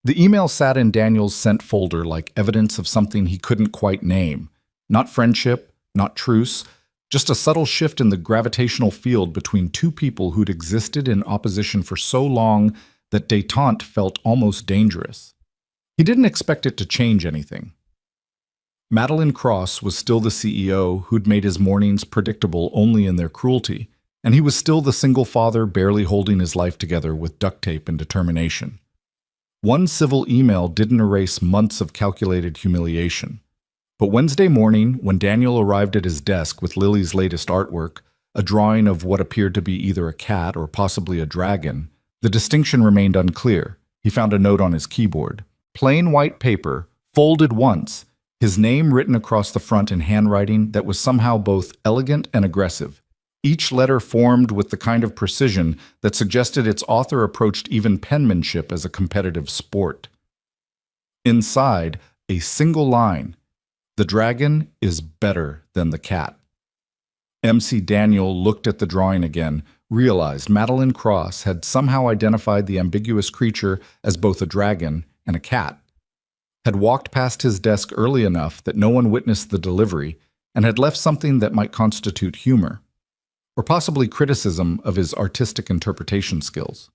The email sat in Daniel's sent folder like evidence of something he couldn't quite name. Not friendship, not truce, just a subtle shift in the gravitational field between two people who'd existed in opposition for so long that détente felt almost dangerous. He didn't expect it to change anything. Madeline Cross was still the CEO who'd made his mornings predictable only in their cruelty, and he was still the single father barely holding his life together with duct tape and determination. One civil email didn't erase months of calculated humiliation. But Wednesday morning, when Daniel arrived at his desk with Lily's latest artwork, a drawing of what appeared to be either a cat or possibly a dragon, the distinction remained unclear. He found a note on his keyboard. Plain white paper, folded once, his name written across the front in handwriting that was somehow both elegant and aggressive. Each letter formed with the kind of precision that suggested its author approached even penmanship as a competitive sport. Inside, a single line: "The dragon is better than the cat." MC Daniel looked at the drawing again, realized Madeline Cross had somehow identified the ambiguous creature as both a dragon and a cat, had walked past his desk early enough that no one witnessed the delivery, and had left something that might constitute humor, or possibly criticism of his artistic interpretation skills.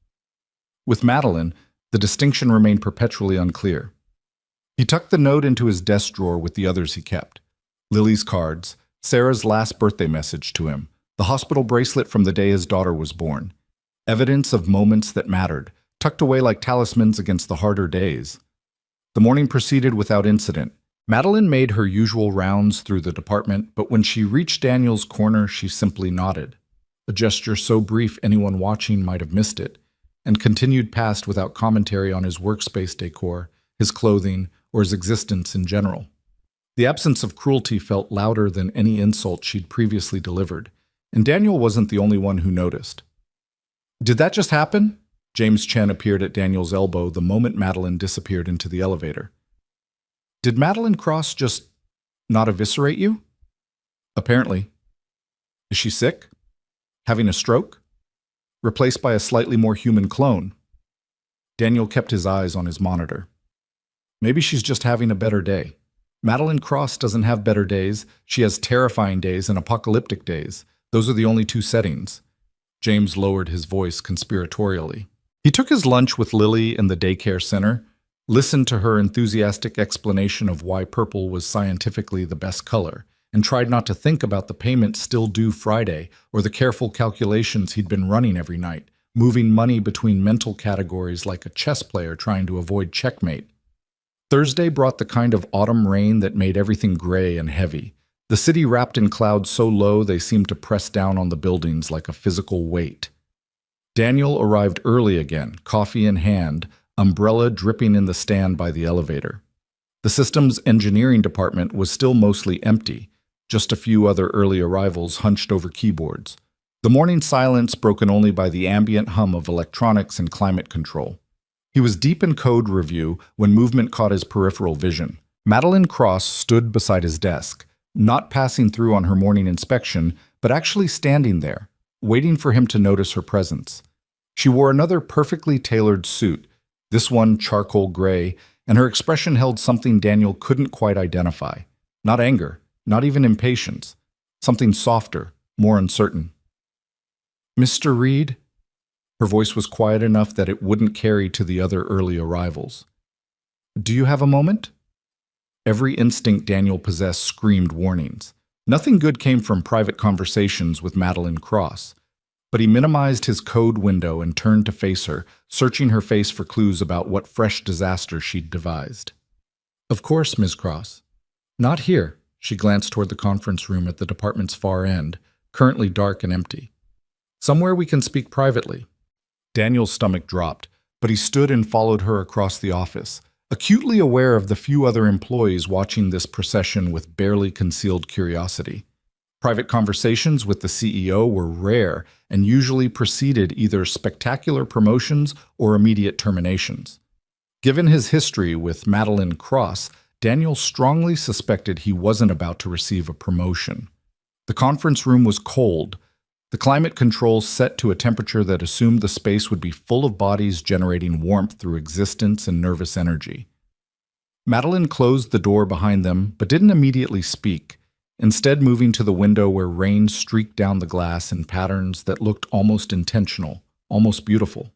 With Madeline, the distinction remained perpetually unclear. He tucked the note into his desk drawer with the others he kept. Lily's cards, Sarah's last birthday message to him, the hospital bracelet from the day his daughter was born. Evidence of moments that mattered, tucked away like talismans against the harder days. The morning proceeded without incident. Madeline made her usual rounds through the department, but when she reached Daniel's corner, she simply nodded, a gesture so brief anyone watching might have missed it, and continued past without commentary on his workspace decor, his clothing, or his existence in general. The absence of cruelty felt louder than any insult she'd previously delivered, and Daniel wasn't the only one who noticed. "Did that just happen?" James Chen appeared at Daniel's elbow the moment Madeline disappeared into the elevator. "Did Madeline Cross just not eviscerate you?" "Apparently." "Is she sick? Having a stroke? Replaced by a slightly more human clone?" Daniel kept his eyes on his monitor. "Maybe she's just having a better day. Madeline Cross doesn't have better days. She has terrifying days and apocalyptic days. Those are the only two settings." James lowered his voice conspiratorially. He took his lunch with Lily in the daycare center, listened to her enthusiastic explanation of why purple was scientifically the best color, and tried not to think about the payment still due Friday or the careful calculations he'd been running every night, moving money between mental categories like a chess player trying to avoid checkmate. Thursday brought the kind of autumn rain that made everything gray and heavy, the city wrapped in clouds so low they seemed to press down on the buildings like a physical weight. Daniel arrived early again, coffee in hand, umbrella dripping in the stand by the elevator. The system's engineering department was still mostly empty, just a few other early arrivals hunched over keyboards. The morning silence broken only by the ambient hum of electronics and climate control. He was deep in code review when movement caught his peripheral vision. Madeline Cross stood beside his desk, not passing through on her morning inspection, but actually standing there, waiting for him to notice her presence. She wore another perfectly tailored suit, this one charcoal gray, and her expression held something Daniel couldn't quite identify. Not anger, not even impatience. Something softer, more uncertain. "Mr. Reed?" Her voice was quiet enough that it wouldn't carry to the other early arrivals. "Do you have a moment?" Every instinct Daniel possessed screamed warnings. Nothing good came from private conversations with Madeline Cross, but he minimized his code window and turned to face her, searching her face for clues about what fresh disaster she'd devised. "Of course, Ms. Cross." "Not here." She glanced toward the conference room at the department's far end, currently dark and empty. "Somewhere we can speak privately." Daniel's stomach dropped, but he stood and followed her across the office, acutely aware of the few other employees watching this procession with barely concealed curiosity. Private conversations with the CEO were rare and usually preceded either spectacular promotions or immediate terminations. Given his history with Madeline Cross, Daniel strongly suspected he wasn't about to receive a promotion. The conference room was cold, The climate controls set to a temperature that assumed the space would be full of bodies generating warmth through existence and nervous energy. Madeline closed the door behind them, but didn't immediately speak, instead moving to the window where rain streaked down the glass in patterns that looked almost intentional, almost beautiful.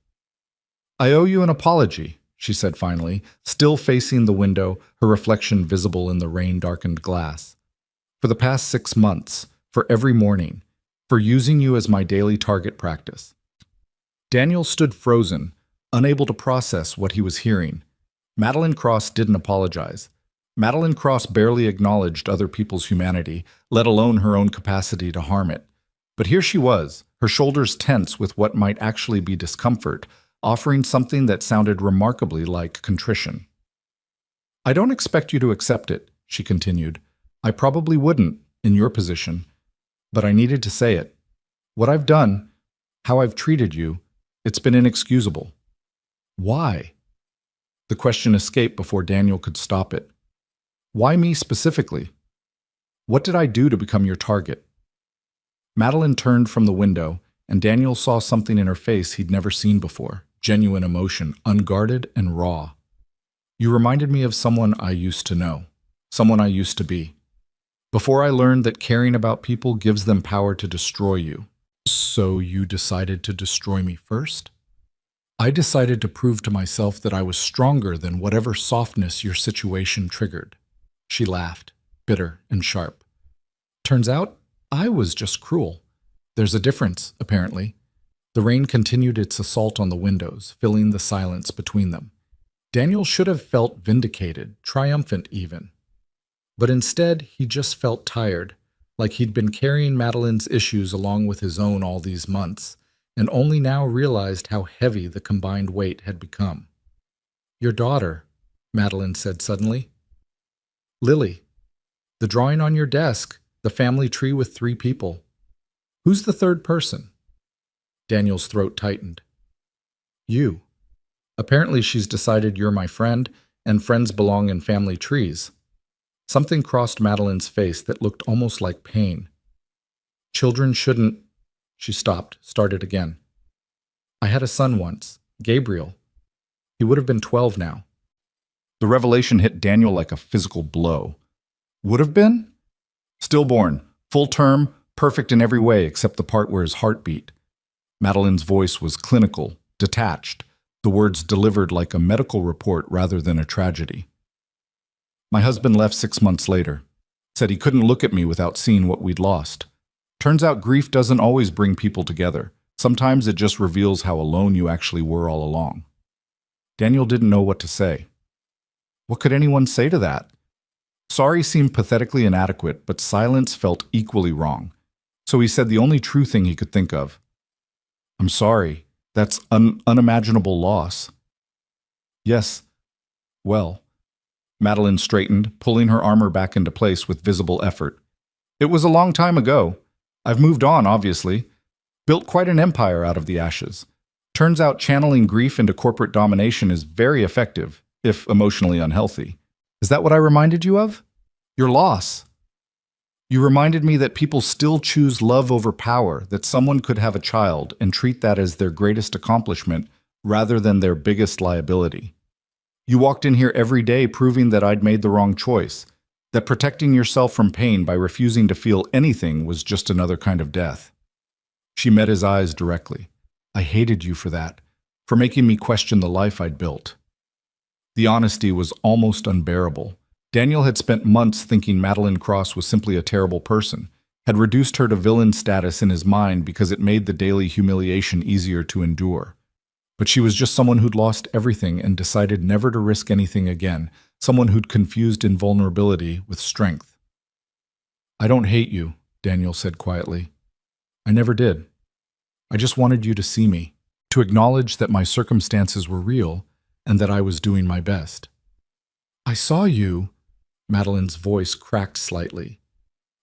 "I owe you an apology," she said finally, still facing the window, her reflection visible in the rain-darkened glass. "For the past 6 months, for every morning, for using you as my daily target practice." Daniel stood frozen, unable to process what he was hearing. Madeline Cross didn't apologize. Madeline Cross barely acknowledged other people's humanity, let alone her own capacity to harm it. But here she was, her shoulders tense with what might actually be discomfort, offering something that sounded remarkably like contrition. "I don't expect you to accept it," she continued. "I probably wouldn't, in your position. But I needed to say it. What I've done, how I've treated you, it's been inexcusable." "Why?" The question escaped before Daniel could stop it. "Why me specifically? What did I do to become your target?" Madeline turned from the window, and Daniel saw something in her face he'd never seen before, genuine emotion, unguarded and raw. "You reminded me of someone I used to know, someone I used to be. Before I learned that caring about people gives them power to destroy you." "So you decided to destroy me first?" "I decided to prove to myself that I was stronger than whatever softness your situation triggered." She laughed, bitter and sharp. "Turns out, I was just cruel. There's a difference, apparently." The rain continued its assault on the windows, filling the silence between them. Daniel should have felt vindicated, triumphant even. But instead, he just felt tired, like he'd been carrying Madeline's issues along with his own all these months, and only now realized how heavy the combined weight had become. "Your daughter," Madeline said suddenly. "Lily. The drawing on your desk, the family tree with 3 people. Who's the third person?" Daniel's throat tightened. "You. Apparently she's decided you're my friend, and friends belong in family trees." Something crossed Madeline's face that looked almost like pain. "Children shouldn't—" She stopped, started again. "I had a son once, Gabriel. He would have been 12 now." The revelation hit Daniel like a physical blow. Would have been? Stillborn, full term, perfect in every way except the part where his heart beat. Madeline's voice was clinical, detached, the words delivered like a medical report rather than a tragedy. "My husband left 6 months later. Said he couldn't look at me without seeing what we'd lost. Turns out grief doesn't always bring people together. Sometimes it just reveals how alone you actually were all along." Daniel didn't know what to say. What could anyone say to that? Sorry seemed pathetically inadequate, but silence felt equally wrong. So he said the only true thing he could think of. "I'm sorry. That's unimaginable loss." "Yes. Well." Madeline straightened, pulling her armor back into place with visible effort. "It was a long time ago. I've moved on, obviously. Built quite an empire out of the ashes. Turns out channeling grief into corporate domination is very effective, if emotionally unhealthy. Is that what I reminded you of? Your loss. You reminded me that people still choose love over power, that someone could have a child and treat that as their greatest accomplishment rather than their biggest liability. You walked in here every day proving that I'd made the wrong choice, that protecting yourself from pain by refusing to feel anything was just another kind of death." She met his eyes directly. "I hated you for that, for making me question the life I'd built." The honesty was almost unbearable. Daniel had spent months thinking Madeline Cross was simply a terrible person, had reduced her to villain status in his mind because it made the daily humiliation easier to endure. But she was just someone who'd lost everything and decided never to risk anything again, someone who'd confused invulnerability with strength. "I don't hate you," Daniel said quietly. "I never did. I just wanted you to see me, to acknowledge that my circumstances were real and that I was doing my best." "I saw you," Madeline's voice cracked slightly.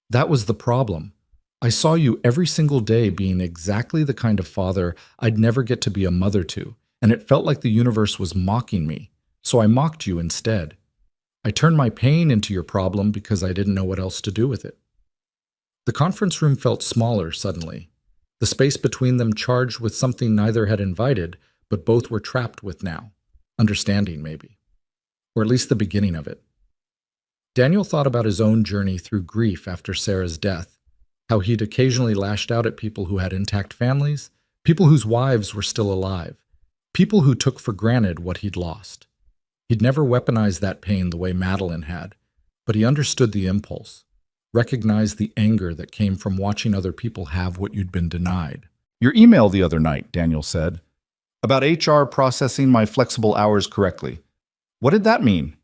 "That was the problem. I saw you every single day being exactly the kind of father I'd never get to be a mother to, and it felt like the universe was mocking me, so I mocked you instead. I turned my pain into your problem because I didn't know what else to do with it." The conference room felt smaller suddenly. the space between them charged with something neither had invited, but both were trapped with now. Understanding, maybe. Or at least the beginning of it. Daniel thought about his own journey through grief after Sarah's death, how he'd occasionally lashed out at people who had intact families, people whose wives were still alive, people who took for granted what he'd lost. He'd never weaponized that pain the way Madeline had, but he understood the impulse, recognized the anger that came from watching other people have what you'd been denied. Your email the other night, Daniel said, about HR processing my flexible hours correctly. What did that mean?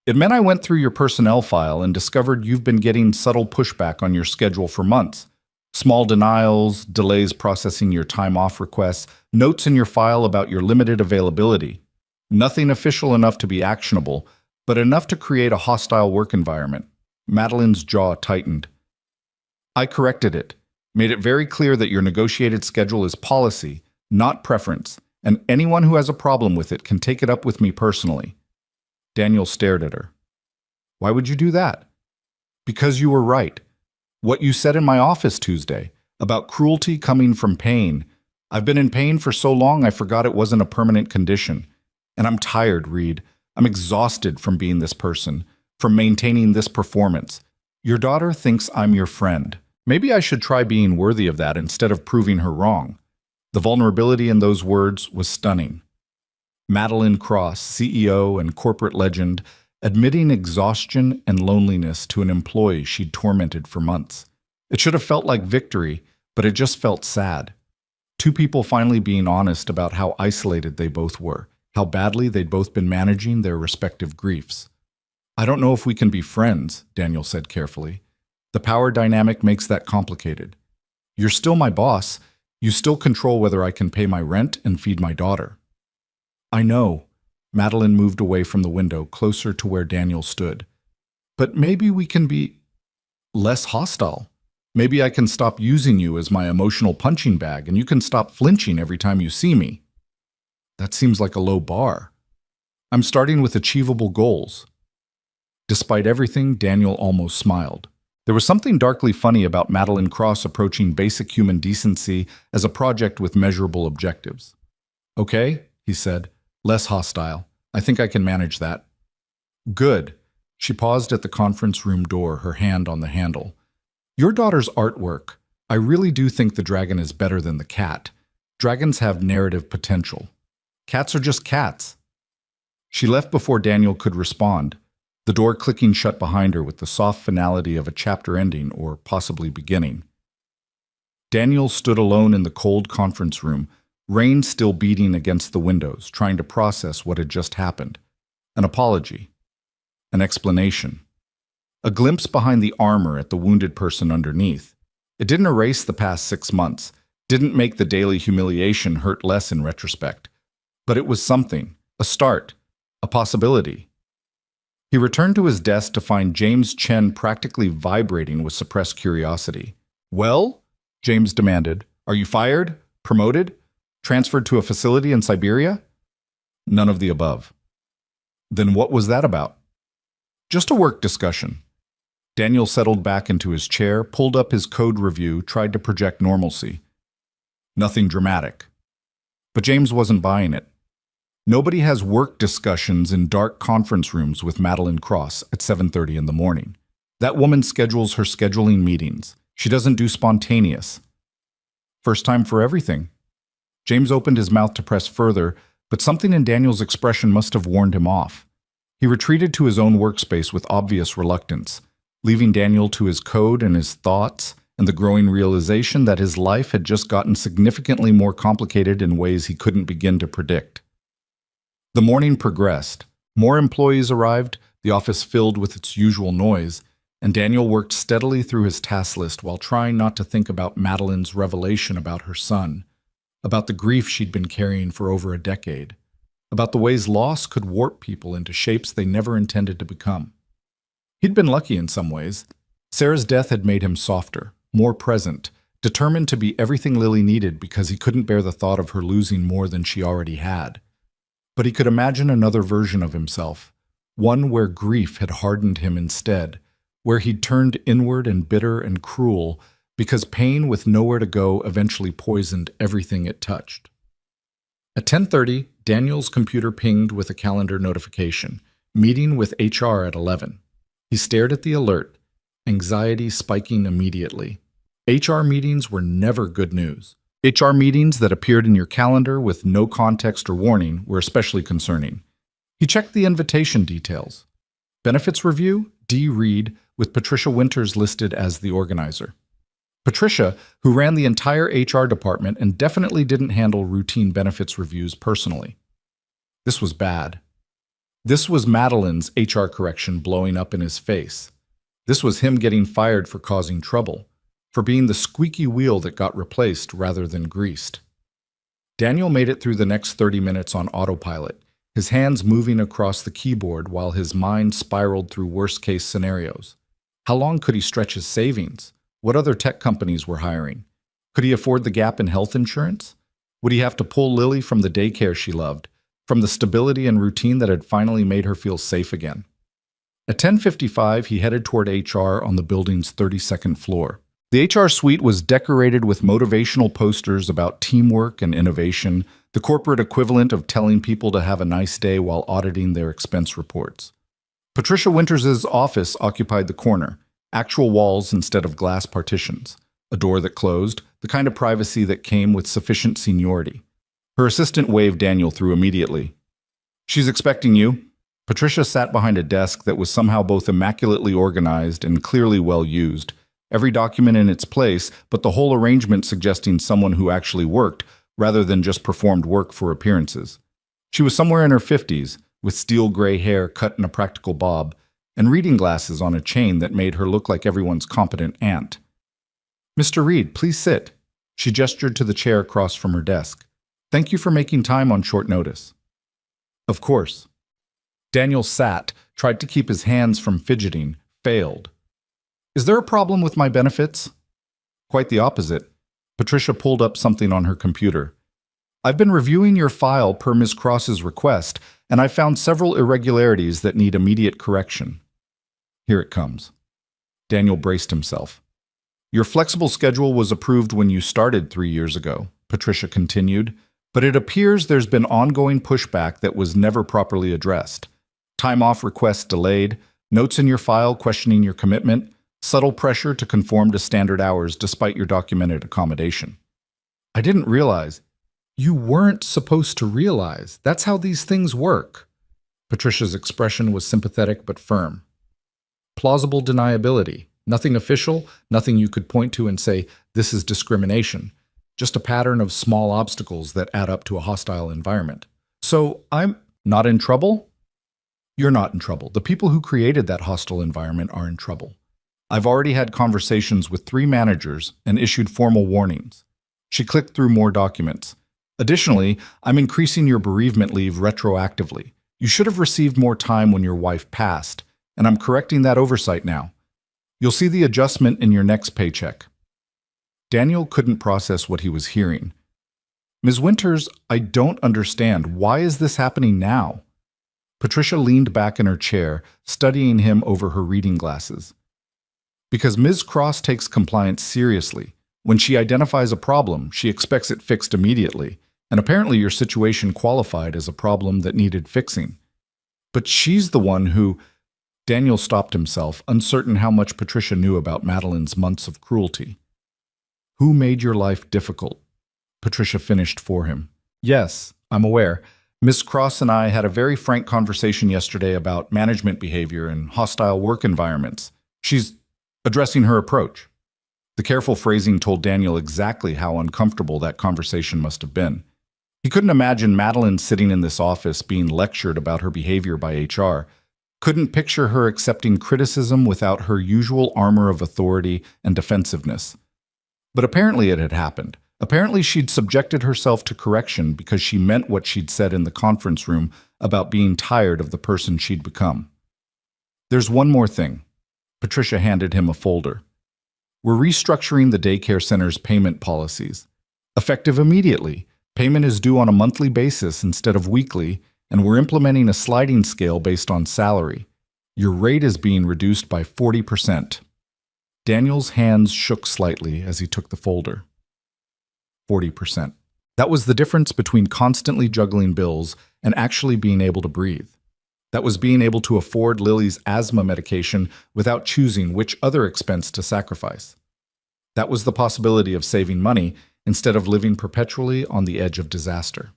It meant I went through your personnel file and discovered you've been getting subtle pushback on your schedule for months. Small denials, delays processing your time off requests, notes in your file about your limited availability. Nothing official enough to be actionable, but enough to create a hostile work environment. Madeline's jaw tightened. I corrected it, made it very clear that your negotiated schedule is policy, not preference, and anyone who has a problem with it can take it up with me personally. Daniel stared at her. Why would you do that? Because you were right. What you said in my office Tuesday, about cruelty coming from pain. I've been in pain for so long I forgot it wasn't a permanent condition. And I'm tired, Reed. I'm exhausted from being this person, from maintaining this performance. Your daughter thinks I'm your friend. Maybe I should try being worthy of that instead of proving her wrong. The vulnerability in those words was stunning. Madeline Cross, CEO and corporate legend, admitting exhaustion and loneliness to an employee she'd tormented for months. It should have felt like victory, but it just felt sad. Two people finally being honest about how isolated they both were, how badly they'd both been managing their respective griefs. I don't know if we can be friends, Daniel said carefully. The power dynamic makes that complicated. You're still my boss. You still control whether I can pay my rent and feed my daughter. I know. Madeline moved away from the window, closer to where Daniel stood. But maybe we can be less hostile. Maybe I can stop using you as my emotional punching bag, and you can stop flinching every time you see me. That seems like a low bar. I'm starting with achievable goals. Despite everything, Daniel almost smiled. There was something darkly funny about Madeline Cross approaching basic human decency as a project with measurable objectives. Okay, he said. Less hostile. I think I can manage that. Good. She paused at the conference room door, her hand on the handle. Your daughter's artwork. I really do think the dragon is better than the cat. Dragons have narrative potential. Cats are just cats. She left before Daniel could respond, the door clicking shut behind her with the soft finality of a chapter ending or possibly beginning. Daniel stood alone in the cold conference room, rain still beating against the windows, trying to process what had just happened. An apology. An explanation. A glimpse behind the armor at the wounded person underneath. It didn't erase the past 6 months, didn't make the daily humiliation hurt less in retrospect. But it was something, a start, a possibility. He returned to his desk to find James Chen practically vibrating with suppressed curiosity. Well? James demanded. Are you fired? Promoted? Transferred to a facility in Siberia? None of the above. Then what was that about? Just a work discussion. Daniel settled back into his chair, pulled up his code review, tried to project normalcy. Nothing dramatic. But James wasn't buying it. Nobody has work discussions in dark conference rooms with Madeline Cross at 7:30 in the morning. That woman schedules her scheduling meetings. She doesn't do spontaneous. First time for everything. James opened his mouth to press further, but something in Daniel's expression must have warned him off. He retreated to his own workspace with obvious reluctance, leaving Daniel to his code and his thoughts and the growing realization that his life had just gotten significantly more complicated in ways he couldn't begin to predict. The morning progressed. More employees arrived, the office filled with its usual noise, and Daniel worked steadily through his task list while trying not to think about Madeline's revelation about her son, about the grief she'd been carrying for over a decade, about the ways loss could warp people into shapes they never intended to become. He'd been lucky in some ways. Sarah's death had made him softer, more present, determined to be everything Lily needed because he couldn't bear the thought of her losing more than she already had. But he could imagine another version of himself, one where grief had hardened him instead, where he'd turned inward and bitter and cruel, because pain with nowhere to go eventually poisoned everything it touched. At 10:30, Daniel's computer pinged with a calendar notification, meeting with HR at 11. He stared at the alert, anxiety spiking immediately. HR meetings were never good news. HR meetings that appeared in your calendar with no context or warning were especially concerning. He checked the invitation details. Benefits review, D. Reed, with Patricia Winters listed as the organizer. Patricia, who ran the entire HR department and definitely didn't handle routine benefits reviews personally. This was bad. This was Madeline's HR correction blowing up in his face. This was him getting fired for causing trouble, for being the squeaky wheel that got replaced rather than greased. Daniel made it through the next 30 minutes on autopilot, his hands moving across the keyboard while his mind spiraled through worst-case scenarios. How long could he stretch his savings? What other tech companies were hiring? Could he afford the gap in health insurance? Would he have to pull Lily from the daycare she loved, from the stability and routine that had finally made her feel safe again? At 10:55, he headed toward HR on the building's 32nd floor. The HR suite was decorated with motivational posters about teamwork and innovation, the corporate equivalent of telling people to have a nice day while auditing their expense reports. Patricia Winters' office occupied the corner, actual walls instead of glass partitions, a door that closed, the kind of privacy that came with sufficient seniority. Her assistant waved Daniel through immediately. "She's expecting you." Patricia sat behind a desk that was somehow both immaculately organized and clearly well used, every document in its place, but the whole arrangement suggesting someone who actually worked, rather than just performed work for appearances. She was somewhere in her 50s, with steel gray hair cut in a practical bob, and reading glasses on a chain that made her look like everyone's competent aunt. "Mr. Reed, please sit." She gestured to the chair across from her desk. "Thank you for making time on short notice." "Of course." Daniel sat, tried to keep his hands from fidgeting, failed. "Is there a problem with my benefits?" "Quite the opposite." Patricia pulled up something on her computer. "I've been reviewing your file per Ms. Cross's request, and I've found several irregularities that need immediate correction." Here it comes. Daniel braced himself. "Your flexible schedule was approved when you started 3 years ago," Patricia continued, "but it appears there's been ongoing pushback that was never properly addressed. Time off requests delayed, notes in your file questioning your commitment, subtle pressure to conform to standard hours despite your documented accommodation." "I didn't realize." "You weren't supposed to realize. That's how these things work." Patricia's expression was sympathetic but firm. Plausible deniability. Nothing official, nothing you could point to and say, this is discrimination. Just a pattern of small obstacles that add up to a hostile environment. "So I'm not in trouble?" "You're not in trouble. The people who created that hostile environment are in trouble. I've already had conversations with 3 managers and issued formal warnings." She clicked through more documents. "Additionally, I'm increasing your bereavement leave retroactively. You should have received more time when your wife passed, and I'm correcting that oversight now. You'll see the adjustment in your next paycheck." Daniel couldn't process what he was hearing. "Ms. Winters, I don't understand. Why is this happening now?" Patricia leaned back in her chair, studying him over her reading glasses. "Because Ms. Cross takes compliance seriously. When she identifies a problem, she expects it fixed immediately, and apparently your situation qualified as a problem that needed fixing. But she's the one who—" Daniel stopped himself, uncertain how much Patricia knew about Madeline's months of cruelty. "Who made your life difficult?" Patricia finished for him. "Yes, I'm aware. Miss Cross and I had a very frank conversation yesterday about management behavior and hostile work environments. She's addressing her approach." The careful phrasing told Daniel exactly how uncomfortable that conversation must have been. He couldn't imagine Madeline sitting in this office being lectured about her behavior by HR, couldn't picture her accepting criticism without her usual armor of authority and defensiveness. But apparently it had happened. Apparently she'd subjected herself to correction because she meant what she'd said in the conference room about being tired of the person she'd become. "There's one more thing." Patricia handed him a folder. "We're restructuring the daycare center's payment policies. Effective immediately, payment is due on a monthly basis instead of weekly, and we're implementing a sliding scale based on salary. Your rate is being reduced by 40%. Daniel's hands shook slightly as he took the folder. 40%. That was the difference between constantly juggling bills and actually being able to breathe. That was being able to afford Lily's asthma medication without choosing which other expense to sacrifice. That was the possibility of saving money instead of living perpetually on the edge of disaster.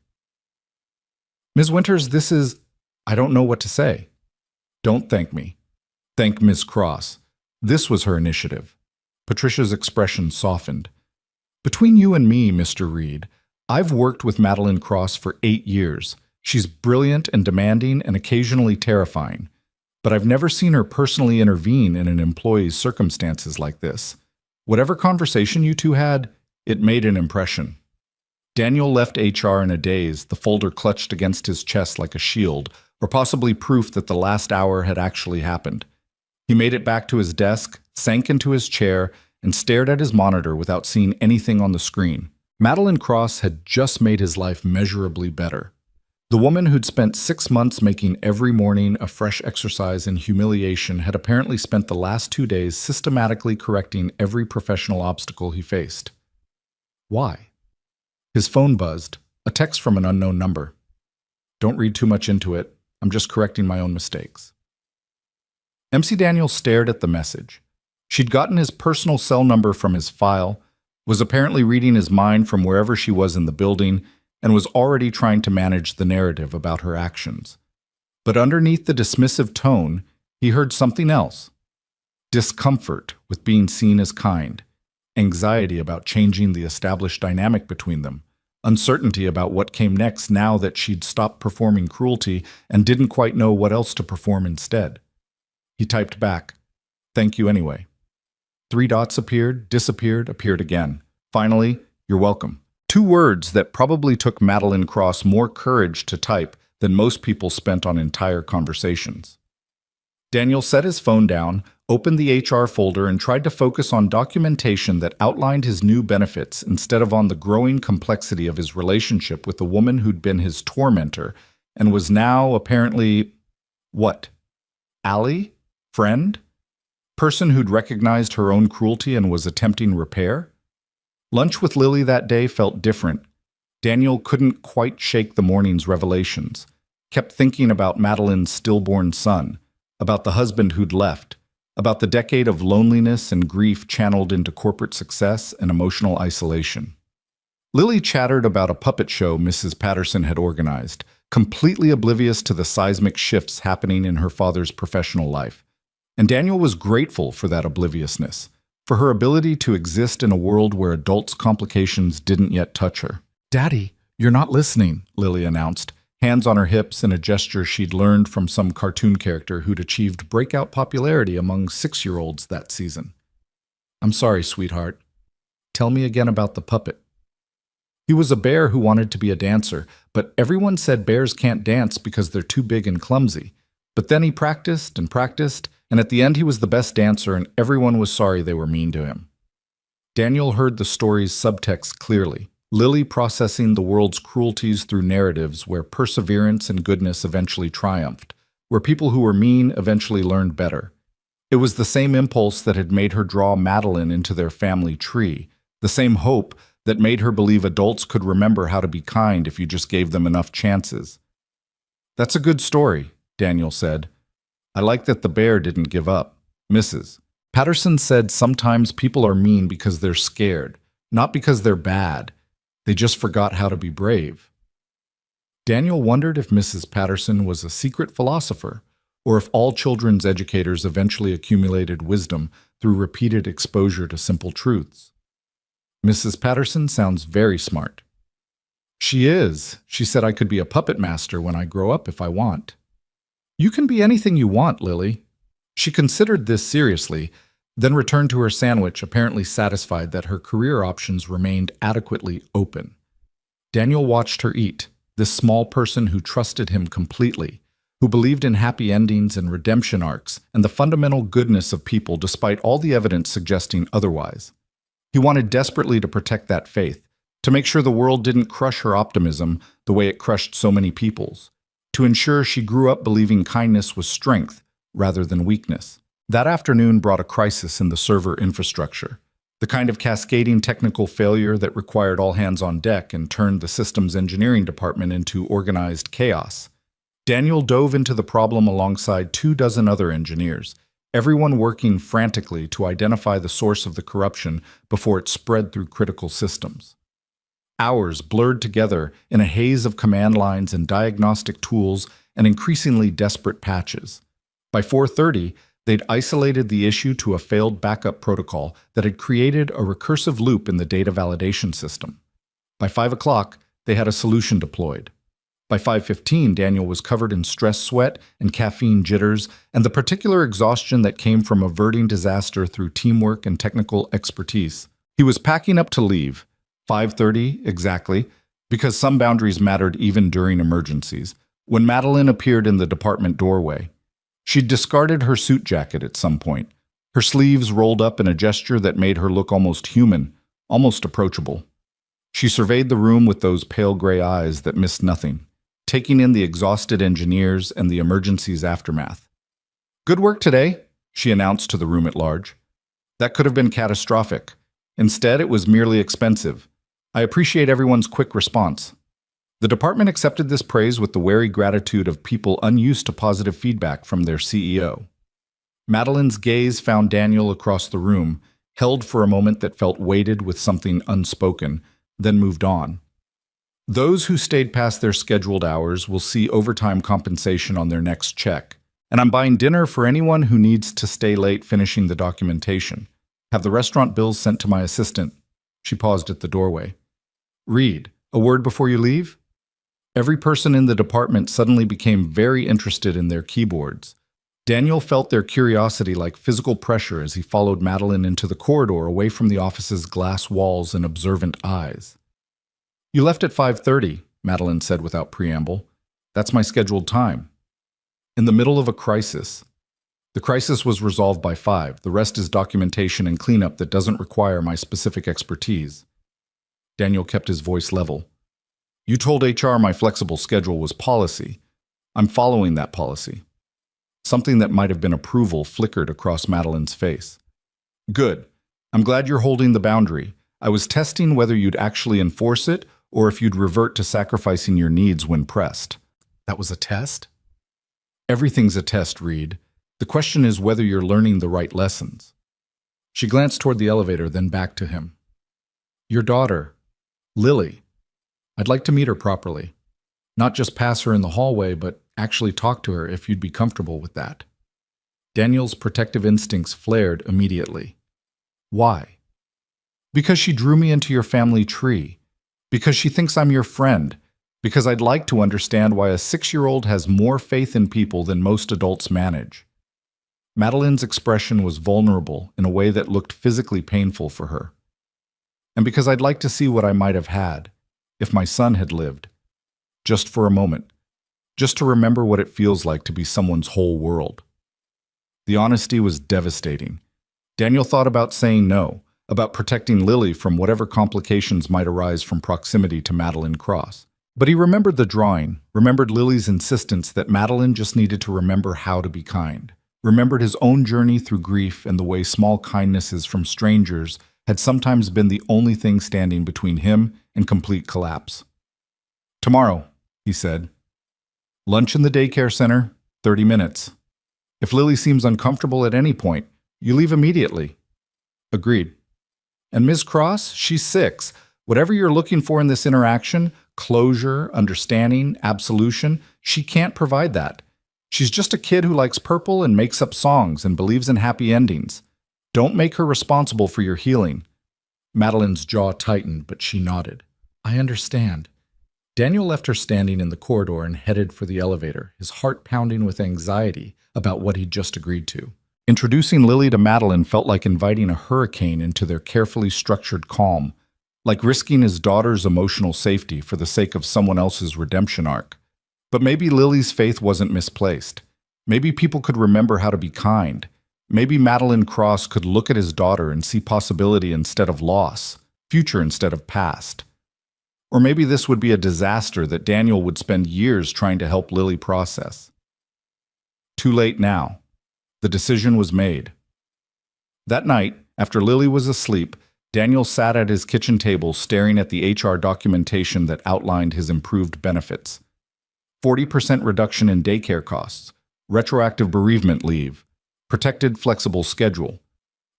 Ms. Winters, I don't know what to say. Don't thank me. Thank Ms. Cross. This was her initiative. Patricia's expression softened. Between you and me, Mr. Reed, I've worked with Madeline Cross for 8 years. She's brilliant and demanding and occasionally terrifying. But I've never seen her personally intervene in an employee's circumstances like this. Whatever conversation you two had, it made an impression. Daniel left HR in a daze, the folder clutched against his chest like a shield, or possibly proof that the last hour had actually happened. He made it back to his desk, sank into his chair, and stared at his monitor without seeing anything on the screen. Madeline Cross had just made his life measurably better. The woman who'd spent 6 months making every morning a fresh exercise in humiliation had apparently spent the last 2 days systematically correcting every professional obstacle he faced. Why? His phone buzzed, a text from an unknown number. Don't read too much into it. I'm just correcting my own mistakes. MC Daniel stared at the message. She'd gotten his personal cell number from his file, was apparently reading his mind from wherever she was in the building, and was already trying to manage the narrative about her actions. But underneath the dismissive tone, he heard something else. Discomfort with being seen as kind, anxiety about changing the established dynamic between them, uncertainty about what came next now that she'd stopped performing cruelty and didn't quite know what else to perform instead. He typed back, "Thank you anyway." 3 dots appeared, disappeared, appeared again. Finally, "You're welcome." 2 words that probably took Madeline Cross more courage to type than most people spent on entire conversations. Daniel set his phone down, opened the HR folder, and tried to focus on documentation that outlined his new benefits instead of on the growing complexity of his relationship with the woman who'd been his tormentor and was now apparently, what? Ally? Friend? Person who'd recognized her own cruelty and was attempting repair? Lunch with Lily that day felt different. Daniel couldn't quite shake the morning's revelations, kept thinking about Madeline's stillborn son, about the husband who'd left, about the decade of loneliness and grief channeled into corporate success and emotional isolation. Lily chattered about a puppet show Mrs. Patterson had organized, completely oblivious to the seismic shifts happening in her father's professional life. And Daniel was grateful for that obliviousness, for her ability to exist in a world where adults' complications didn't yet touch her. "Daddy, you're not listening," Lily announced, hands on her hips in a gesture she'd learned from some cartoon character who'd achieved breakout popularity among 6-year-olds that season. "I'm sorry, sweetheart. Tell me again about the puppet." He was a bear who wanted to be a dancer, but everyone said bears can't dance because they're too big and clumsy. But then he practiced, and at the end he was the best dancer and everyone was sorry they were mean to him. Daniel heard the story's subtext clearly, Lily processing the world's cruelties through narratives where perseverance and goodness eventually triumphed, where people who were mean eventually learned better. It was the same impulse that had made her draw Madeline into their family tree, the same hope that made her believe adults could remember how to be kind if you just gave them enough chances. "That's a good story," Daniel said. "I like that the bear didn't give up." Mrs. Patterson said sometimes people are mean because they're scared, not because they're bad. They just forgot how to be brave. Daniel wondered if Mrs. Patterson was a secret philosopher, or if all children's educators eventually accumulated wisdom through repeated exposure to simple truths. "Mrs. Patterson sounds very smart." "She is. She said I could be a puppet master when I grow up if I want." "You can be anything you want, Lily." She considered this seriously, then returned to her sandwich, apparently satisfied that her career options remained adequately open. Daniel watched her eat, this small person who trusted him completely, who believed in happy endings and redemption arcs and the fundamental goodness of people despite all the evidence suggesting otherwise. He wanted desperately to protect that faith, to make sure the world didn't crush her optimism the way it crushed so many people's, to ensure she grew up believing kindness was strength rather than weakness. That afternoon brought a crisis in the server infrastructure, the kind of cascading technical failure that required all hands on deck and turned the systems engineering department into organized chaos. Daniel dove into the problem alongside 24 other engineers, everyone working frantically to identify the source of the corruption before it spread through critical systems. Hours blurred together in a haze of command lines and diagnostic tools and increasingly desperate patches. By 4:30, they'd isolated the issue to a failed backup protocol that had created a recursive loop in the data validation system. By 5 o'clock, they had a solution deployed. By 5:15, Daniel was covered in stress sweat and caffeine jitters and the particular exhaustion that came from averting disaster through teamwork and technical expertise. He was packing up to leave, 5:30 exactly, because some boundaries mattered even during emergencies, when Madeline appeared in the department doorway. She'd discarded her suit jacket at some point, her sleeves rolled up in a gesture that made her look almost human, almost approachable. She surveyed the room with those pale gray eyes that missed nothing, taking in the exhausted engineers and the emergency's aftermath. "Good work today," she announced to the room at large. "That could have been catastrophic. Instead, it was merely expensive. I appreciate everyone's quick response." The department accepted this praise with the wary gratitude of people unused to positive feedback from their CEO. Madeline's gaze found Daniel across the room, held for a moment that felt weighted with something unspoken, then moved on. "Those who stayed past their scheduled hours will see overtime compensation on their next check, and I'm buying dinner for anyone who needs to stay late finishing the documentation. Have the restaurant bills sent to my assistant." She paused at the doorway. "Reed, a word before you leave?" Every person in the department suddenly became very interested in their keyboards. Daniel felt their curiosity like physical pressure as he followed Madeline into the corridor away from the office's glass walls and observant eyes. "You left at 5:30, Madeline said without preamble. "That's my scheduled time." "In the middle of a crisis." "The crisis was resolved by 5. The rest is documentation and cleanup that doesn't require my specific expertise." Daniel kept his voice level. "You told HR my flexible schedule was policy. I'm following that policy." Something that might have been approval flickered across Madeline's face. "Good. I'm glad you're holding the boundary. I was testing whether you'd actually enforce it or if you'd revert to sacrificing your needs when pressed." "That was a test?" "Everything's a test, Reed. The question is whether you're learning the right lessons." She glanced toward the elevator, then back to him. "Your daughter, Lily. I'd like to meet her properly. Not just pass her in the hallway, but actually talk to her if you'd be comfortable with that." Daniel's protective instincts flared immediately. "Why?" "Because she drew me into your family tree. Because she thinks I'm your friend. Because I'd like to understand why a 6-year-old has more faith in people than most adults manage." Madeline's expression was vulnerable in a way that looked physically painful for her. "And because I'd like to see what I might have had, if my son had lived. Just for a moment. Just to remember what it feels like to be someone's whole world." The honesty was devastating. Daniel thought about saying no, about protecting Lily from whatever complications might arise from proximity to Madeline Cross. But he remembered the drawing, remembered Lily's insistence that Madeline just needed to remember how to be kind, remembered his own journey through grief and the way small kindnesses from strangers had sometimes been the only thing standing between him and complete collapse. "Tomorrow," he said. "Lunch in the daycare center, 30 minutes. If Lily seems uncomfortable at any point, you leave immediately." "Agreed." "And Ms. Cross, she's 6. Whatever you're looking for in this interaction, closure, understanding, absolution, she can't provide that. She's just a kid who likes purple and makes up songs and believes in happy endings. Don't make her responsible for your healing." Madeline's jaw tightened, but she nodded. "I understand." Daniel left her standing in the corridor and headed for the elevator, his heart pounding with anxiety about what he'd just agreed to. Introducing Lily to Madeline felt like inviting a hurricane into their carefully structured calm, like risking his daughter's emotional safety for the sake of someone else's redemption arc. But maybe Lily's faith wasn't misplaced. Maybe people could remember how to be kind. Maybe Madeline Cross could look at his daughter and see possibility instead of loss, future instead of past. Or maybe this would be a disaster that Daniel would spend years trying to help Lily process. Too late now. The decision was made. That night, after Lily was asleep, Daniel sat at his kitchen table staring at the HR documentation that outlined his improved benefits. 40% reduction in daycare costs, retroactive bereavement leave, protected flexible schedule.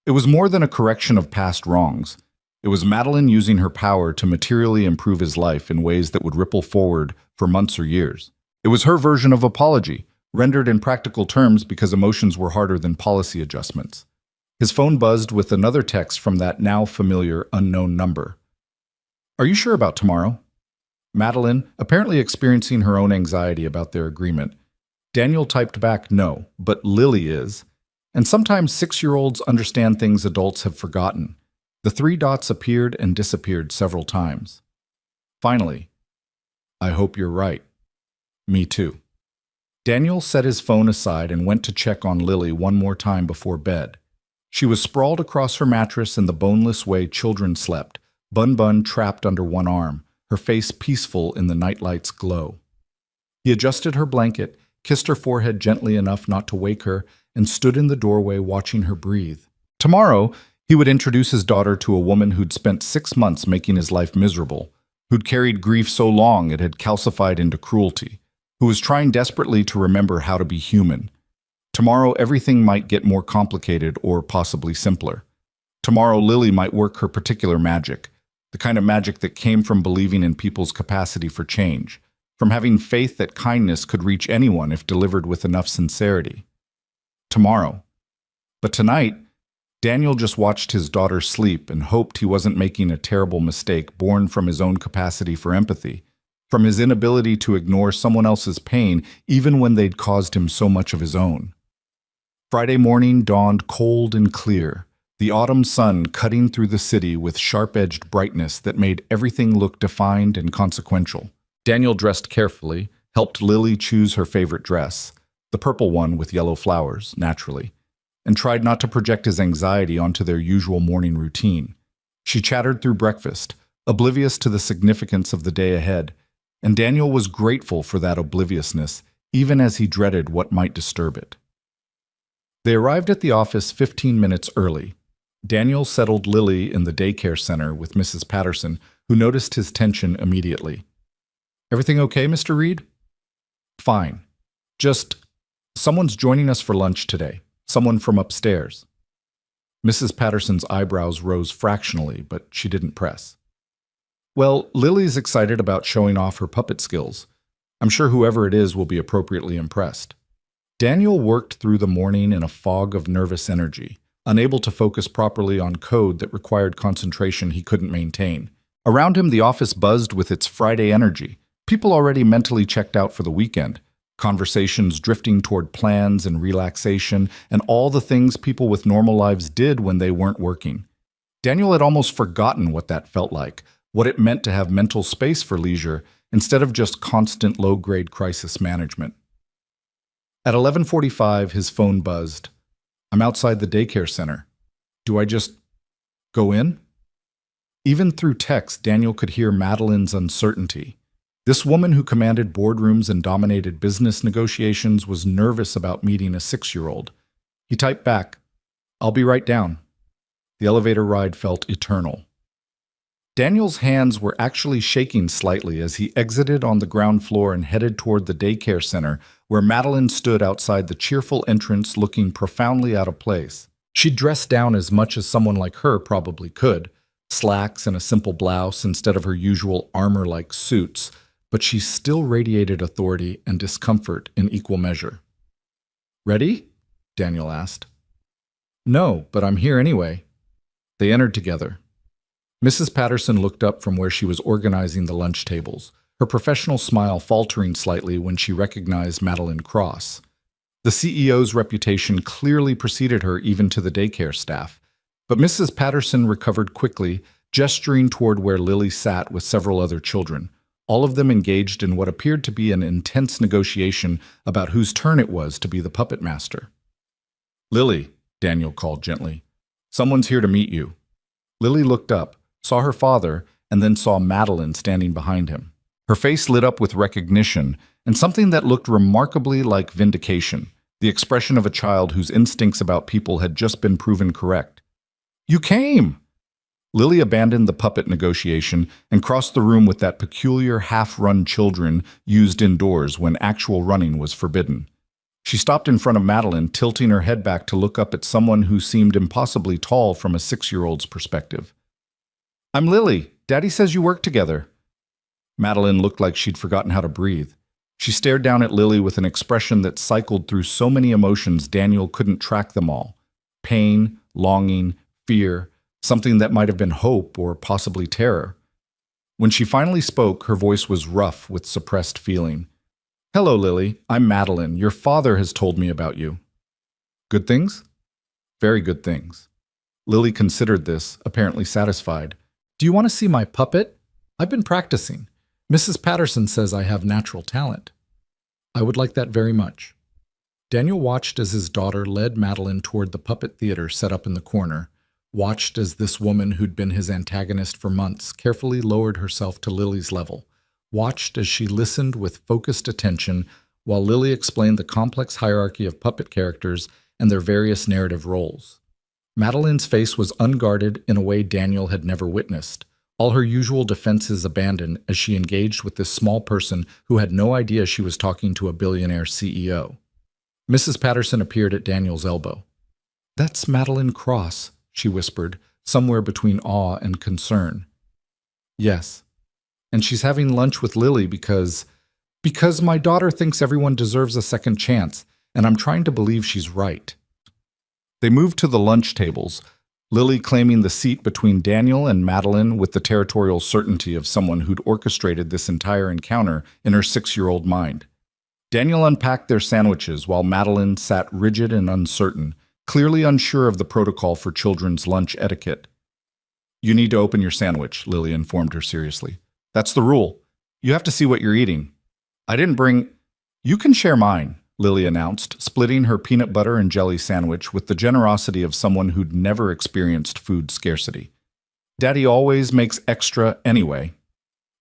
It was more than a correction of past wrongs. It was Madeline using her power to materially improve his life in ways that would ripple forward for months or years. It was her version of apology, rendered in practical terms because emotions were harder than policy adjustments. His phone buzzed with another text from that now familiar unknown number. "Are you sure about tomorrow?" Madeline, apparently experiencing her own anxiety about their agreement. Daniel typed back, "No, but Lily is." And sometimes 6-year-olds understand things adults have forgotten. The 3 dots appeared and disappeared several times. Finally, "I hope you're right." "Me too." Daniel set his phone aside and went to check on Lily one more time before bed. She was sprawled across her mattress in the boneless way children slept, Bun trapped under one arm, her face peaceful in the nightlight's glow. He adjusted her blanket, kissed her forehead gently enough not to wake her, and stood in the doorway watching her breathe. Tomorrow, he would introduce his daughter to a woman who'd spent 6 months making his life miserable, who'd carried grief so long it had calcified into cruelty, who was trying desperately to remember how to be human. Tomorrow, everything might get more complicated or possibly simpler. Tomorrow, Lily might work her particular magic, the kind of magic that came from believing in people's capacity for change, from having faith that kindness could reach anyone if delivered with enough sincerity. Tomorrow. But tonight, Daniel just watched his daughter sleep and hoped he wasn't making a terrible mistake born from his own capacity for empathy, from his inability to ignore someone else's pain even when they'd caused him so much of his own. Friday morning dawned cold and clear, the autumn sun cutting through the city with sharp-edged brightness that made everything look defined and consequential. Daniel dressed carefully, helped Lily choose her favorite dress, the purple one with yellow flowers, naturally, and tried not to project his anxiety onto their usual morning routine. She chattered through breakfast, oblivious to the significance of the day ahead, and Daniel was grateful for that obliviousness, even as he dreaded what might disturb it. They arrived at the office 15 minutes early. Daniel settled Lily in the daycare center with Mrs. Patterson, who noticed his tension immediately. "Everything okay, Mr. Reed?" "Fine. Just, someone's joining us for lunch today. Someone from upstairs." Mrs. Patterson's eyebrows rose fractionally, but she didn't press. "Well, Lily's excited about showing off her puppet skills. I'm sure whoever it is will be appropriately impressed." Daniel worked through the morning in a fog of nervous energy, unable to focus properly on code that required concentration he couldn't maintain. Around him, the office buzzed with its Friday energy, people already mentally checked out for the weekend, conversations drifting toward plans and relaxation, and all the things people with normal lives did when they weren't working. Daniel had almost forgotten what that felt like, what it meant to have mental space for leisure instead of just constant low-grade crisis management. At 11:45, his phone buzzed. "I'm outside the daycare center. Do I just go in?" Even through text, Daniel could hear Madeline's uncertainty. This woman who commanded boardrooms and dominated business negotiations was nervous about meeting a 6-year-old. He typed back, "I'll be right down." The elevator ride felt eternal. Daniel's hands were actually shaking slightly as he exited on the ground floor and headed toward the daycare center, where Madeline stood outside the cheerful entrance looking profoundly out of place. She'd dressed down as much as someone like her probably could, slacks and a simple blouse instead of her usual armor-like suits, but she still radiated authority and discomfort in equal measure. "Ready?" Daniel asked. "No, but I'm here anyway." They entered together. Mrs. Patterson looked up from where she was organizing the lunch tables, her professional smile faltering slightly when she recognized Madeline Cross. The CEO's reputation clearly preceded her even to the daycare staff, but Mrs. Patterson recovered quickly, gesturing toward where Lily sat with several other children, all of them engaged in what appeared to be an intense negotiation about whose turn it was to be the puppet master. "Lily," Daniel called gently, "someone's here to meet you." Lily looked up, saw her father, and then saw Madeline standing behind him. Her face lit up with recognition and something that looked remarkably like vindication. the expression of a child whose instincts about people had just been proven correct. You came! Lily abandoned the puppet negotiation and crossed the room with that peculiar half-run children used indoors when actual running was forbidden. She stopped in front of Madeline, tilting her head back to look up at someone who seemed impossibly tall from a 6-year-old's perspective. I'm Lily. Daddy says you work together. Madeline looked like she'd forgotten how to breathe. She stared down at Lily with an expression that cycled through so many emotions Daniel couldn't track them all. Pain, longing, fear, something that might have been hope or possibly terror. When she finally spoke, her voice was rough with suppressed feeling. Hello, Lily. I'm Madeline. Your father has told me about you. Good things? Very good things. Lily considered this, apparently satisfied. Do you want to see my puppet? I've been practicing. Mrs. Patterson says I have natural talent. I would like that very much. Daniel watched as his daughter led Madeline toward the puppet theater set up in the corner, watched as this woman who'd been his antagonist for months carefully lowered herself to Lily's level, watched as she listened with focused attention while Lily explained the complex hierarchy of puppet characters and their various narrative roles. Madeline's face was unguarded in a way Daniel had never witnessed, all her usual defenses abandoned as she engaged with this small person who had no idea she was talking to a billionaire CEO. Mrs. Patterson appeared at Daniel's elbow. That's Madeline Cross, she whispered, somewhere between awe and concern. Yes. And she's having lunch with Lily because my daughter thinks everyone deserves a second chance, and I'm trying to believe she's right. They moved to the lunch tables, Lily claiming the seat between Daniel and Madeline with the territorial certainty of someone who'd orchestrated this entire encounter in her 6-year-old mind. Daniel unpacked their sandwiches while Madeline sat rigid and uncertain, clearly unsure of the protocol for children's lunch etiquette. You need to open your sandwich, Lily informed her seriously. That's the rule. You have to see what you're eating. I didn't bring... You can share mine, Lily announced, splitting her peanut butter and jelly sandwich with the generosity of someone who'd never experienced food scarcity. Daddy always makes extra anyway.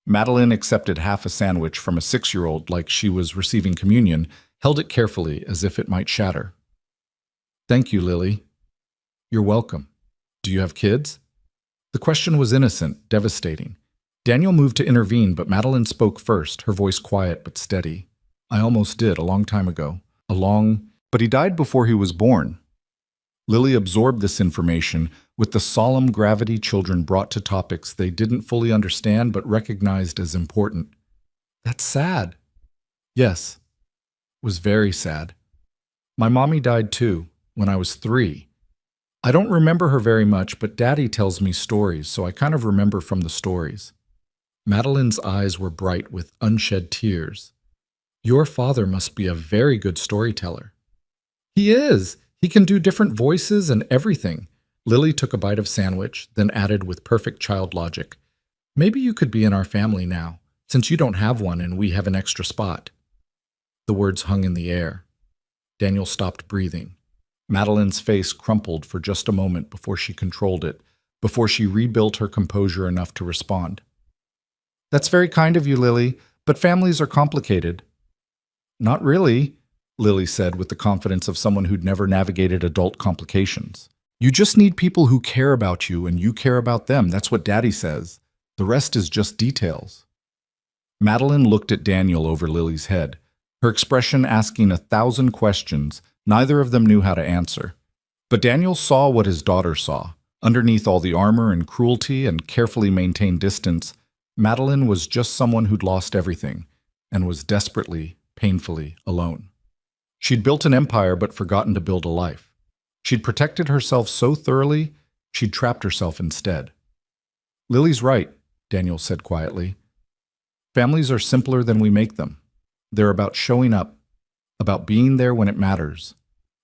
Madeline accepted half a sandwich from a 6-year-old like she was receiving communion, held it carefully as if it might shatter. Thank you, Lily. You're welcome. Do you have kids? The question was innocent, devastating. Daniel moved to intervene, but Madeline spoke first, her voice quiet but steady. I almost did, a long time ago. But he died before he was born. Lily absorbed this information with the solemn gravity children brought to topics they didn't fully understand but recognized as important. That's sad. Yes, it was very sad. My mommy died too, when I was 3. I don't remember her very much, but Daddy tells me stories, so I kind of remember from the stories. Madeline's eyes were bright with unshed tears. Your father must be a very good storyteller. He is. He can do different voices and everything. Lily took a bite of sandwich, then added with perfect child logic. Maybe you could be in our family now, since you don't have one and we have an extra spot. The words hung in the air. Daniel stopped breathing. Madeline's face crumpled for just a moment before she controlled it, before she rebuilt her composure enough to respond. That's very kind of you, Lily, but families are complicated. Not really, Lily said with the confidence of someone who'd never navigated adult complications. You just need people who care about you and you care about them. That's what Daddy says. The rest is just details. Madeline looked at Daniel over Lily's head, her expression asking 1,000 questions. Neither of them knew how to answer. But Daniel saw what his daughter saw. Underneath all the armor and cruelty and carefully maintained distance, Madeline was just someone who'd lost everything and was desperately, painfully alone. She'd built an empire but forgotten to build a life. She'd protected herself so thoroughly, she'd trapped herself instead. Lily's right, Daniel said quietly. Families are simpler than we make them. They're about showing up, about being there when it matters,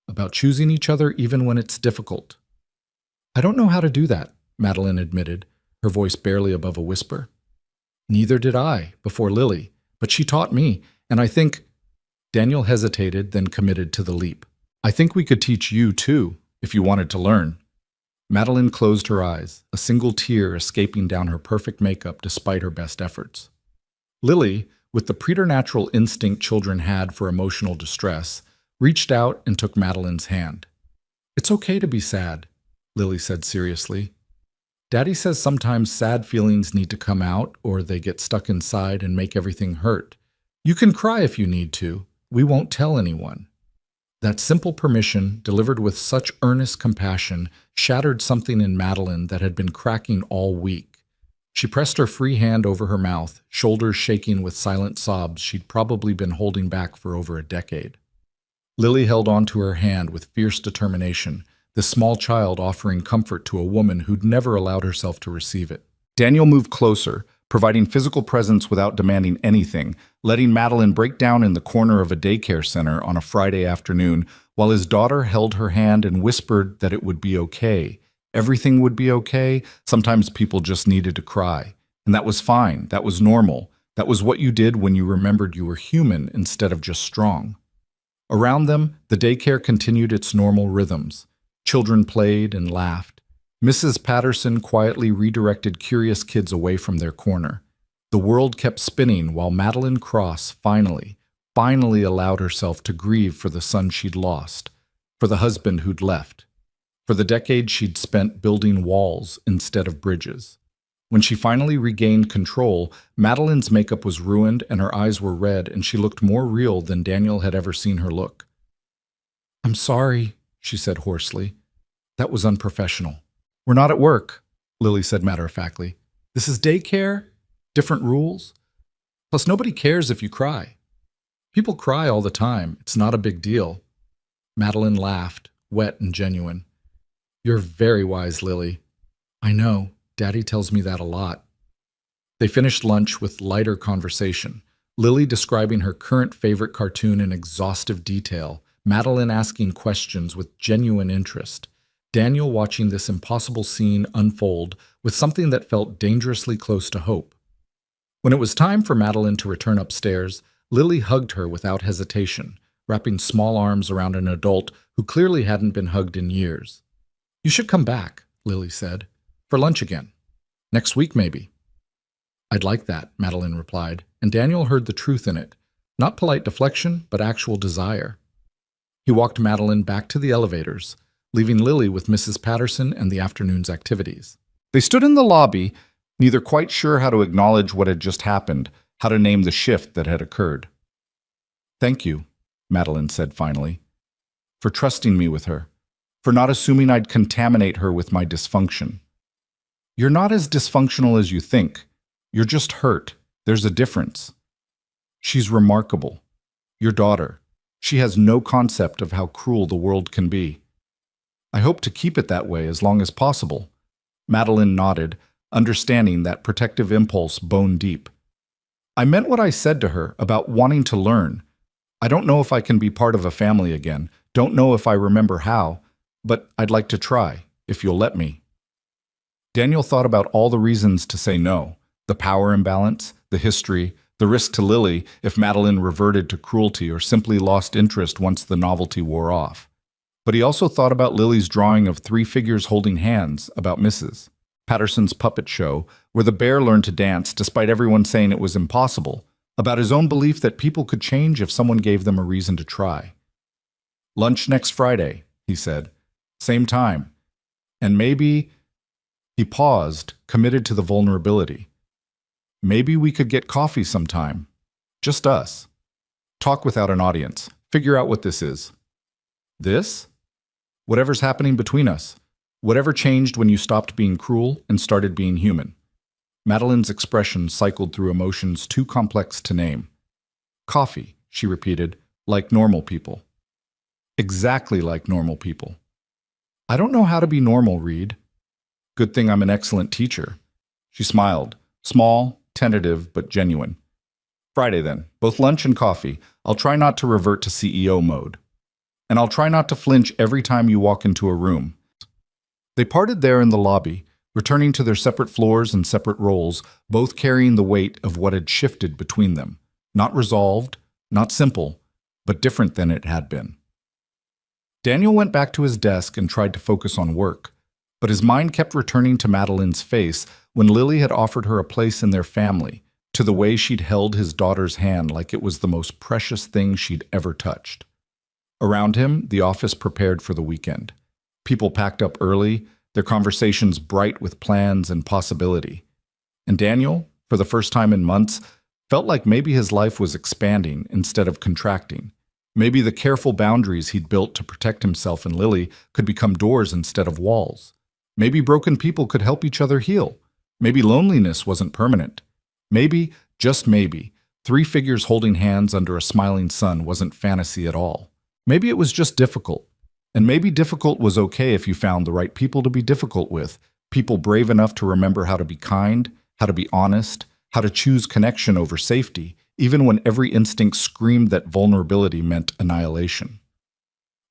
about choosing each other even when it's difficult. I don't know how to do that, Madeline admitted, her voice barely above a whisper. Neither did I, before Lily, but she taught me, and I think... Daniel hesitated, then committed to the leap. I think we could teach you, too, if you wanted to learn. Madeline closed her eyes, a single tear escaping down her perfect makeup despite her best efforts. Lily, with the preternatural instinct children had for emotional distress, reached out and took Madeline's hand. "It's okay to be sad," Lily said seriously. "Daddy says sometimes sad feelings need to come out or they get stuck inside and make everything hurt. You can cry if you need to. We won't tell anyone." That simple permission, delivered with such earnest compassion, shattered something in Madeline that had been cracking all week. She pressed her free hand over her mouth, shoulders shaking with silent sobs she'd probably been holding back for over a decade. Lily held onto her hand with fierce determination, the small child offering comfort to a woman who'd never allowed herself to receive it. Daniel moved closer, providing physical presence without demanding anything, letting Madeline break down in the corner of a daycare center on a Friday afternoon while his daughter held her hand and whispered that it would be okay. Everything would be okay. Sometimes people just needed to cry. And that was fine. That was normal. That was what you did when you remembered you were human instead of just strong. Around them, the daycare continued its normal rhythms. Children played and laughed. Mrs. Patterson quietly redirected curious kids away from their corner. The world kept spinning while Madeline Cross finally allowed herself to grieve for the son she'd lost, for the husband who'd left, for the decades she'd spent building walls instead of bridges. When she finally regained control, Madeline's makeup was ruined and her eyes were red, and she looked more real than Daniel had ever seen her look. "I'm sorry," she said hoarsely. "That was unprofessional." "We're not at work," Lily said matter-of-factly. "This is daycare, different rules. Plus, nobody cares if you cry. People cry all the time. It's not a big deal." Madeline laughed, wet and genuine. "You're very wise, Lily." "I know. Daddy tells me that a lot." They finished lunch with lighter conversation, Lily describing her current favorite cartoon in exhaustive detail, Madeline asking questions with genuine interest, Daniel watching this impossible scene unfold with something that felt dangerously close to hope. When it was time for Madeline to return upstairs, Lily hugged her without hesitation, wrapping small arms around an adult who clearly hadn't been hugged in years. "You should come back," Lily said, "for lunch again. Next week, maybe." "I'd like that," Madeline replied, and Daniel heard the truth in it. Not polite deflection, but actual desire. He walked Madeline back to the elevators, leaving Lily with Mrs. Patterson and the afternoon's activities. They stood in the lobby, neither quite sure how to acknowledge what had just happened, how to name the shift that had occurred. "Thank you," Madeline said finally, "for trusting me with her, for not assuming I'd contaminate her with my dysfunction. You're not as dysfunctional as you think. You're just hurt. There's a difference. She's remarkable. Your daughter. She has no concept of how cruel the world can be. I hope to keep it that way as long as possible." Madeline nodded, understanding that protective impulse bone deep. "I meant what I said to her about wanting to learn. I don't know if I can be part of a family again, don't know if I remember how, but I'd like to try, if you'll let me." Daniel thought about all the reasons to say no, the power imbalance, the history, the risk to Lily if Madeline reverted to cruelty or simply lost interest once the novelty wore off. But he also thought about Lily's drawing of 3 figures holding hands, about Mrs. Patterson's puppet show, where the bear learned to dance despite everyone saying it was impossible, about his own belief that people could change if someone gave them a reason to try. "Lunch next Friday," he said. "Same time. And maybe—" He paused, committed to the vulnerability. "Maybe we could get coffee sometime. Just us. Talk without an audience. Figure out what this is." "This?" "Whatever's happening between us. Whatever changed when you stopped being cruel and started being human." Madeline's expression cycled through emotions too complex to name. "Coffee," she repeated, "like normal people." "Exactly like normal people." "I don't know how to be normal, Reed." "Good thing I'm an excellent teacher." She smiled, small, tentative, but genuine. "Friday then, both lunch and coffee. I'll try not to revert to CEO mode. And I'll try not to flinch every time you walk into a room." They parted there in the lobby, returning to their separate floors and separate roles, both carrying the weight of what had shifted between them. Not resolved, not simple, but different than it had been. Daniel went back to his desk and tried to focus on work, but his mind kept returning to Madeline's face when Lily had offered her a place in their family, to the way she'd held his daughter's hand like it was the most precious thing she'd ever touched. Around him, the office prepared for the weekend. People packed up early, their conversations bright with plans and possibility. And Daniel, for the first time in months, felt like maybe his life was expanding instead of contracting. Maybe the careful boundaries he'd built to protect himself and Lily could become doors instead of walls. Maybe broken people could help each other heal. Maybe loneliness wasn't permanent. Maybe, just maybe, three figures holding hands under a smiling sun wasn't fantasy at all. Maybe it was just difficult. And maybe difficult was okay if you found the right people to be difficult with, people brave enough to remember how to be kind, how to be honest, how to choose connection over safety, even when every instinct screamed that vulnerability meant annihilation.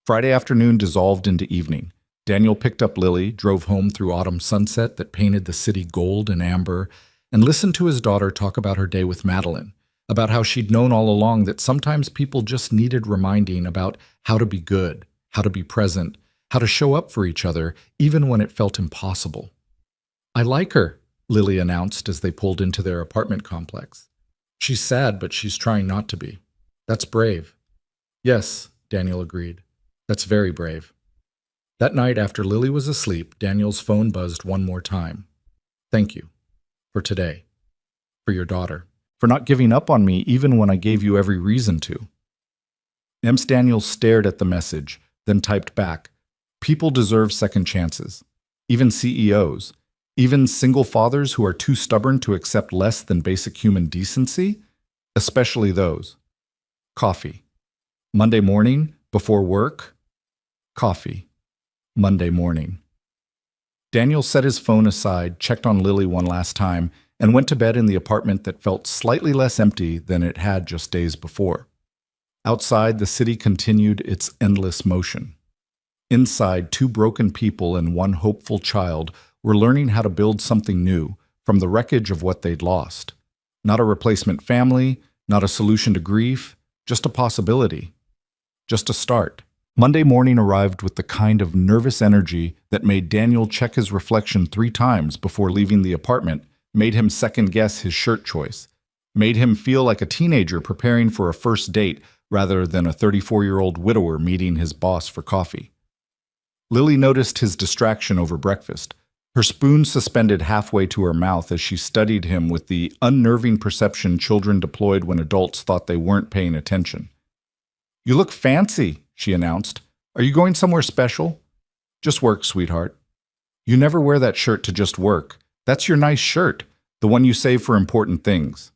Friday afternoon dissolved into evening. Daniel picked up Lily, drove home through autumn sunset that painted the city gold and amber, and listened to his daughter talk about her day with Madeline, about how she'd known all along that sometimes people just needed reminding about how to be good, how to be present, how to show up for each other, even when it felt impossible. "I like her," Lily announced as they pulled into their apartment complex. "She's sad, but she's trying not to be. That's brave." "Yes," Daniel agreed. "That's very brave." That night after Lily was asleep, Daniel's phone buzzed one more time. "Thank you. For today. For your daughter. For not giving up on me even when I gave you every reason to." Ems Daniel stared at the message, then typed back, "People deserve second chances. Even CEOs. Even single fathers who are too stubborn to accept less than basic human decency. Especially those. Coffee. Monday morning, before work. Coffee. Monday morning." Daniel set his phone aside, checked on Lily one last time, and went to bed in the apartment that felt slightly less empty than it had just days before. Outside, the city continued its endless motion. Inside, two broken people and one hopeful child were learning how to build something new from the wreckage of what they'd lost. Not a replacement family, not a solution to grief, just a possibility. Just a start. Monday morning arrived with the kind of nervous energy that made Daniel check his reflection 3 times before leaving the apartment, made him second-guess his shirt choice, made him feel like a teenager preparing for a first date rather than a 34-year-old widower meeting his boss for coffee. Lily noticed his distraction over breakfast, her spoon suspended halfway to her mouth as she studied him with the unnerving perception children deployed when adults thought they weren't paying attention. "You look fancy," she announced. "Are you going somewhere special?" "Just work, sweetheart." "You never wear that shirt to just work. That's your nice shirt, the one you save for important things."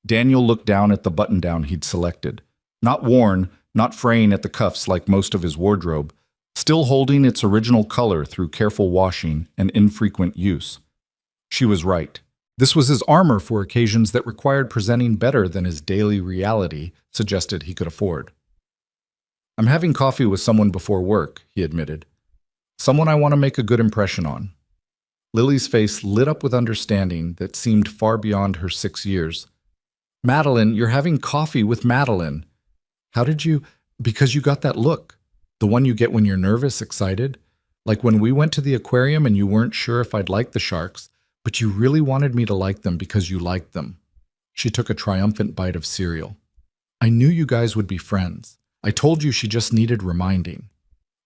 Daniel looked down at the button-down he'd selected. Not worn, not fraying at the cuffs like most of his wardrobe, still holding its original color through careful washing and infrequent use. She was right. This was his armor for occasions that required presenting better than his daily reality suggested he could afford. "I'm having coffee with someone before work," he admitted. "Someone I want to make a good impression on." Lily's face lit up with understanding that seemed far beyond her 6 years. "Madeline, you're having coffee with Madeline. How did you—" "Because you got that look. The one you get when you're nervous, excited. Like when we went to the aquarium and you weren't sure if I'd like the sharks, but you really wanted me to like them because you liked them." She took a triumphant bite of cereal. "I knew you guys would be friends. I told you she just needed reminding."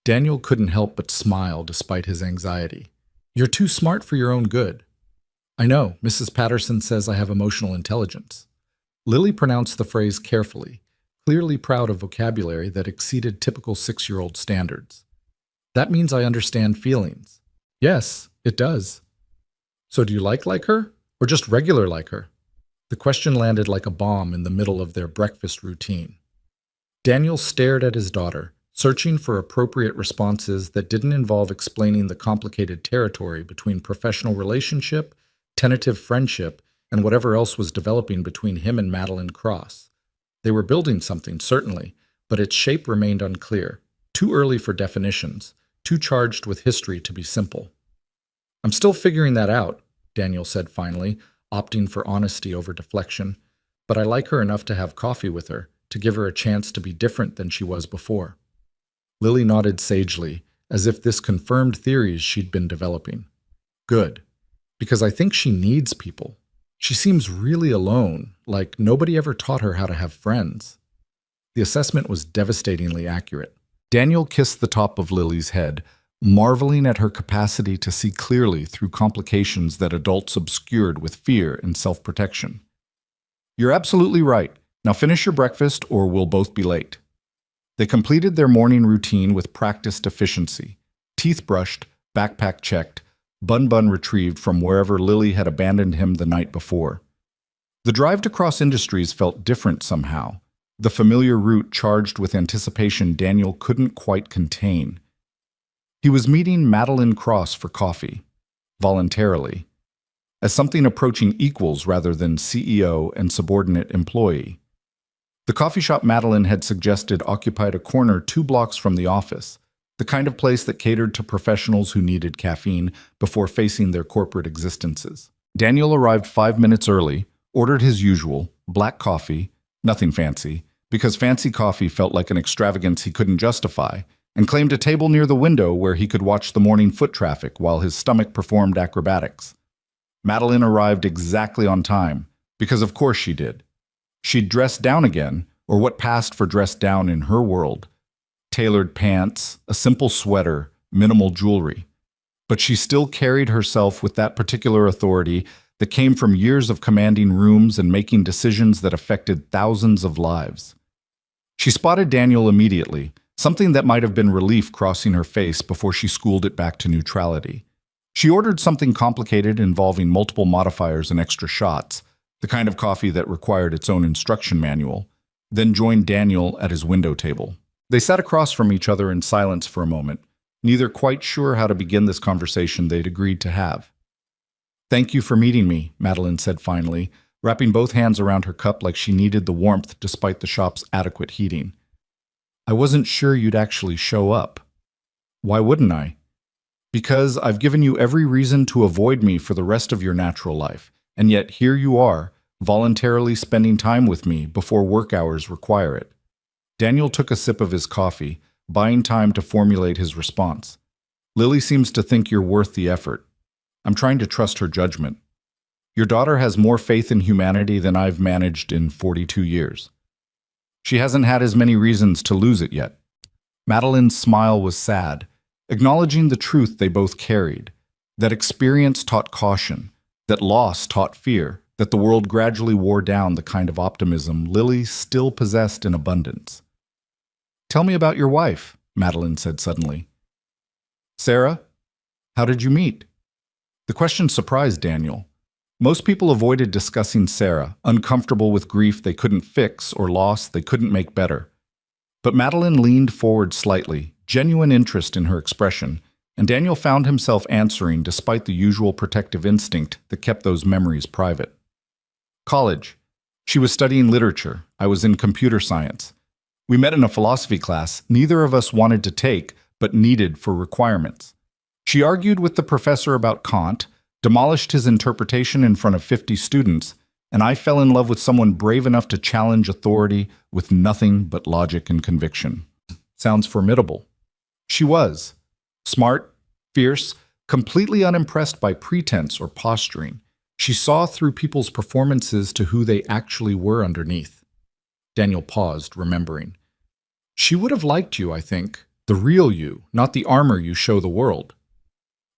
Daniel couldn't help but smile despite his anxiety. "You're too smart for your own good." "I know, Mrs. Patterson says I have emotional intelligence." Lily pronounced the phrase carefully, clearly proud of vocabulary that exceeded typical 6-year-old standards. "That means I understand feelings." "Yes, it does." "So do you like her, or just regular like her?" The question landed like a bomb in the middle of their breakfast routine. Daniel stared at his daughter, searching for appropriate responses that didn't involve explaining the complicated territory between professional relationship, tentative friendship, and whatever else was developing between him and Madeline Cross. They were building something, certainly, but its shape remained unclear, too early for definitions, too charged with history to be simple. "I'm still figuring that out," Daniel said finally, opting for honesty over deflection, "but I like her enough to have coffee with her, to give her a chance to be different than she was before." Lily nodded sagely, as if this confirmed theories she'd been developing. "Good, because I think she needs people. She seems really alone, like nobody ever taught her how to have friends." The assessment was devastatingly accurate. Daniel kissed the top of Lily's head, marveling at her capacity to see clearly through complications that adults obscured with fear and self-protection. "You're absolutely right. Now finish your breakfast or we'll both be late." They completed their morning routine with practiced efficiency. Teeth brushed, backpack checked, bun retrieved from wherever Lily had abandoned him the night before. The drive to Cross Industries felt different somehow, the familiar route charged with anticipation Daniel couldn't quite contain. He was meeting Madeline Cross for coffee, voluntarily, as something approaching equals rather than CEO and subordinate employee. The coffee shop Madeline had suggested occupied a corner 2 blocks from the office, the kind of place that catered to professionals who needed caffeine before facing their corporate existences. Daniel arrived 5 minutes early, ordered his usual, black coffee, nothing fancy, because fancy coffee felt like an extravagance he couldn't justify, and claimed a table near the window where he could watch the morning foot traffic while his stomach performed acrobatics. Madeline arrived exactly on time, because of course she did. She'd dressed down again, or what passed for dressed down in her world. Tailored pants, a simple sweater, minimal jewelry. But she still carried herself with that particular authority that came from years of commanding rooms and making decisions that affected thousands of lives. She spotted Daniel immediately, something that might have been relief crossing her face before she schooled it back to neutrality. She ordered something complicated involving multiple modifiers and extra shots, the kind of coffee that required its own instruction manual, then joined Daniel at his window table. They sat across from each other in silence for a moment, neither quite sure how to begin this conversation they'd agreed to have. "Thank you for meeting me," Madeline said finally, wrapping both hands around her cup like she needed the warmth despite the shop's adequate heating. "I wasn't sure you'd actually show up." "Why wouldn't I?" "Because I've given you every reason to avoid me for the rest of your natural life, and yet here you are, voluntarily spending time with me before work hours require it." Daniel took a sip of his coffee, buying time to formulate his response. "Lily seems to think you're worth the effort. I'm trying to trust her judgment. Your daughter has more faith in humanity than I've managed in 42 years. She hasn't had as many reasons to lose it yet." Madeline's smile was sad, acknowledging the truth they both carried, that experience taught caution, that loss taught fear, that the world gradually wore down the kind of optimism Lily still possessed in abundance. "Tell me about your wife," Madeline said suddenly. "Sarah? How did you meet?" The question surprised Daniel. Most people avoided discussing Sarah, uncomfortable with grief they couldn't fix or loss they couldn't make better. But Madeline leaned forward slightly, genuine interest in her expression, and Daniel found himself answering despite the usual protective instinct that kept those memories private. "College. She was studying literature. I was in computer science. We met in a philosophy class neither of us wanted to take, but needed for requirements. She argued with the professor about Kant, demolished his interpretation in front of 50 students, and I fell in love with someone brave enough to challenge authority with nothing but logic and conviction." Sounds formidable. She was. Smart, fierce, completely unimpressed by pretense or posturing. She saw through people's performances to who they actually were underneath. Daniel paused, remembering. "She would have liked you, I think. The real you, not the armor you show the world."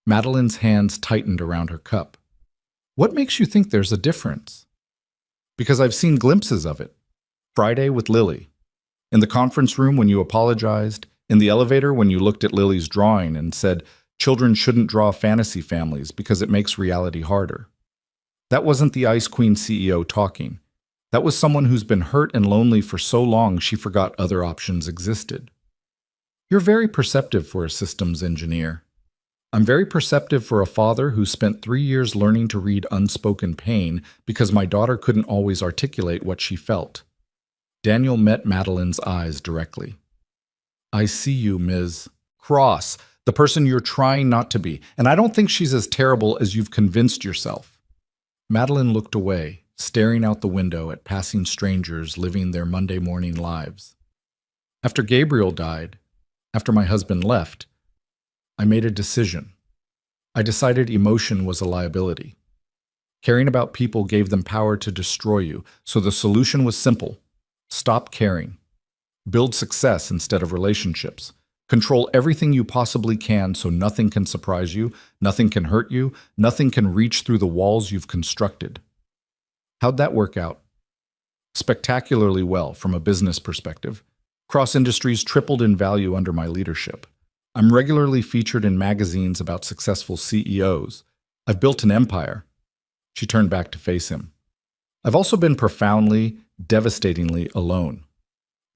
Madeline's hands tightened around her cup. "What makes you think there's a difference?" "Because I've seen glimpses of it. Friday with Lily. In the conference room when you apologized. In the elevator when you looked at Lily's drawing and said, children shouldn't draw fantasy families because it makes reality harder. That wasn't the Ice Queen CEO talking. That was someone who's been hurt and lonely for so long she forgot other options existed." "You're very perceptive for a systems engineer." "I'm very perceptive for a father who spent 3 years learning to read unspoken pain because my daughter couldn't always articulate what she felt." Daniel met Madeline's eyes directly. "I see you, Ms. Cross, the person you're trying not to be, and I don't think she's as terrible as you've convinced yourself." Madeline looked away, staring out the window at passing strangers living their Monday morning lives. "After Gabriel died, after my husband left, I made a decision. I decided emotion was a liability. Caring about people gave them power to destroy you, so the solution was simple. Stop caring. Build success instead of relationships. Control everything you possibly can so nothing can surprise you, nothing can hurt you, nothing can reach through the walls you've constructed. How'd that work out? Spectacularly well from a business perspective. Cross Industries tripled in value under my leadership. I'm regularly featured in magazines about successful CEOs. I've built an empire. She turned back to face him. I've also been profoundly, devastatingly alone.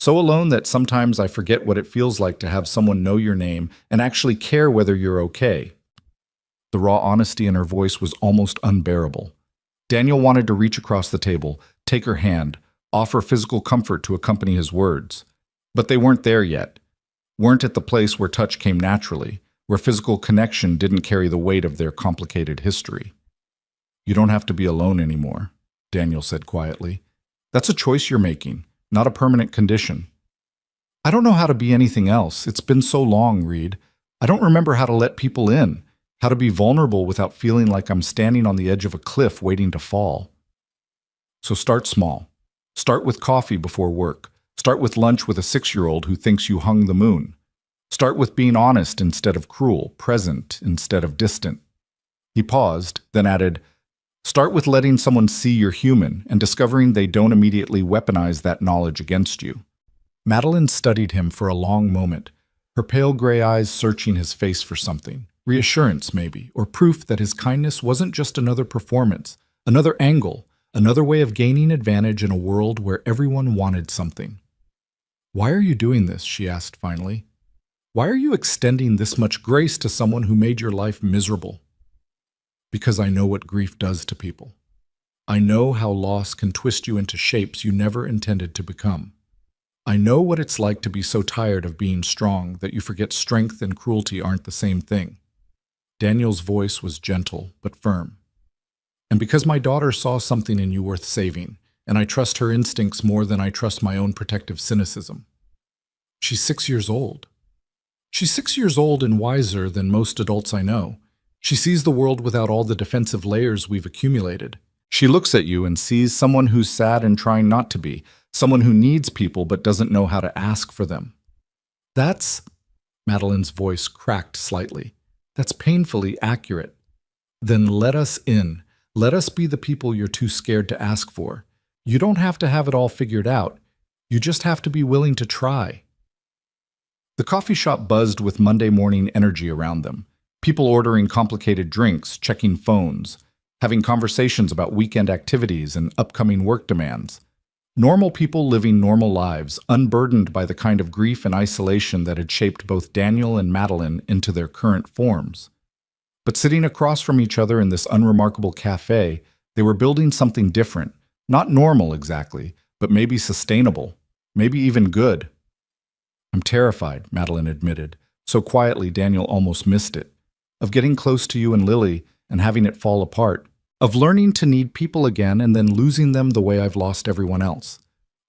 So alone that sometimes I forget what it feels like to have someone know your name and actually care whether you're okay. The raw honesty in her voice was almost unbearable. Daniel wanted to reach across the table, take her hand, offer physical comfort to accompany his words. But they weren't there yet. Weren't at the place where touch came naturally, where physical connection didn't carry the weight of their complicated history. You don't have to be alone anymore, Daniel said quietly. That's a choice you're making, not a permanent condition. I don't know how to be anything else. It's been so long, Reed. I don't remember how to let people in, how to be vulnerable without feeling like I'm standing on the edge of a cliff waiting to fall. So start small. Start with coffee before work. Start with lunch with a 6-year-old who thinks you hung the moon. Start with being honest instead of cruel, present instead of distant. He paused, then added, start with letting someone see you're human and discovering they don't immediately weaponize that knowledge against you. Madeline studied him for a long moment, her pale gray eyes searching his face for something. Reassurance, maybe, or proof that his kindness wasn't just another performance, another angle, another way of gaining advantage in a world where everyone wanted something. Why are you doing this? She asked finally. Why are you extending this much grace to someone who made your life miserable? Because I know what grief does to people. I know how loss can twist you into shapes you never intended to become. I know what it's like to be so tired of being strong that you forget strength and cruelty aren't the same thing. Daniel's voice was gentle but firm. And because my daughter saw something in you worth saving, and I trust her instincts more than I trust my own protective cynicism. She's 6 years old. She's 6 years old and wiser than most adults I know. She sees the world without all the defensive layers we've accumulated. She looks at you and sees someone who's sad and trying not to be, someone who needs people but doesn't know how to ask for them. That's, Madeline's voice cracked slightly, that's painfully accurate. Then let us in. Let us be the people you're too scared to ask for. You don't have to have it all figured out. You just have to be willing to try. The coffee shop buzzed with Monday morning energy around them. People ordering complicated drinks, checking phones, having conversations about weekend activities and upcoming work demands. Normal people living normal lives, unburdened by the kind of grief and isolation that had shaped both Daniel and Madeline into their current forms. But sitting across from each other in this unremarkable cafe, they were building something different. Not normal exactly, but maybe sustainable, maybe even good. I'm terrified, Madeline admitted, so quietly Daniel almost missed it. Of getting close to you and Lily and having it fall apart. Of learning to need people again and then losing them the way I've lost everyone else.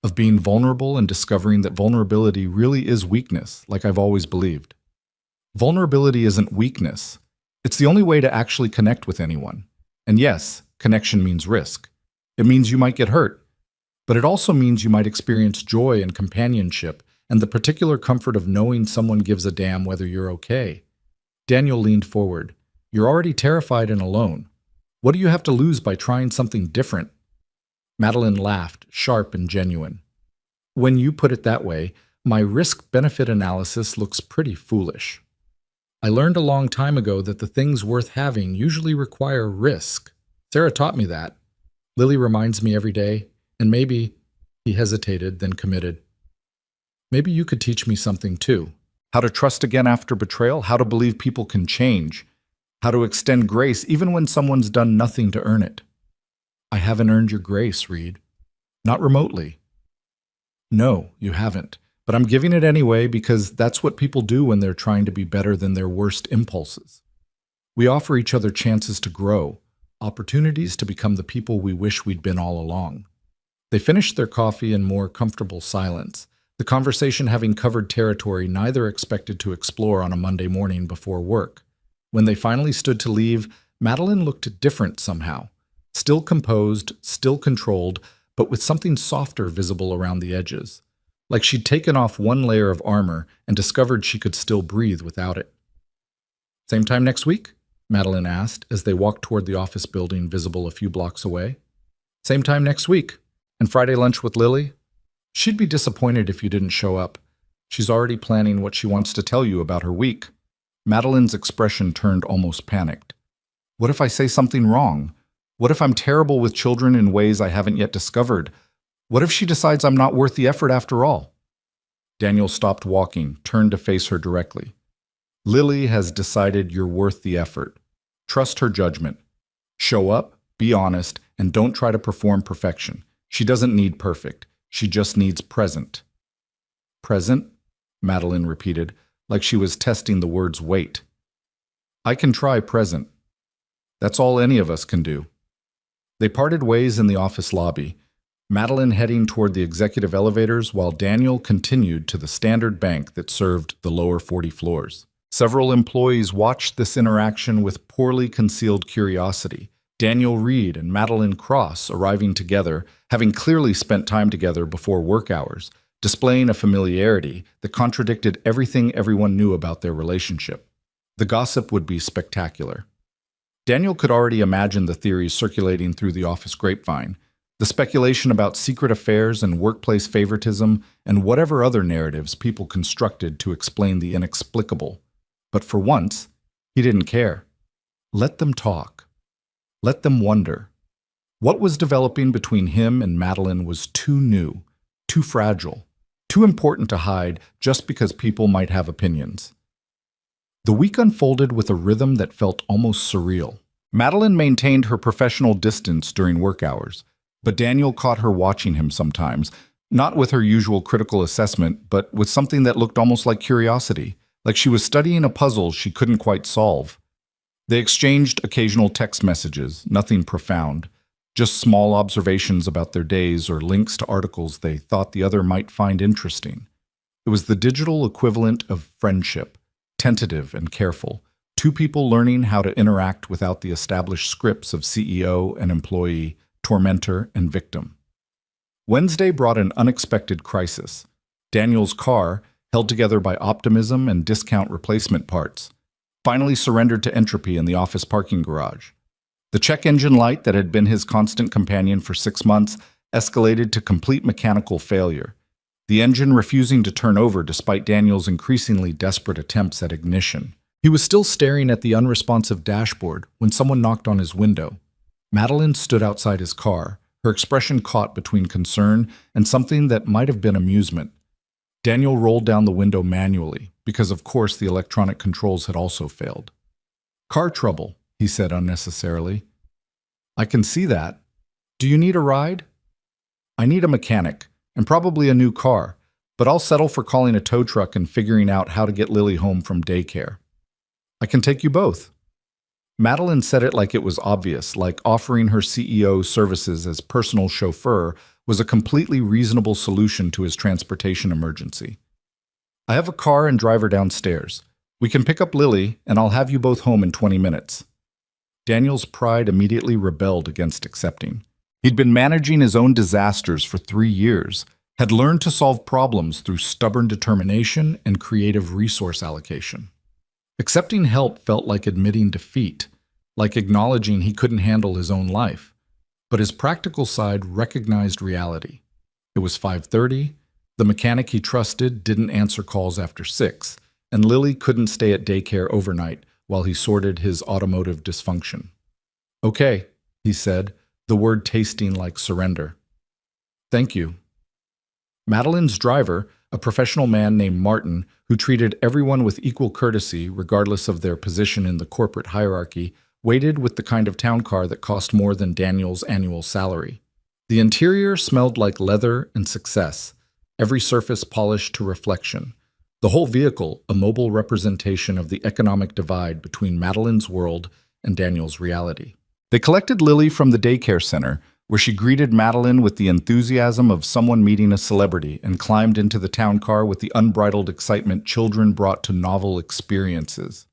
Of being vulnerable and discovering that vulnerability really is weakness, like I've always believed. Vulnerability isn't weakness. It's the only way to actually connect with anyone. And yes, connection means risk. It means you might get hurt. But it also means you might experience joy and companionship and the particular comfort of knowing someone gives a damn whether you're okay. Daniel leaned forward. You're already terrified and alone. What do you have to lose by trying something different? Madeline laughed, sharp and genuine. When you put it that way, my risk-benefit analysis looks pretty foolish. I learned a long time ago that the things worth having usually require risk. Sarah taught me that. Lily reminds me every day, and maybe, he hesitated, then committed. Maybe you could teach me something too. How to trust again after betrayal, how to believe people can change, how to extend grace even when someone's done nothing to earn it. I haven't earned your grace, Reed. Not remotely. No, you haven't. But I'm giving it anyway because that's what people do when they're trying to be better than their worst impulses. We offer each other chances to grow, opportunities to become the people we wish we'd been all along. They finished their coffee in more comfortable silence, the conversation having covered territory neither expected to explore on a Monday morning before work. When they finally stood to leave, Madeline looked different somehow. Still composed, still controlled, but with something softer visible around the edges. like she'd taken off one layer of armor and discovered she could still breathe without it. Same time next week? Madeline asked as they walked toward the office building visible a few blocks away. Same time next week. And Friday lunch with Lily? She'd be disappointed if you didn't show up. She's already planning what she wants to tell you about her week. Madeline's expression turned almost panicked. What if I say something wrong? What if I'm terrible with children in ways I haven't yet discovered? What if she decides I'm not worth the effort after all? Daniel stopped walking, turned to face her directly. Lily has decided you're worth the effort. Trust her judgment. Show up, be honest, and don't try to perform perfection. She doesn't need perfect. She just needs present. Present? Madeline repeated, like she was testing the word's weight. I can try present. That's all any of us can do. They parted ways in the office lobby, Madeline heading toward the executive elevators while Daniel continued to the Standard Bank that served the lower 40 floors. Several employees watched this interaction with poorly concealed curiosity. Daniel Reed and Madeline Cross arriving together, having clearly spent time together before work hours, displaying a familiarity that contradicted everything everyone knew about their relationship. The gossip would be spectacular. Daniel could already imagine the theories circulating through the office grapevine, the speculation about secret affairs and workplace favoritism, and whatever other narratives people constructed to explain the inexplicable. But for once, he didn't care. Let them talk. Let them wonder. What was developing between him and Madeline was too new, too fragile, too important to hide just because people might have opinions. The week unfolded with a rhythm that felt almost surreal. Madeline maintained her professional distance during work hours, but Daniel caught her watching him sometimes, not with her usual critical assessment, but with something that looked almost like curiosity, like she was studying a puzzle she couldn't quite solve. They exchanged occasional text messages, nothing profound, just small observations about their days or links to articles they thought the other might find interesting. It was the digital equivalent of friendship, tentative and careful, two people learning how to interact without the established scripts of CEO and employee, tormentor and victim. Wednesday brought an unexpected crisis. Daniel's car, held together by optimism and discount replacement parts, finally surrendered to entropy in the office parking garage. The check engine light that had been his constant companion for 6 months escalated to complete mechanical failure, the engine refusing to turn over despite Daniel's increasingly desperate attempts at ignition. He was still staring at the unresponsive dashboard when someone knocked on his window. Madeline stood outside his car, her expression caught between concern and something that might have been amusement. Daniel rolled down the window manually, because of course the electronic controls had also failed. "Car trouble," he said unnecessarily. "I can see that. Do you need a ride?" "I need a mechanic, and probably a new car, but I'll settle for calling a tow truck and figuring out how to get Lily home from daycare." "I can take you both." Madeline said it like it was obvious, like offering her CEO services as personal chauffeur was a completely reasonable solution to his transportation emergency. "I have a car and driver downstairs. We can pick up Lily, and I'll have you both home in 20 minutes. Daniel's pride immediately rebelled against accepting. He'd been managing his own disasters for 3 years, had learned to solve problems through stubborn determination and creative resource allocation. Accepting help felt like admitting defeat, like acknowledging he couldn't handle his own life. But his practical side recognized reality. It was 5:30, the mechanic he trusted didn't answer calls after 6, and Lily couldn't stay at daycare overnight while he sorted his automotive dysfunction. "Okay," he said, the word tasting like surrender. "Thank you." Madeline's driver, a professional man named Martin, who treated everyone with equal courtesy regardless of their position in the corporate hierarchy, waited with the kind of town car that cost more than Daniel's annual salary. The interior smelled like leather and success, every surface polished to reflection. The whole vehicle, a mobile representation of the economic divide between Madeline's world and Daniel's reality. They collected Lily from the daycare center, where she greeted Madeline with the enthusiasm of someone meeting a celebrity and climbed into the town car with the unbridled excitement children brought to novel experiences.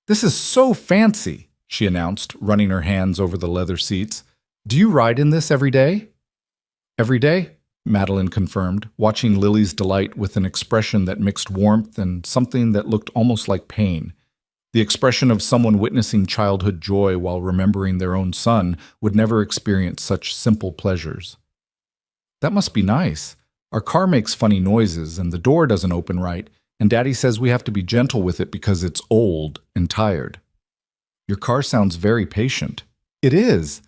"This is so fancy," she announced, running her hands over the leather seats. "Do you ride in this every day?" "Every day?" Madeline confirmed, watching Lily's delight with an expression that mixed warmth and something that looked almost like pain. The expression of someone witnessing childhood joy while remembering their own son would never experience such simple pleasures. That must be nice. Our car makes funny noises and the door doesn't open right, and Daddy says we have to be gentle with it because it's old and tired. Your car sounds very patient. It is.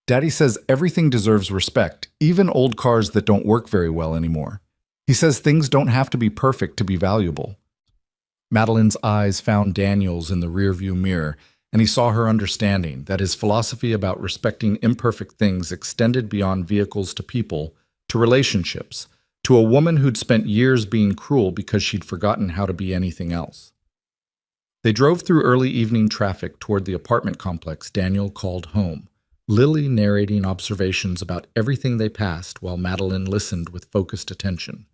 Daddy says everything deserves respect, even old cars that don't work very well anymore. He says things don't have to be perfect to be valuable. Madeline's eyes found Daniel's in the rearview mirror, and he saw her understanding that his philosophy about respecting imperfect things extended beyond vehicles to people, to relationships, to a woman who'd spent years being cruel because she'd forgotten how to be anything else. They drove through early evening traffic toward the apartment complex Daniel called home, Lily narrating observations about everything they passed while Madeline listened with focused attention.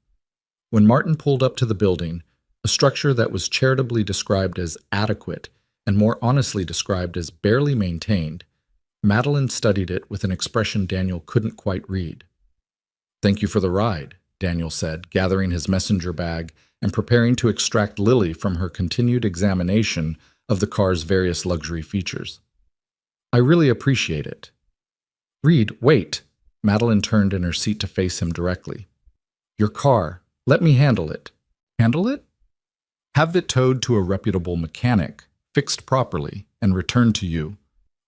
When Martin pulled up to the building, a structure that was charitably described as adequate and more honestly described as barely maintained, Madeline studied it with an expression Daniel couldn't quite read. "Thank you for the ride," Daniel said, gathering his messenger bag and preparing to extract Lily from her continued examination of the car's various luxury features. "I really appreciate it." "Reed, wait." Madeline turned in her seat to face him directly. "Your car. Let me handle it." "Handle it?" "Have it towed to a reputable mechanic, fixed properly, and returned to you.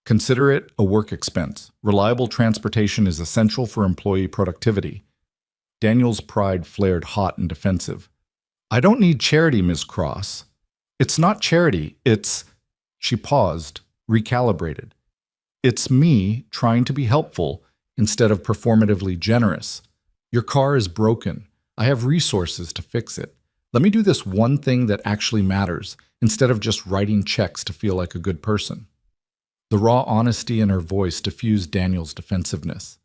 Consider it a work expense. Reliable transportation is essential for employee productivity." Daniel's pride flared hot and defensive. "I don't need charity, Ms. Cross." "It's not charity, it's—" She paused, recalibrated. "It's me trying to be helpful instead of performatively generous. Your car is broken. I have resources to fix it. Let me do this one thing that actually matters, instead of just writing checks to feel like a good person." The raw honesty in her voice diffused Daniel's defensiveness.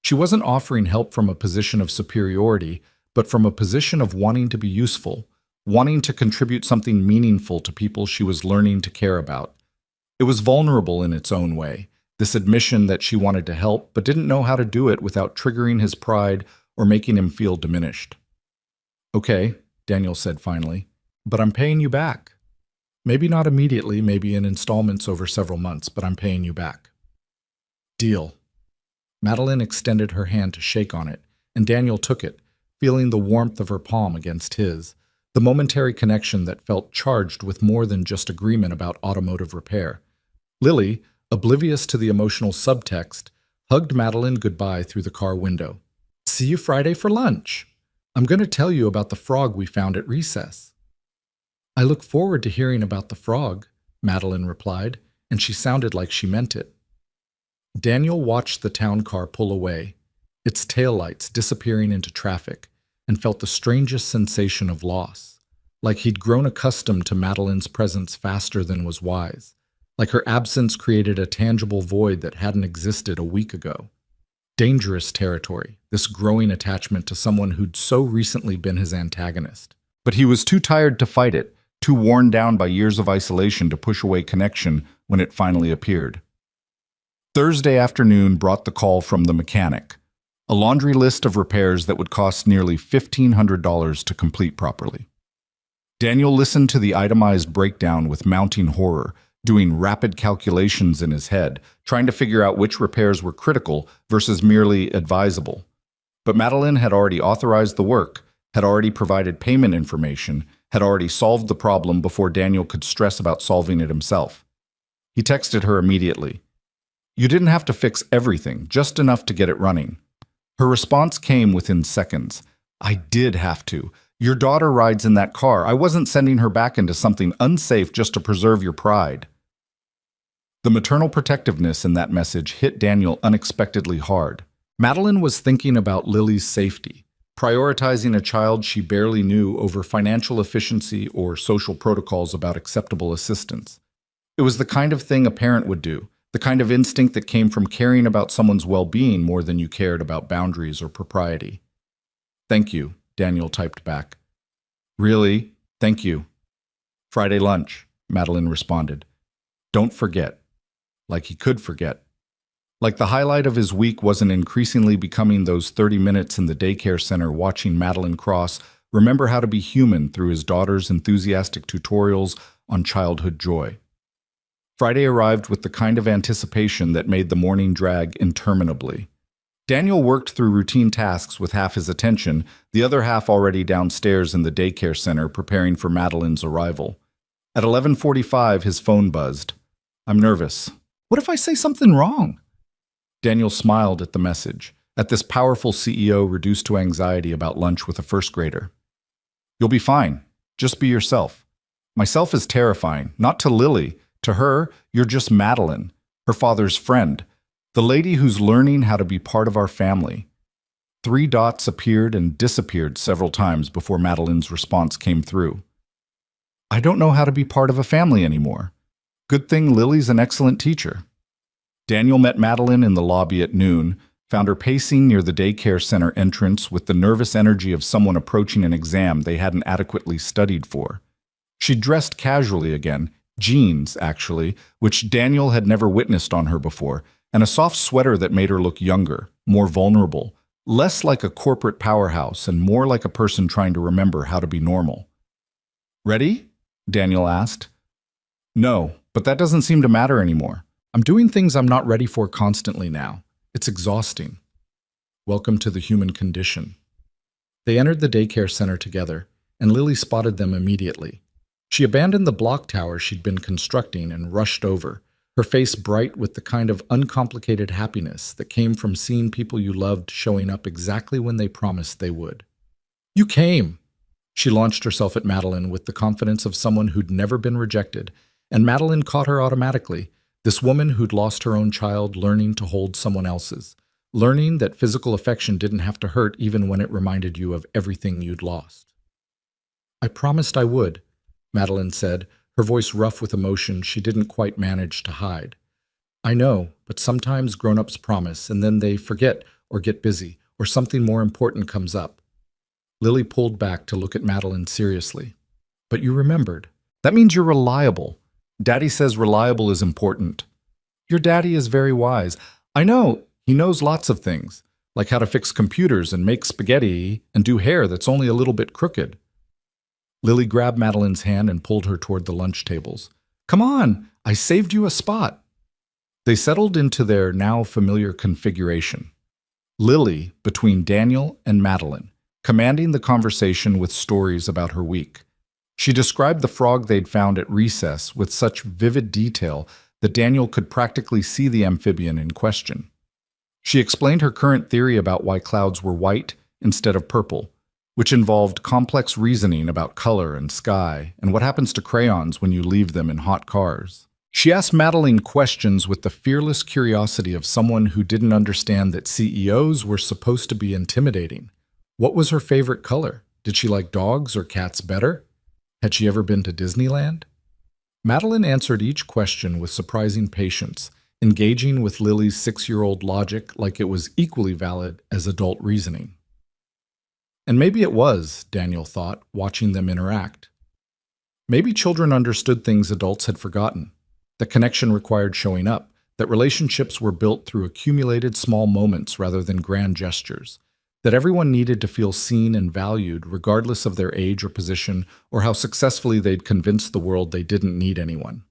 She wasn't offering help from a position of superiority, but from a position of wanting to be useful, wanting to contribute something meaningful to people she was learning to care about. It was vulnerable in its own way, this admission that she wanted to help but didn't know how to do it without triggering his pride or making him feel diminished. "Okay," Daniel said finally, "but I'm paying you back. Maybe not immediately, maybe in installments over several months, but I'm paying you back." "Deal." Madeline extended her hand to shake on it, and Daniel took it, feeling the warmth of her palm against his, the momentary connection that felt charged with more than just agreement about automotive repair. Lily, oblivious to the emotional subtext, hugged Madeline goodbye through the car window. "See you Friday for lunch. I'm going to tell you about the frog we found at recess." "I look forward to hearing about the frog," Madeline replied, and she sounded like she meant it. Daniel watched the town car pull away, its taillights disappearing into traffic, and felt the strangest sensation of loss, like he'd grown accustomed to Madeline's presence faster than was wise, like her absence created a tangible void that hadn't existed a week ago. Dangerous territory, this growing attachment to someone who'd so recently been his antagonist. But he was too tired to fight it, too worn down by years of isolation to push away connection when it finally appeared. Thursday afternoon brought the call from the mechanic, a laundry list of repairs that would cost nearly $1,500 to complete properly. Daniel listened to the itemized breakdown with mounting horror, doing rapid calculations in his head, trying to figure out which repairs were critical versus merely advisable. But Madeline had already authorized the work, had already provided payment information, had already solved the problem before Daniel could stress about solving it himself. He texted her immediately. "You didn't have to fix everything, just enough to get it running." Her response came within seconds. "I did have to. Your daughter rides in that car. I wasn't sending her back into something unsafe just to preserve your pride." The maternal protectiveness in that message hit Daniel unexpectedly hard. Madeline was thinking about Lily's safety, prioritizing a child she barely knew over financial efficiency or social protocols about acceptable assistance. It was the kind of thing a parent would do, the kind of instinct that came from caring about someone's well-being more than you cared about boundaries or propriety. "Thank you," Daniel typed back. "Really? Thank you." "Friday lunch," Madeline responded. "Don't forget." Like he could forget. Like the highlight of his week wasn't increasingly becoming those 30 minutes in the daycare center watching Madeline Cross remember how to be human through his daughter's enthusiastic tutorials on childhood joy. Friday arrived with the kind of anticipation that made the morning drag interminably. Daniel worked through routine tasks with half his attention, the other half already downstairs in the daycare center preparing for Madeline's arrival. At 11:45, his phone buzzed. "I'm nervous. What if I say something wrong?" Daniel smiled at the message, at this powerful CEO reduced to anxiety about lunch with a first grader. "You'll be fine. Just be yourself. Myself is terrifying, not to Lily. To her, you're just Madeline, her father's friend, the lady who's learning how to be part of our family." 3 dots appeared and disappeared several times before Madeline's response came through. "I don't know how to be part of a family anymore. Good thing Lily's an excellent teacher." Daniel met Madeline in the lobby at noon, found her pacing near the daycare center entrance with the nervous energy of someone approaching an exam they hadn't adequately studied for. She dressed casually again, jeans, actually, which Daniel had never witnessed on her before, and a soft sweater that made her look younger, more vulnerable, less like a corporate powerhouse and more like a person trying to remember how to be normal. "Ready?" Daniel asked. "No, but that doesn't seem to matter anymore. I'm doing things I'm not ready for constantly now. It's exhausting." Welcome to the human condition. They entered the daycare center together, and Lily spotted them immediately. She abandoned the block tower she'd been constructing and rushed over, her face bright with the kind of uncomplicated happiness that came from seeing people you loved showing up exactly when they promised they would. "You came!" She launched herself at Madeline with the confidence of someone who'd never been rejected, and Madeline caught her automatically, this woman who'd lost her own child learning to hold someone else's, learning that physical affection didn't have to hurt even when it reminded you of everything you'd lost. "I promised I would," Madeline said, her voice rough with emotion she didn't quite manage to hide. "I know, but sometimes grown-ups promise and then they forget or get busy, or something more important comes up." Lily pulled back to look at Madeline seriously. "But you remembered. That means you're reliable. Daddy says reliable is important." "Your daddy is very wise. I know, he knows lots of things, like how to fix computers and make spaghetti and do hair that's only a little bit crooked." Lily grabbed Madeline's hand and pulled her toward the lunch tables. "Come on, I saved you a spot." They settled into their now familiar configuration. Lily between Daniel and Madeline, commanding the conversation with stories about her week. She described the frog they'd found at recess with such vivid detail that Daniel could practically see the amphibian in question. She explained her current theory about why clouds were white instead of purple, which involved complex reasoning about color and sky and what happens to crayons when you leave them in hot cars. She asked Madeline questions with the fearless curiosity of someone who didn't understand that CEOs were supposed to be intimidating. What was her favorite color? Did she like dogs or cats better? Had she ever been to Disneyland? Madeline answered each question with surprising patience, engaging with Lily's 6-year-old logic like it was equally valid as adult reasoning. And maybe it was, Daniel thought, watching them interact. Maybe children understood things adults had forgotten, that connection required showing up, that relationships were built through accumulated small moments rather than grand gestures, that everyone needed to feel seen and valued regardless of their age or position or how successfully they'd convinced the world they didn't need anyone.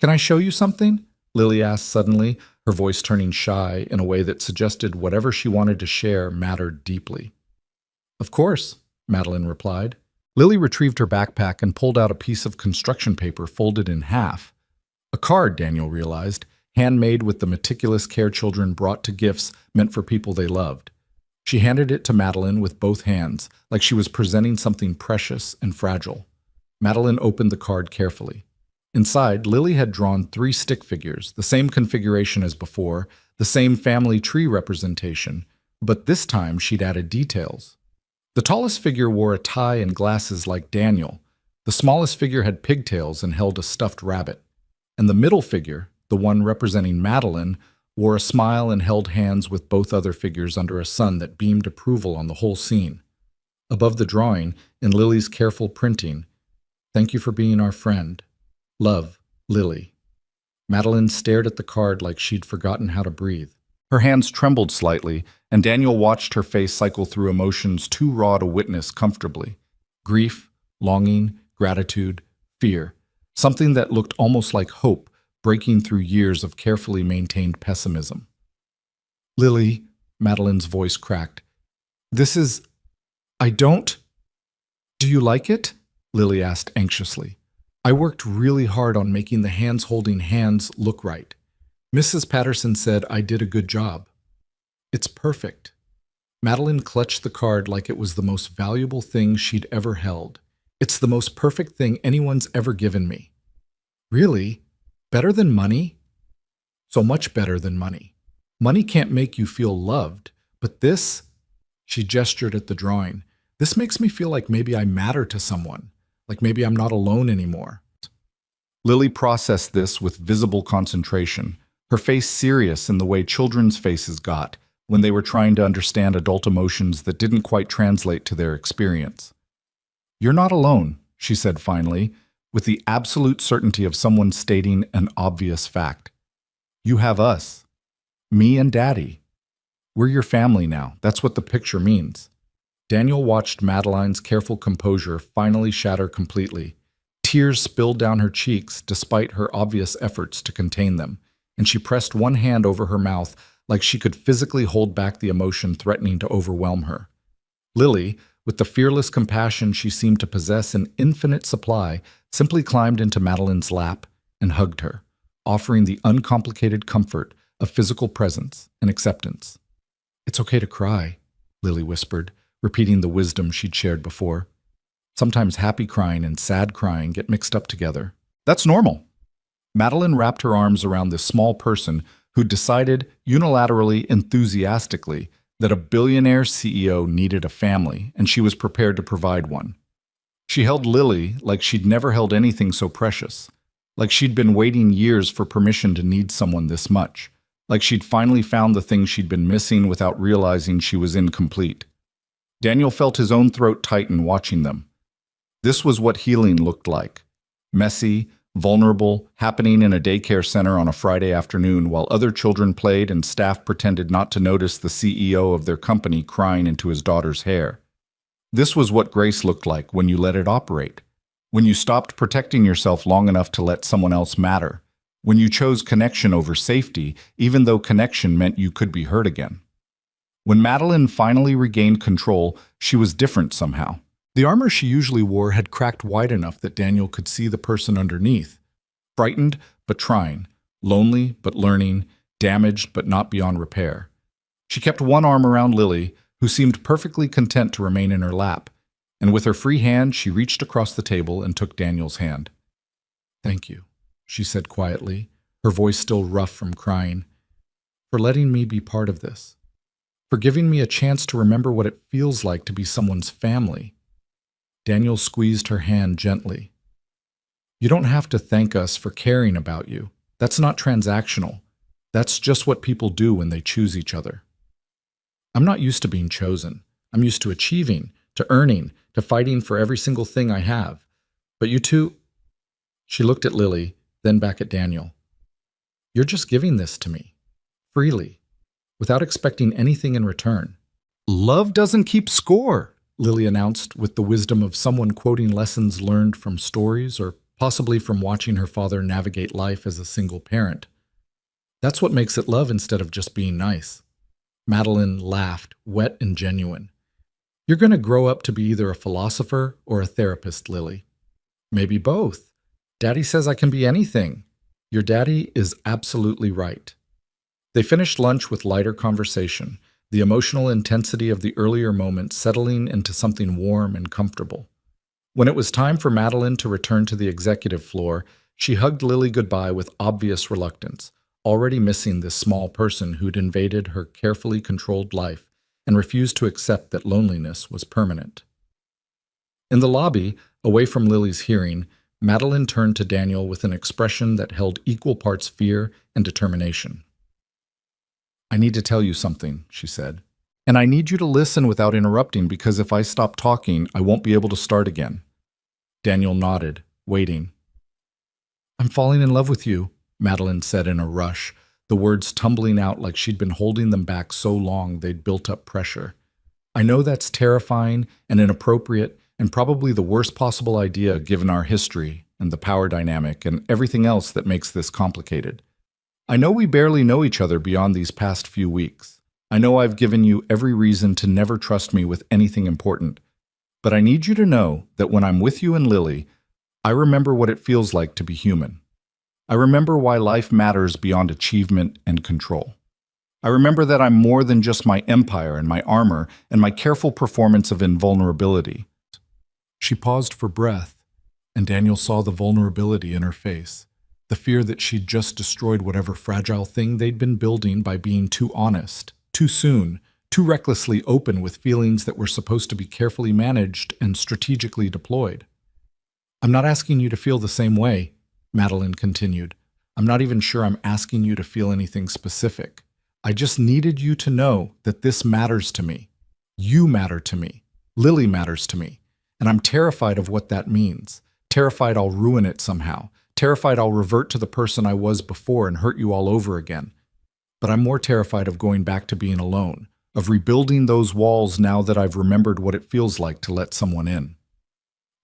"Can I show you something?" Lily asked suddenly, her voice turning shy in a way that suggested whatever she wanted to share mattered deeply. "Of course," Madeline replied. Lily retrieved her backpack and pulled out a piece of construction paper folded in half. A card, Daniel realized, handmade with the meticulous care children brought to gifts meant for people they loved. She handed it to Madeline with both hands, like she was presenting something precious and fragile. Madeline opened the card carefully. Inside, Lily had drawn 3 stick figures, the same configuration as before, the same family tree representation, but this time she'd added details. The tallest figure wore a tie and glasses like Daniel. The smallest figure had pigtails and held a stuffed rabbit. And the middle figure, the one representing Madeline, wore a smile and held hands with both other figures under a sun that beamed approval on the whole scene. Above the drawing, in Lily's careful printing, "Thank you for being our friend. Love, Lily." Madeline stared at the card like she'd forgotten how to breathe. Her hands trembled slightly, and Daniel watched her face cycle through emotions too raw to witness comfortably. Grief, longing, gratitude, fear. Something that looked almost like hope breaking through years of carefully maintained pessimism. Lily, Madeline's voice cracked. I don't... Do you like it? Lily asked anxiously. I worked really hard on making the hands holding hands look right. Mrs. Patterson said I did a good job. It's perfect. Madeline clutched the card like it was the most valuable thing she'd ever held. It's the most perfect thing anyone's ever given me. Really? Better than money? So much better than money. Money can't make you feel loved, but this, she gestured at the drawing, this makes me feel like maybe I matter to someone, like maybe I'm not alone anymore. Lily processed this with visible concentration, her face serious in the way children's faces got when they were trying to understand adult emotions that didn't quite translate to their experience. You're not alone, she said finally, with the absolute certainty of someone stating an obvious fact. You have us. Me and Daddy. We're your family now. That's what the picture means. Daniel watched Madeline's careful composure finally shatter completely. Tears spilled down her cheeks despite her obvious efforts to contain them, and she pressed one hand over her mouth like she could physically hold back the emotion threatening to overwhelm her. Lily, with the fearless compassion she seemed to possess in infinite supply, simply climbed into Madeline's lap and hugged her, offering the uncomplicated comfort of physical presence and acceptance. It's okay to cry, Lily whispered, repeating the wisdom she'd shared before. Sometimes happy crying and sad crying get mixed up together. That's normal. Madeline wrapped her arms around this small person who decided unilaterally, enthusiastically, that a billionaire CEO needed a family, and she was prepared to provide one. She held Lily like she'd never held anything so precious, like she'd been waiting years for permission to need someone this much, like she'd finally found the thing she'd been missing without realizing she was incomplete. Daniel felt his own throat tighten watching them. This was what healing looked like. Messy, vulnerable, happening in a daycare center on a Friday afternoon while other children played and staff pretended not to notice the CEO of their company crying into his daughter's hair. This was what grace looked like when you let it operate, when you stopped protecting yourself long enough to let someone else matter, when you chose connection over safety, even though connection meant you could be hurt again. When Madeline finally regained control, she was different somehow. The armor she usually wore had cracked wide enough that Daniel could see the person underneath. Frightened but trying, lonely but learning, damaged but not beyond repair. She kept one arm around Lily, who seemed perfectly content to remain in her lap, and with her free hand she reached across the table and took Daniel's hand. "Thank you," she said quietly, her voice still rough from crying, "for letting me be part of this. For giving me a chance to remember what it feels like to be someone's family." Daniel squeezed her hand gently. "You don't have to thank us for caring about you. That's not transactional. That's just what people do when they choose each other. I'm not used to being chosen. I'm used to achieving, to earning, to fighting for every single thing I have. But you two..." She looked at Lily, then back at Daniel. "You're just giving this to me, freely, without expecting anything in return." "Love doesn't keep score," Lily announced with the wisdom of someone quoting lessons learned from stories or possibly from watching her father navigate life as a single parent. "That's what makes it love instead of just being nice." Madeline laughed, wet and genuine. "You're going to grow up to be either a philosopher or a therapist, Lily. Maybe both. Daddy says I can be anything. Your daddy is absolutely right." They finished lunch with lighter conversation, the emotional intensity of the earlier moment settling into something warm and comfortable. When it was time for Madeline to return to the executive floor, she hugged Lily goodbye with obvious reluctance, already missing this small person who'd invaded her carefully controlled life and refused to accept that loneliness was permanent. In the lobby, away from Lily's hearing, Madeline turned to Daniel with an expression that held equal parts fear and determination. "I need to tell you something," she said. "And I need you to listen without interrupting because if I stop talking, I won't be able to start again." Daniel nodded, waiting. "I'm falling in love with you," Madeline said in a rush, the words tumbling out like she'd been holding them back so long they'd built up pressure. I know that's terrifying and inappropriate and probably the worst possible idea given our history and the power dynamic and everything else that makes this complicated. I know we barely know each other beyond these past few weeks. I know I've given you every reason to never trust me with anything important. But I need you to know that when I'm with you and Lily, I remember what it feels like to be human. I remember why life matters beyond achievement and control. I remember that I'm more than just my empire and my armor and my careful performance of invulnerability. She paused for breath, and Daniel saw the vulnerability in her face, the fear that she'd just destroyed whatever fragile thing they'd been building by being too honest, too soon, too recklessly open with feelings that were supposed to be carefully managed and strategically deployed. I'm not asking you to feel the same way, Madeline continued. I'm not even sure I'm asking you to feel anything specific. I just needed you to know that this matters to me. You matter to me. Lily matters to me. And I'm terrified of what that means. Terrified I'll ruin it somehow. Terrified I'll revert to the person I was before and hurt you all over again. But I'm more terrified of going back to being alone, of rebuilding those walls now that I've remembered what it feels like to let someone in.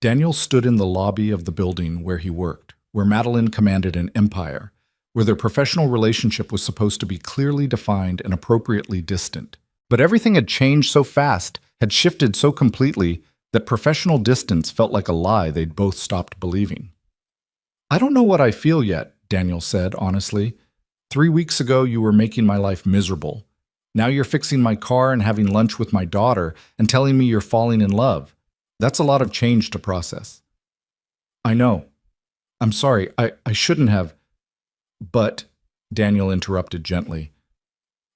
Daniel stood in the lobby of the building where he worked, where Madeline commanded an empire, where their professional relationship was supposed to be clearly defined and appropriately distant. But everything had changed so fast, had shifted so completely, that professional distance felt like a lie they'd both stopped believing. I don't know what I feel yet, Daniel said, honestly. 3 weeks ago, you were making my life miserable. Now you're fixing my car and having lunch with my daughter and telling me you're falling in love. That's a lot of change to process. I know. I'm sorry, I shouldn't have. But, Daniel interrupted gently,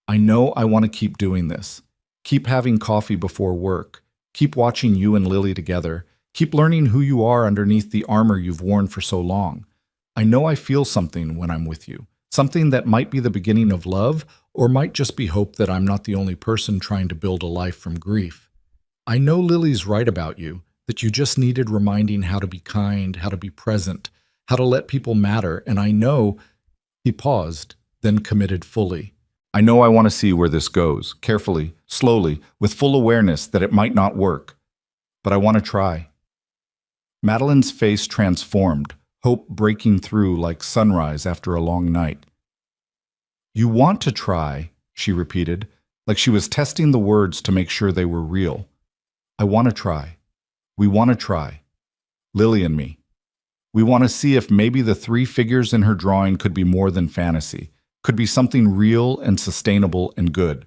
I know I want to keep doing this. Keep having coffee before work. Keep watching you and Lily together. Keep learning who you are underneath the armor you've worn for so long. I know I feel something when I'm with you. Something that might be the beginning of love, or might just be hope that I'm not the only person trying to build a life from grief. I know Lily's right about you, that you just needed reminding how to be kind, how to be present, how to let people matter, and I know. He paused, then committed fully. I know I want to see where this goes, carefully, slowly, with full awareness that it might not work. But I want to try. Madeline's face transformed, hope breaking through like sunrise after a long night. You want to try, she repeated, like she was testing the words to make sure they were real. I want to try. We want to try. Lily and me. We want to see if maybe the 3 figures in her drawing could be more than fantasy, could be something real and sustainable and good.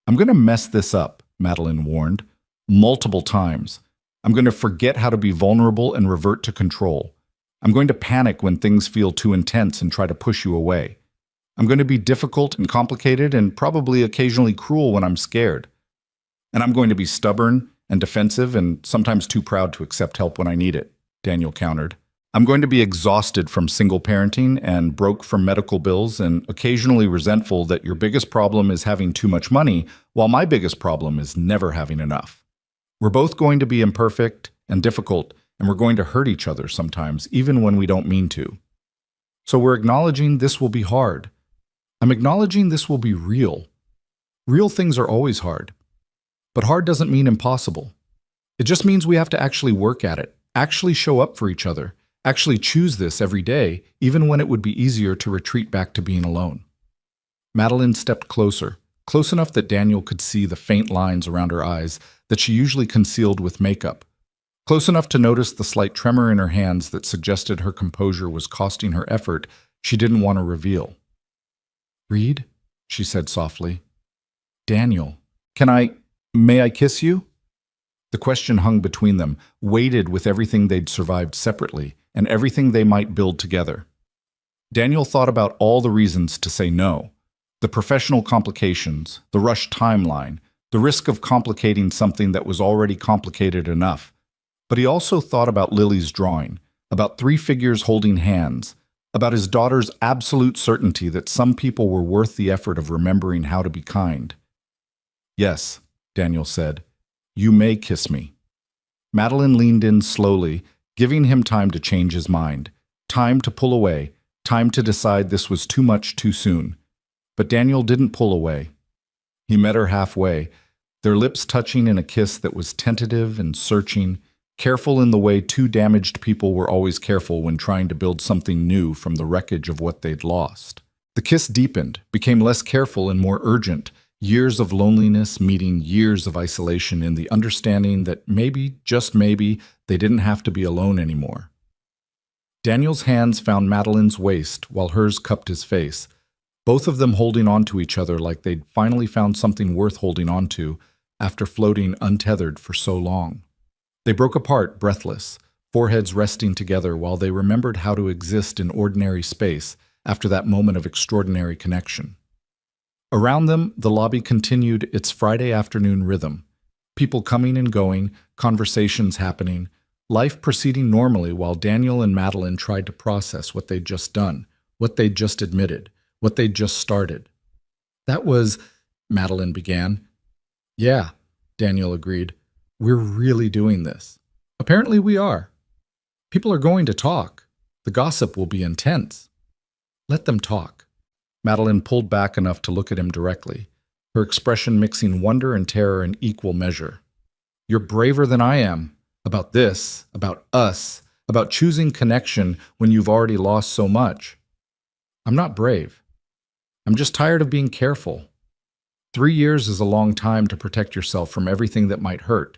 I'm going to mess this up, Madeline warned, multiple times. I'm going to forget how to be vulnerable and revert to control. I'm going to panic when things feel too intense and try to push you away. I'm going to be difficult and complicated and probably occasionally cruel when I'm scared. And I'm going to be stubborn and defensive and sometimes too proud to accept help when I need it, Daniel countered. I'm going to be exhausted from single parenting and broke from medical bills and occasionally resentful that your biggest problem is having too much money, while my biggest problem is never having enough. We're both going to be imperfect and difficult, and we're going to hurt each other sometimes, even when we don't mean to. So we're acknowledging this will be hard. I'm acknowledging this will be real. Real things are always hard. But hard doesn't mean impossible. It just means we have to actually work at it, actually show up for each other, actually choose this every day, even when it would be easier to retreat back to being alone. Madeline stepped closer, close enough that Daniel could see the faint lines around her eyes that she usually concealed with makeup, close enough to notice the slight tremor in her hands that suggested her composure was costing her effort she didn't want to reveal. Reed, she said softly. Daniel, may I kiss you? The question hung between them, weighted with everything they'd survived separately and everything they might build together. Daniel thought about all the reasons to say no. The professional complications, the rushed timeline, the risk of complicating something that was already complicated enough. But he also thought about Lily's drawing, about 3 figures holding hands, about his daughter's absolute certainty that some people were worth the effort of remembering how to be kind. Yes, Daniel said. You may kiss me. Madeline leaned in slowly, giving him time to change his mind, time to pull away, Time to decide this was too much too soon. But Daniel didn't pull away. He met her halfway, their lips touching in a kiss that was tentative and searching, careful in the way two damaged people were always careful when trying to build something new from the wreckage of what they'd lost. The kiss deepened, became less careful and more urgent, years of loneliness meeting years of isolation in the understanding that maybe, just maybe, they didn't have to be alone anymore. Daniel's hands found Madeline's waist while hers cupped his face, both of them holding on to each other like they'd finally found something worth holding on to after floating untethered for so long. They broke apart, breathless, foreheads resting together while they remembered how to exist in ordinary space after that moment of extraordinary connection. Around them, the lobby continued its Friday afternoon rhythm. People coming and going, conversations happening, life proceeding normally while Daniel and Madeline tried to process what they'd just done, what they'd just admitted, what they'd just started. That was, Madeline began. Yeah, Daniel agreed. We're really doing this. Apparently we are. People are going to talk. The gossip will be intense. Let them talk. Madeline pulled back enough to look at him directly, her expression mixing wonder and terror in equal measure. You're braver than I am. About this, about us, about choosing connection when you've already lost so much. I'm not brave. I'm just tired of being careful. 3 years is a long time to protect yourself from everything that might hurt.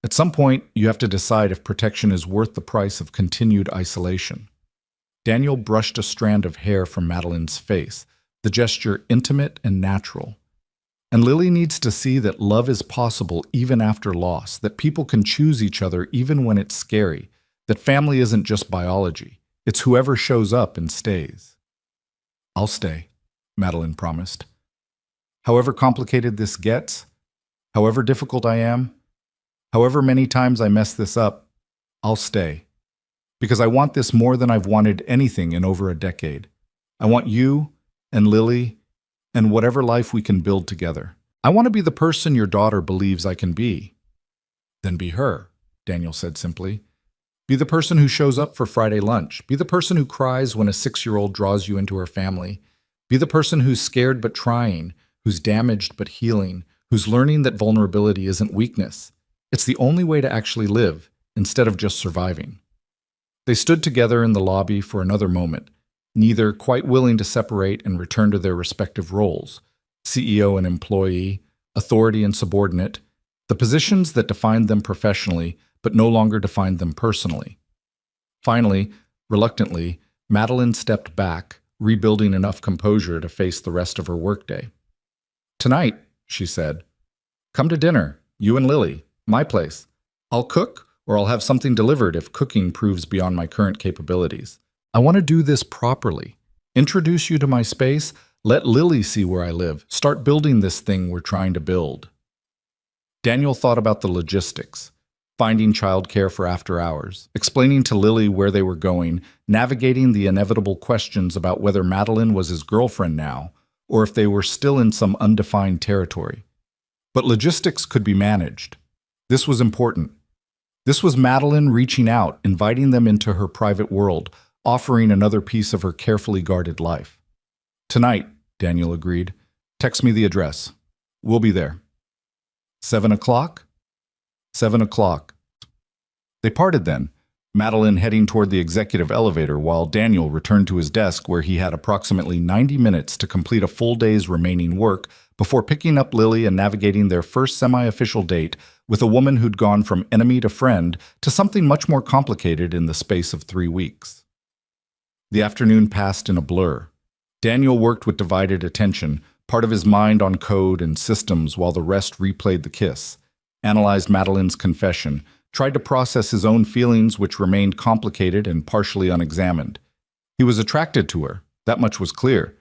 At some point, you have to decide if protection is worth the price of continued isolation. Daniel brushed a strand of hair from Madeline's face, the gesture intimate and natural. And Lily needs to see that love is possible even after loss, that people can choose each other even when it's scary, that family isn't just biology, it's whoever shows up and stays. I'll stay, Madeline promised. However complicated this gets, however difficult I am, however many times I mess this up, I'll stay. Because I want this more than I've wanted anything in over a decade. I want you and Lily and whatever life we can build together. I want to be the person your daughter believes I can be. Then be her, Daniel said simply. Be the person who shows up for Friday lunch. Be the person who cries when a 6-year-old draws you into her family. Be the person who's scared but trying, who's damaged but healing, who's learning that vulnerability isn't weakness. It's the only way to actually live, instead of just surviving. They stood together in the lobby for another moment, neither quite willing to separate and return to their respective roles, CEO and employee, authority and subordinate, the positions that defined them professionally but no longer defined them personally. Finally, reluctantly, Madeline stepped back, rebuilding enough composure to face the rest of her workday. Tonight, she said, come to dinner, you and Lily, my place. I'll cook, or I'll have something delivered if cooking proves beyond my current capabilities. I want to do this properly. Introduce you to my space, let Lily see where I live, start building this thing we're trying to build. Daniel thought about the logistics, finding childcare for after hours, explaining to Lily where they were going, navigating the inevitable questions about whether Madeline was his girlfriend now, or if they were still in some undefined territory. But logistics could be managed. This was important. This was Madeline reaching out, inviting them into her private world, offering another piece of her carefully guarded life. Tonight, Daniel agreed. Text me the address. We'll be there. 7 o'clock? 7 o'clock. They parted then, Madeline heading toward the executive elevator while Daniel returned to his desk where he had approximately 90 minutes to complete a full day's remaining work before picking up Lily and navigating their first semi-official date with a woman who'd gone from enemy to friend to something much more complicated in the space of 3 weeks. The afternoon passed in a blur. Daniel worked with divided attention, part of his mind on code and systems while the rest replayed the kiss, analyzed Madeline's confession, tried to process his own feelings which remained complicated and partially unexamined. He was attracted to her, that much was clear.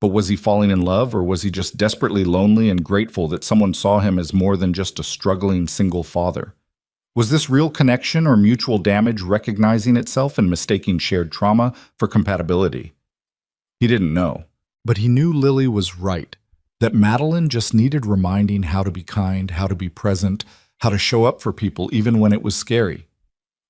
But was he falling in love, or was he just desperately lonely and grateful that someone saw him as more than just a struggling single father? Was this real connection or mutual damage recognizing itself and mistaking shared trauma for compatibility? He didn't know, but he knew Lily was right, that Madeline just needed reminding how to be kind, how to be present, how to show up for people even when it was scary.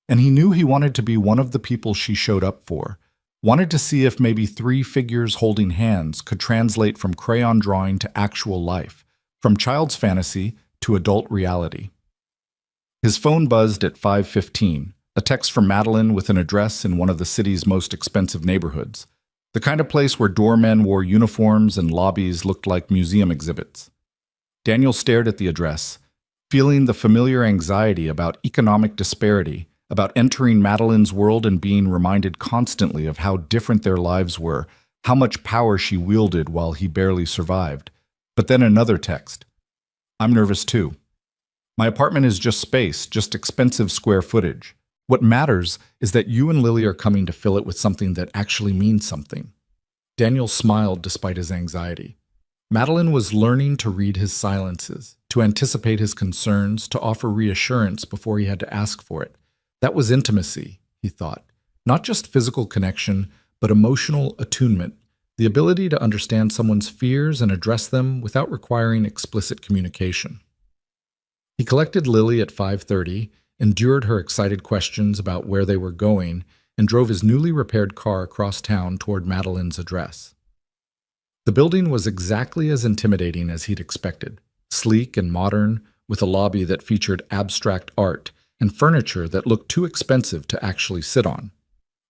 And he knew he wanted to be one of the people she showed up for, Wanted to see if maybe 3 figures holding hands could translate from crayon drawing to actual life, from child's fantasy to adult reality. His phone buzzed at 5:15, a text from Madeline with an address in one of the city's most expensive neighborhoods, the kind of place where doormen wore uniforms and lobbies looked like museum exhibits. Daniel stared at the address, feeling the familiar anxiety about economic disparity, about entering Madeline's world and being reminded constantly of how different their lives were, how much power she wielded while he barely survived. But then another text. I'm nervous too. My apartment is just space, just expensive square footage. What matters is that you and Lily are coming to fill it with something that actually means something. Daniel smiled despite his anxiety. Madeline was learning to read his silences, to anticipate his concerns, to offer reassurance before he had to ask for it. That was intimacy, he thought. Not just physical connection, but emotional attunement, the ability to understand someone's fears and address them without requiring explicit communication. He collected Lily at 5:30, endured her excited questions about where they were going, and drove his newly repaired car across town toward Madeline's address. The building was exactly as intimidating as he'd expected, sleek and modern, with a lobby that featured abstract art and furniture that looked too expensive to actually sit on.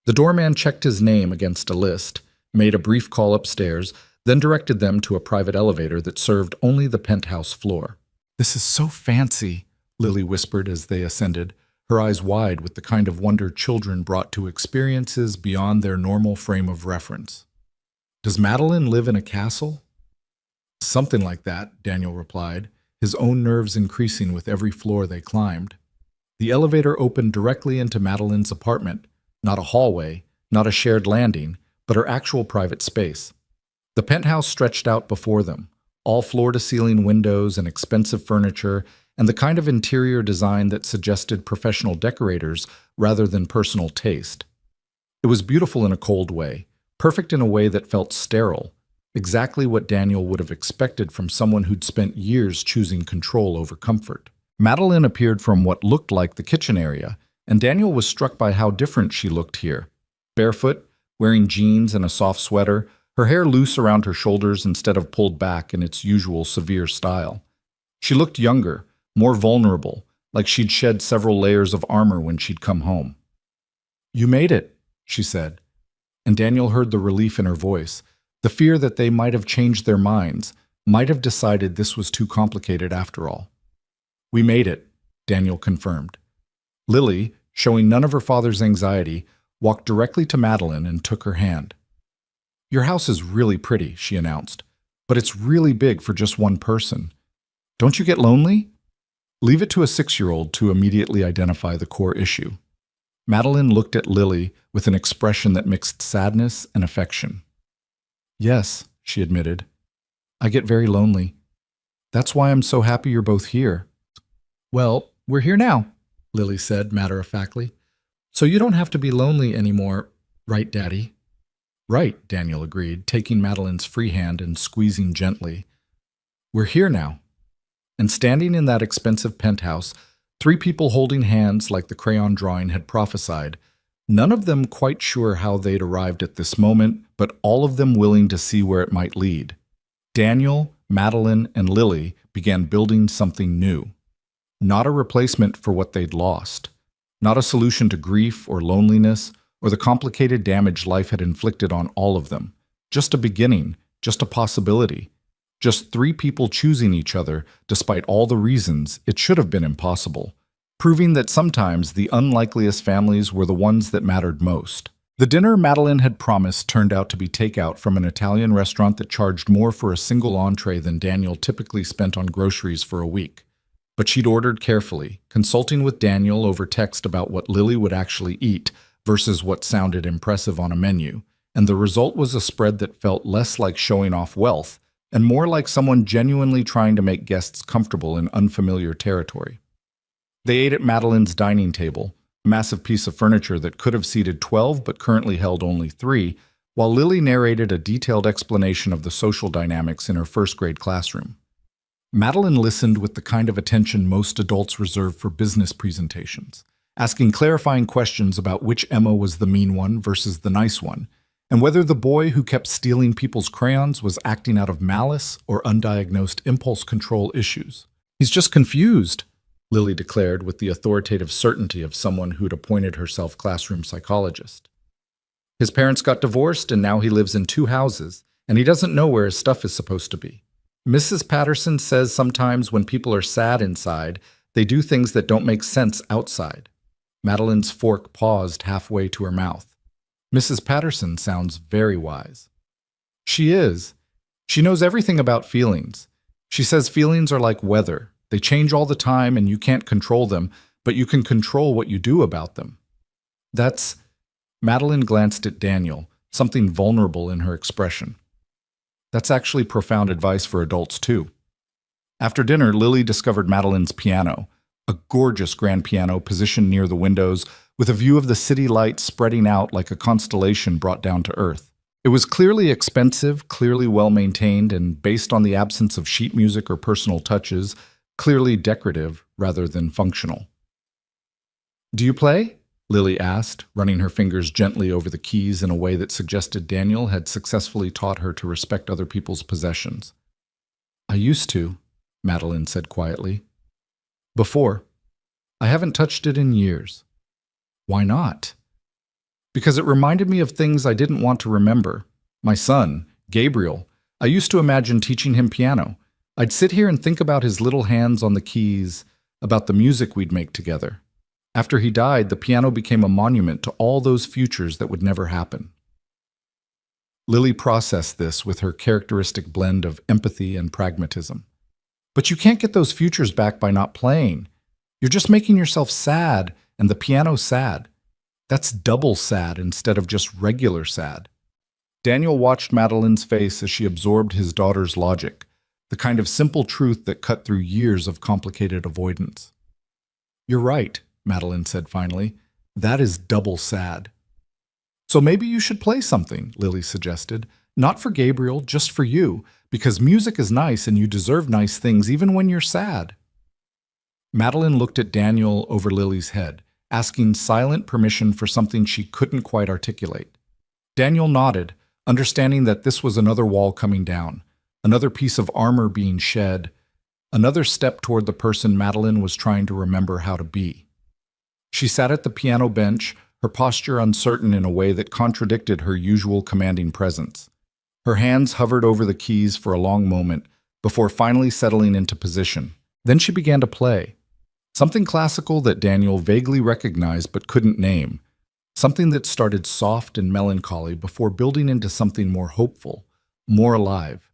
The doorman checked his name against a list, made a brief call upstairs, then directed them to a private elevator that served only the penthouse floor. "This is so fancy," Lily whispered as they ascended, her eyes wide with the kind of wonder children brought to experiences beyond their normal frame of reference. "Does Madeline live in a castle?" "Something like that," Daniel replied, his own nerves increasing with every floor they climbed. The elevator opened directly into Madeline's apartment, not a hallway, not a shared landing, but her actual private space. The penthouse stretched out before them, all floor-to-ceiling windows and expensive furniture, and the kind of interior design that suggested professional decorators rather than personal taste. It was beautiful in a cold way, perfect in a way that felt sterile, exactly what Daniel would have expected from someone who'd spent years choosing control over comfort. Madeline appeared from what looked like the kitchen area, and Daniel was struck by how different she looked here. Barefoot, wearing jeans and a soft sweater, her hair loose around her shoulders instead of pulled back in its usual severe style. She looked younger, more vulnerable, like she'd shed several layers of armor when she'd come home. "You made it," she said, and Daniel heard the relief in her voice, the fear that they might have changed their minds, might have decided this was too complicated after all. "We made it," Daniel confirmed. Lily, showing none of her father's anxiety, walked directly to Madeline and took her hand. "Your house is really pretty," she announced, "but it's really big for just one person. Don't you get lonely?" Leave it to a 6-year-old to immediately identify the core issue. Madeline looked at Lily with an expression that mixed sadness and affection. "Yes," she admitted. "I get very lonely. That's why I'm so happy you're both here." "Well, we're here now," Lily said matter-of-factly. "So you don't have to be lonely anymore, right, Daddy?" "Right," Daniel agreed, taking Madeline's free hand and squeezing gently. "We're here now." And standing in that expensive penthouse, 3 people holding hands like the crayon drawing had prophesied, none of them quite sure how they'd arrived at this moment, but all of them willing to see where it might lead. Daniel, Madeline, and Lily began building something new. Not a replacement for what they'd lost. Not a solution to grief or loneliness or the complicated damage life had inflicted on all of them. Just a beginning, just a possibility. Just 3 people choosing each other despite all the reasons it should have been impossible, proving that sometimes the unlikeliest families were the ones that mattered most. The dinner Madeline had promised turned out to be takeout from an Italian restaurant that charged more for a single entree than Daniel typically spent on groceries for a week. But she'd ordered carefully, consulting with Daniel over text about what Lily would actually eat versus what sounded impressive on a menu, and the result was a spread that felt less like showing off wealth and more like someone genuinely trying to make guests comfortable in unfamiliar territory. They ate at Madeline's dining table, a massive piece of furniture that could have seated 12 but currently held only 3, while Lily narrated a detailed explanation of the social dynamics in her first-grade classroom. Madeline listened with the kind of attention most adults reserve for business presentations, asking clarifying questions about which Emma was the mean one versus the nice one, and whether the boy who kept stealing people's crayons was acting out of malice or undiagnosed impulse control issues. He's just confused, Lily declared with the authoritative certainty of someone who'd appointed herself classroom psychologist. His parents got divorced and now he lives in 2 houses, and he doesn't know where his stuff is supposed to be. Mrs. Patterson says sometimes when people are sad inside, they do things that don't make sense outside. Madeline's fork paused halfway to her mouth. Mrs. Patterson sounds very wise. She is. She knows everything about feelings. She says feelings are like weather. They change all the time and you can't control them, but you can control what you do about them. Madeline glanced at Daniel, something vulnerable in her expression. That's actually profound advice for adults too. After dinner, Lily discovered Madeline's piano, a gorgeous grand piano positioned near the windows with a view of the city lights spreading out like a constellation brought down to earth. It was clearly expensive, clearly well-maintained, and based on the absence of sheet music or personal touches, clearly decorative rather than functional. "Do you play?" Lily asked, running her fingers gently over the keys in a way that suggested Daniel had successfully taught her to respect other people's possessions. "I used to," Madeline said quietly. "Before. I haven't touched it in years." "Why not?" "Because it reminded me of things I didn't want to remember. My son, Gabriel. I used to imagine teaching him piano. I'd sit here and think about his little hands on the keys, about the music we'd make together. After he died, the piano became a monument to all those futures that would never happen." Lily processed this with her characteristic blend of empathy and pragmatism. "But you can't get those futures back by not playing. You're just making yourself sad, and the piano's sad. That's double sad instead of just regular sad." Daniel watched Madeline's face as she absorbed his daughter's logic, the kind of simple truth that cut through years of complicated avoidance. "You're right," Madeline said finally. "That is double sad." "So maybe you should play something," Lily suggested. "Not for Gabriel, just for you, because music is nice and you deserve nice things even when you're sad." Madeline looked at Daniel over Lily's head, asking silent permission for something she couldn't quite articulate. Daniel nodded, understanding that this was another wall coming down, another piece of armor being shed, another step toward the person Madeline was trying to remember how to be. She sat at the piano bench, her posture uncertain in a way that contradicted her usual commanding presence. Her hands hovered over the keys for a long moment before finally settling into position. Then she began to play. Something classical that Daniel vaguely recognized but couldn't name. Something that started soft and melancholy before building into something more hopeful, more alive.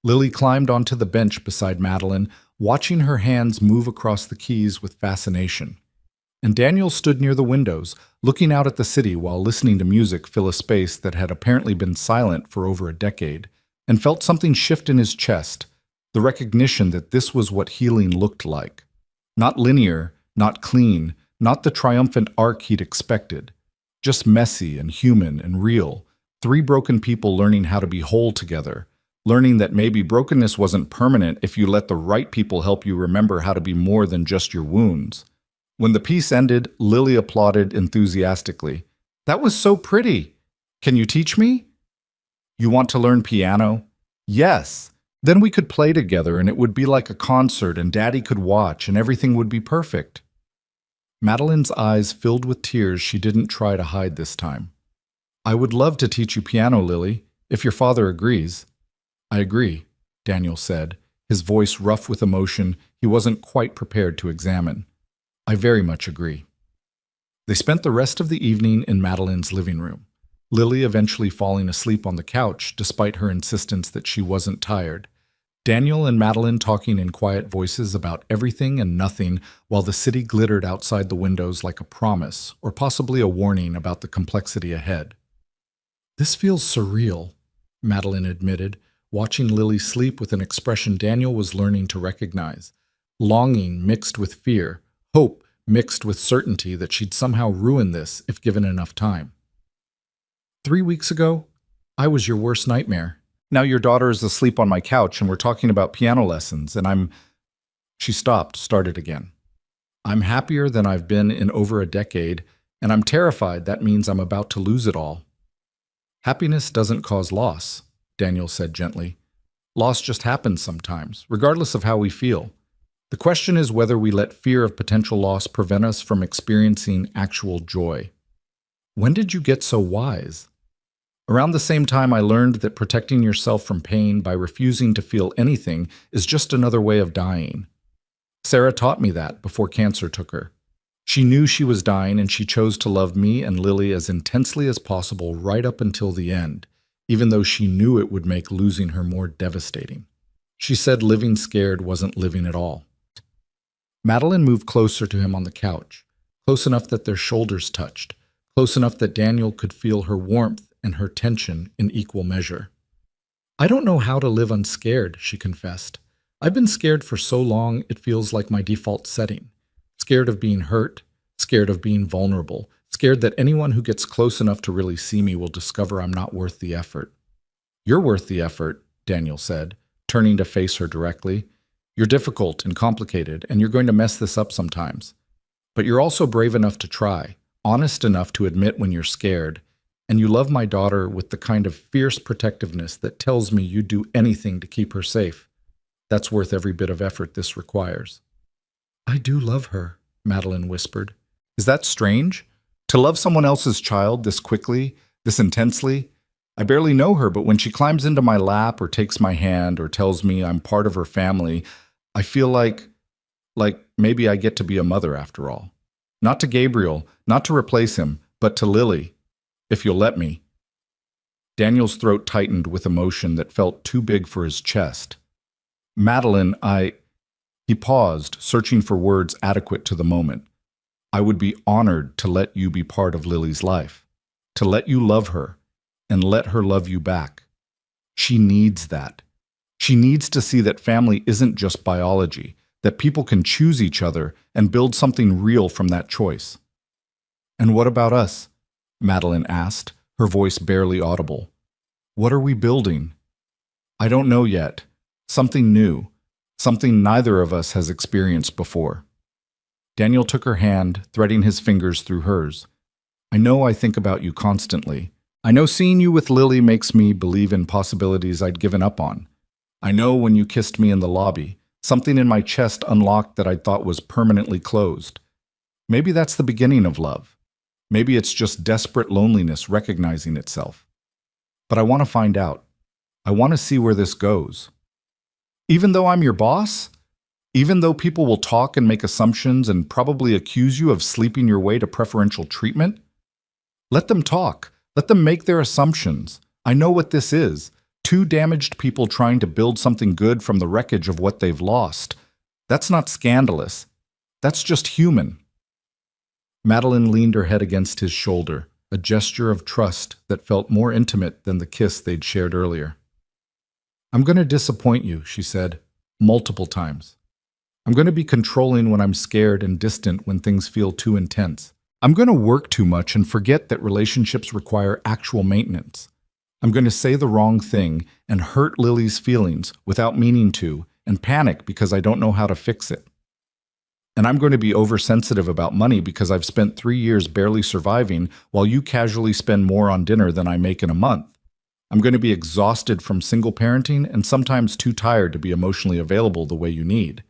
Lily climbed onto the bench beside Madeline, watching her hands move across the keys with fascination. And Daniel stood near the windows, looking out at the city while listening to music fill a space that had apparently been silent for over a decade, and felt something shift in his chest, the recognition that this was what healing looked like. Not linear, not clean, not the triumphant arc he'd expected. Just messy and human and real, 3 broken people learning how to be whole together, learning that maybe brokenness wasn't permanent if you let the right people help you remember how to be more than just your wounds. When the piece ended, Lily applauded enthusiastically. "That was so pretty. Can you teach me?" "You want to learn piano?" "Yes. Then we could play together and it would be like a concert and Daddy could watch and everything would be perfect." Madeline's eyes filled with tears she didn't try to hide this time. "I would love to teach you piano, Lily, if your father agrees." "I agree," Daniel said, his voice rough with emotion he wasn't quite prepared to examine. "I very much agree." They spent the rest of the evening in Madeline's living room, Lily eventually falling asleep on the couch despite her insistence that she wasn't tired. Daniel and Madeline talking in quiet voices about everything and nothing while the city glittered outside the windows like a promise or possibly a warning about the complexity ahead. "This feels surreal," Madeline admitted, watching Lily sleep with an expression Daniel was learning to recognize. Longing mixed with fear, hope mixed with certainty that she'd somehow ruin this if given enough time. "3 weeks ago, I was your worst nightmare. Now your daughter is asleep on my couch and we're talking about piano lessons and She stopped, started again. "I'm happier than I've been in over a decade, and I'm terrified that means I'm about to lose it all." Happiness doesn't cause loss, Daniel said gently. Loss just happens sometimes, regardless of how we feel. The question is whether we let fear of potential loss prevent us from experiencing actual joy. When did you get so wise? Around the same time I learned that protecting yourself from pain by refusing to feel anything is just another way of dying. Sarah taught me that before cancer took her. She knew she was dying and she chose to love me and Lily as intensely as possible right up until the end, even though she knew it would make losing her more devastating. She said living scared wasn't living at all. Madeline moved closer to him on the couch, close enough that their shoulders touched, close enough that Daniel could feel her warmth and her tension in equal measure. I don't know how to live unscared, she confessed. I've been scared for so long it feels like my default setting. Scared of being hurt, scared of being vulnerable, scared that anyone who gets close enough to really see me will discover I'm not worth the effort. You're worth the effort, Daniel said, turning to face her directly. You're difficult and complicated, and you're going to mess this up sometimes. But you're also brave enough to try, honest enough to admit when you're scared, and you love my daughter with the kind of fierce protectiveness that tells me you'd do anything to keep her safe. That's worth every bit of effort this requires. I do love her, Madeline whispered. Is that strange? To love someone else's child this quickly, this intensely? I barely know her, but when she climbs into my lap or takes my hand or tells me I'm part of her family, I feel like maybe I get to be a mother after all. Not to Gabriel, not to replace him, but to Lily, if you'll let me. Daniel's throat tightened with emotion that felt too big for his chest. Madeline, He paused, searching for words adequate to the moment. I would be honored to let you be part of Lily's life, to let you love her, and let her love you back. She needs that. She needs to see that family isn't just biology, that people can choose each other and build something real from that choice. And what about us? Madeline asked, her voice barely audible. What are we building? I don't know yet. Something new. Something neither of us has experienced before. Daniel took her hand, threading his fingers through hers. I know I think about you constantly. I know seeing you with Lily makes me believe in possibilities I'd given up on. I know when you kissed me in the lobby, something in my chest unlocked that I thought was permanently closed. Maybe that's the beginning of love. Maybe it's just desperate loneliness recognizing itself. But I want to find out. I want to see where this goes. Even though I'm your boss? Even though people will talk and make assumptions and probably accuse you of sleeping your way to preferential treatment? Let them talk. Let them make their assumptions. I know what this is. Two damaged people trying to build something good from the wreckage of what they've lost. That's not scandalous. That's just human. Madeline leaned her head against his shoulder, a gesture of trust that felt more intimate than the kiss they'd shared earlier. I'm going to disappoint you, she said, multiple times. I'm going to be controlling when I'm scared and distant when things feel too intense. I'm going to work too much and forget that relationships require actual maintenance. I'm going to say the wrong thing and hurt Lily's feelings without meaning to and panic because I don't know how to fix it. And I'm going to be oversensitive about money because I've spent 3 years barely surviving while you casually spend more on dinner than I make in a month. I'm going to be exhausted from single parenting and sometimes too tired to be emotionally available the way you need.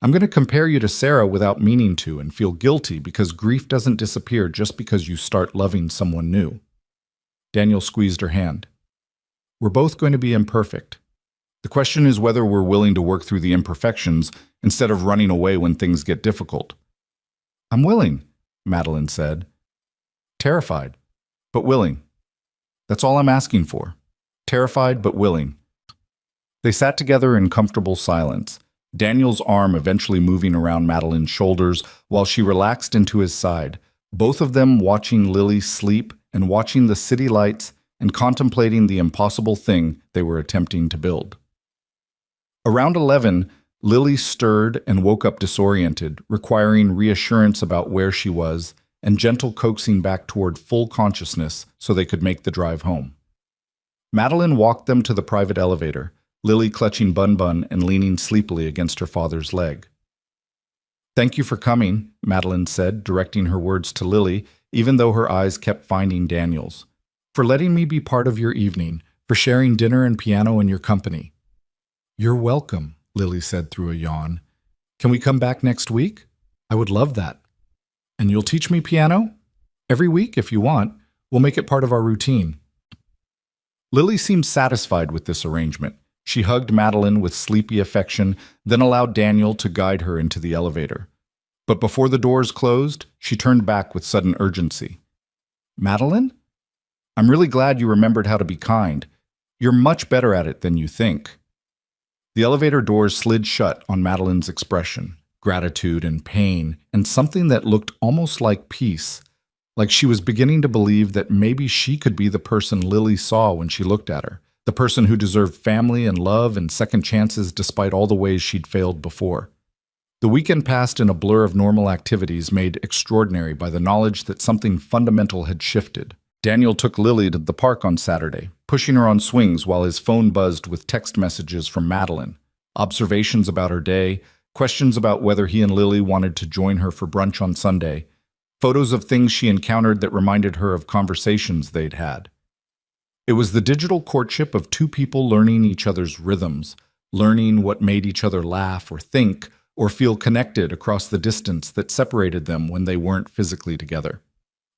I'm going to compare you to Sarah without meaning to and feel guilty because grief doesn't disappear just because you start loving someone new. Daniel squeezed her hand. We're both going to be imperfect. The question is whether we're willing to work through the imperfections instead of running away when things get difficult. I'm willing, Madeline said. Terrified, but willing. That's all I'm asking for. Terrified, but willing. They sat together in comfortable silence, Daniel's arm eventually moving around Madeline's shoulders while she relaxed into his side, both of them watching Lily sleep and watching the city lights and contemplating the impossible thing they were attempting to build. Around 11, Lily stirred and woke up disoriented, requiring reassurance about where she was and gentle coaxing back toward full consciousness so they could make the drive home. Madeline walked them to the private elevator, Lily clutching Bun Bun and leaning sleepily against her father's leg. Thank you for coming, Madeline said, directing her words to Lily, even though her eyes kept finding Daniel's. for letting me be part of your evening, for sharing dinner and piano in your company. You're welcome, Lily said through a yawn. Can we come back next week? I would love that. And you'll teach me piano? Every week, if you want. We'll make it part of our routine. Lily seemed satisfied with this arrangement. She hugged Madeline with sleepy affection, then allowed Daniel to guide her into the elevator. But before the doors closed, she turned back with sudden urgency. Madeline? I'm really glad you remembered how to be kind. You're much better at it than you think. The elevator doors slid shut on Madeline's expression, gratitude and pain, and something that looked almost like peace, like she was beginning to believe that maybe she could be the person Lily saw when she looked at her, the person who deserved family and love and second chances despite all the ways she'd failed before. The weekend passed in a blur of normal activities made extraordinary by the knowledge that something fundamental had shifted. Daniel took Lily to the park on Saturday, pushing her on swings while his phone buzzed with text messages from Madeline, observations about her day, questions about whether he and Lily wanted to join her for brunch on Sunday, photos of things she encountered that reminded her of conversations they'd had. It was the digital courtship of two people learning each other's rhythms, learning what made each other laugh or think or feel connected across the distance that separated them when they weren't physically together.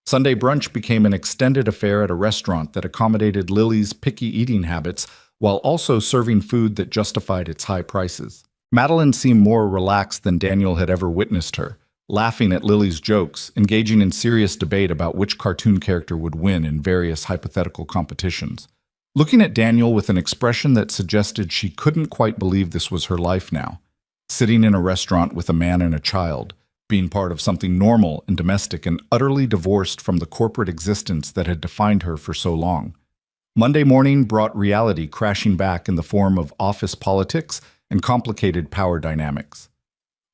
Sunday brunch became an extended affair at a restaurant that accommodated Lily's picky eating habits while also serving food that justified its high prices. Madeline seemed more relaxed than Daniel had ever witnessed her, laughing at Lily's jokes, engaging in serious debate about which cartoon character would win in various hypothetical competitions. Looking at Daniel with an expression that suggested she couldn't quite believe this was her life now, sitting in a restaurant with a man and a child, being part of something normal and domestic and utterly divorced from the corporate existence that had defined her for so long. Monday morning brought reality crashing back in the form of office politics and complicated power dynamics.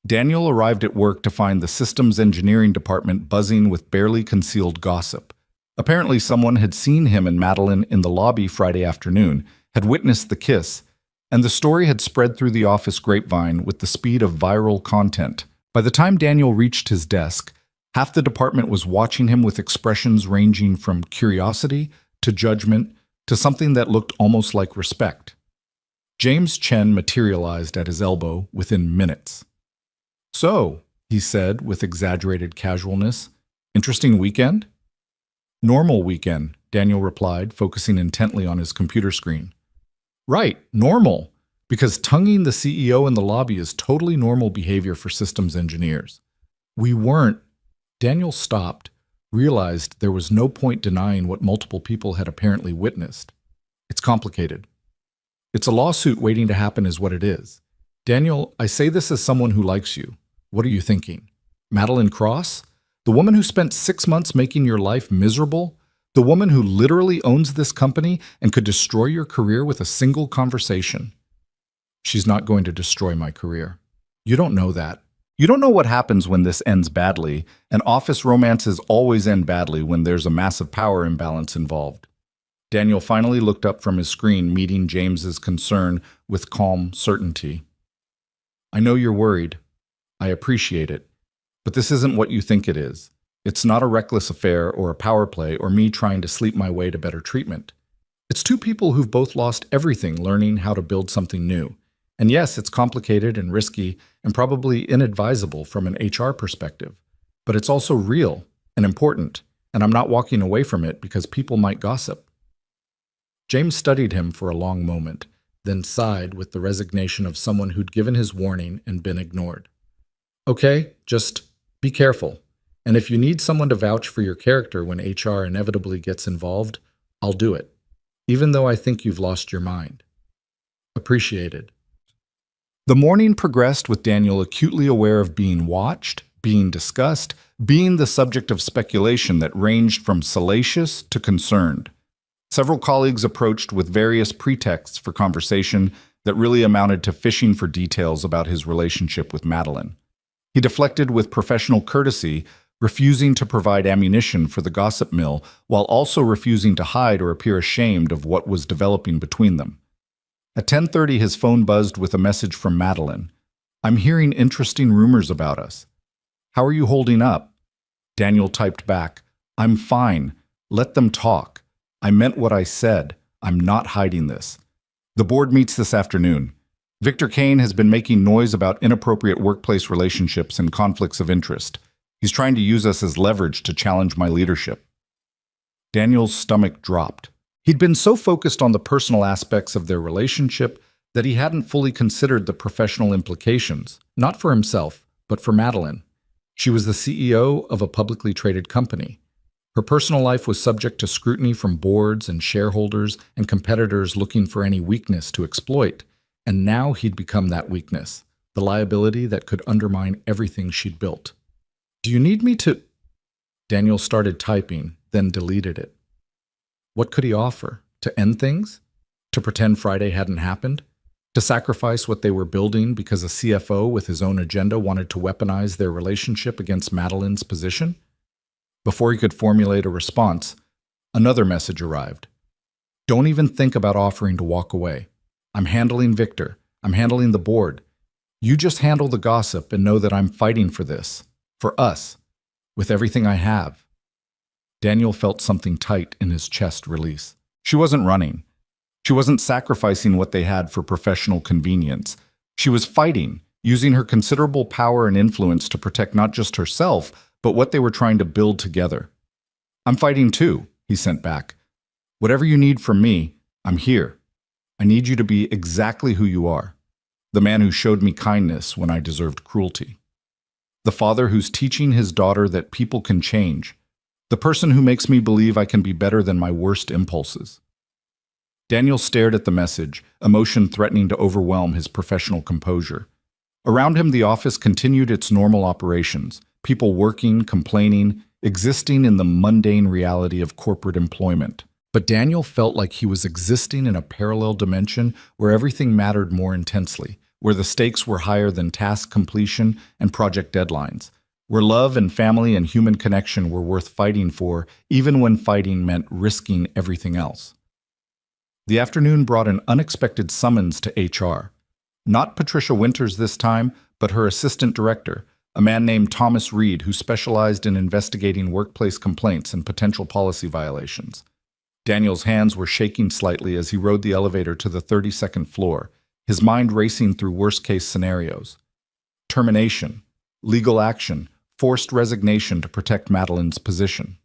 Daniel arrived at work to find the systems engineering department buzzing with barely concealed gossip. Apparently someone had seen him and Madeline in the lobby Friday afternoon, had witnessed the kiss, and the story had spread through the office grapevine with the speed of viral content. By the time Daniel reached his desk, half the department was watching him with expressions ranging from curiosity to judgment to something that looked almost like respect. James Chen materialized at his elbow within minutes. "So," he said with exaggerated casualness, "interesting weekend?" "Normal weekend," Daniel replied, focusing intently on his computer screen. "Right, normal. Because tonguing the CEO in the lobby is totally normal behavior for systems engineers. We weren't." Daniel stopped, realized there was no point denying what multiple people had apparently witnessed. It's complicated. It's a lawsuit waiting to happen is what it is. Daniel, I say this as someone who likes you. What are you thinking? Madeline Cross? The woman who spent 6 months making your life miserable? The woman who literally owns this company and could destroy your career with a single conversation? She's not going to destroy my career. You don't know that. You don't know what happens when this ends badly, and office romances always end badly when there's a massive power imbalance involved. Daniel finally looked up from his screen, meeting James's concern with calm certainty. I know you're worried. I appreciate it. But this isn't what you think it is. It's not a reckless affair or a power play or me trying to sleep my way to better treatment. It's two people who've both lost everything learning how to build something new. And yes, it's complicated and risky and probably inadvisable from an HR perspective, but it's also real and important, and I'm not walking away from it because people might gossip. James studied him for a long moment, then sighed with the resignation of someone who'd given his warning and been ignored. Okay, just be careful. And if you need someone to vouch for your character when HR inevitably gets involved, I'll do it, even though I think you've lost your mind. Appreciated. The morning progressed with Daniel acutely aware of being watched, being discussed, being the subject of speculation that ranged from salacious to concerned. Several colleagues approached with various pretexts for conversation that really amounted to fishing for details about his relationship with Madeline. He deflected with professional courtesy, refusing to provide ammunition for the gossip mill while also refusing to hide or appear ashamed of what was developing between them. At 10:30, his phone buzzed with a message from Madeline. I'm hearing interesting rumors about us. How are you holding up? Daniel typed back, I'm fine. Let them talk. I meant what I said. I'm not hiding this. The board meets this afternoon. Victor Kane has been making noise about inappropriate workplace relationships and conflicts of interest. He's trying to use us as leverage to challenge my leadership. Daniel's stomach dropped. He'd been so focused on the personal aspects of their relationship that he hadn't fully considered the professional implications, not for himself, but for Madeline. She was the CEO of a publicly traded company. Her personal life was subject to scrutiny from boards and shareholders and competitors looking for any weakness to exploit. And now he'd become that weakness, the liability that could undermine everything she'd built. Do you need me to? Daniel started typing, then deleted it. What could he offer? To end things? To pretend Friday hadn't happened? To sacrifice what they were building because a CFO with his own agenda wanted to weaponize their relationship against Madeline's position? Before he could formulate a response, another message arrived. Don't even think about offering to walk away. I'm handling Victor. I'm handling the board. You just handle the gossip and know that I'm fighting for this. For us. With everything I have. Daniel felt something tight in his chest release. She wasn't running. She wasn't sacrificing what they had for professional convenience. She was fighting, using her considerable power and influence to protect not just herself, but what they were trying to build together. I'm fighting too, he sent back. Whatever you need from me, I'm here. I need you to be exactly who you are. The man who showed me kindness when I deserved cruelty. The father who's teaching his daughter that people can change. The person who makes me believe I can be better than my worst impulses. Daniel stared at the message, emotion threatening to overwhelm his professional composure. Around him, the office continued its normal operations, people working, complaining, existing in the mundane reality of corporate employment. But Daniel felt like he was existing in a parallel dimension where everything mattered more intensely, where the stakes were higher than task completion and project deadlines, where love and family and human connection were worth fighting for, even when fighting meant risking everything else. The afternoon brought an unexpected summons to HR. Not Patricia Winters this time, but her assistant director, a man named Thomas Reed who specialized in investigating workplace complaints and potential policy violations. Daniel's hands were shaking slightly as he rode the elevator to the 32nd floor, his mind racing through worst-case scenarios. Termination, legal action, forced resignation to protect Madeline's position.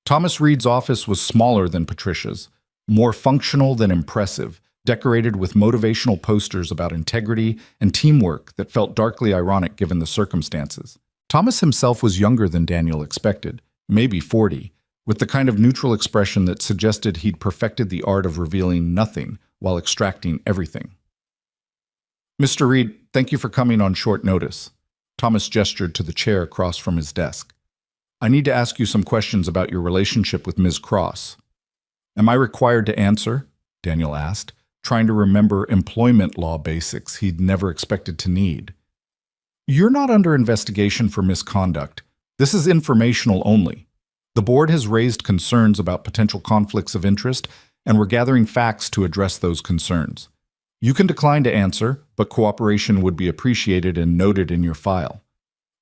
Thomas Reed's office was smaller than Patricia's, more functional than impressive, decorated with motivational posters about integrity and teamwork that felt darkly ironic given the circumstances. Thomas himself was younger than Daniel expected, maybe 40, with the kind of neutral expression that suggested he'd perfected the art of revealing nothing while extracting everything. Mr. Reed, thank you for coming on short notice. Thomas gestured to the chair across from his desk. I need to ask you some questions about your relationship with Ms. Cross. Am I required to answer? Daniel asked, trying to remember employment law basics he'd never expected to need. You're not under investigation for misconduct. This is informational only. The board has raised concerns about potential conflicts of interest, and we're gathering facts to address those concerns. You can decline to answer, but cooperation would be appreciated and noted in your file.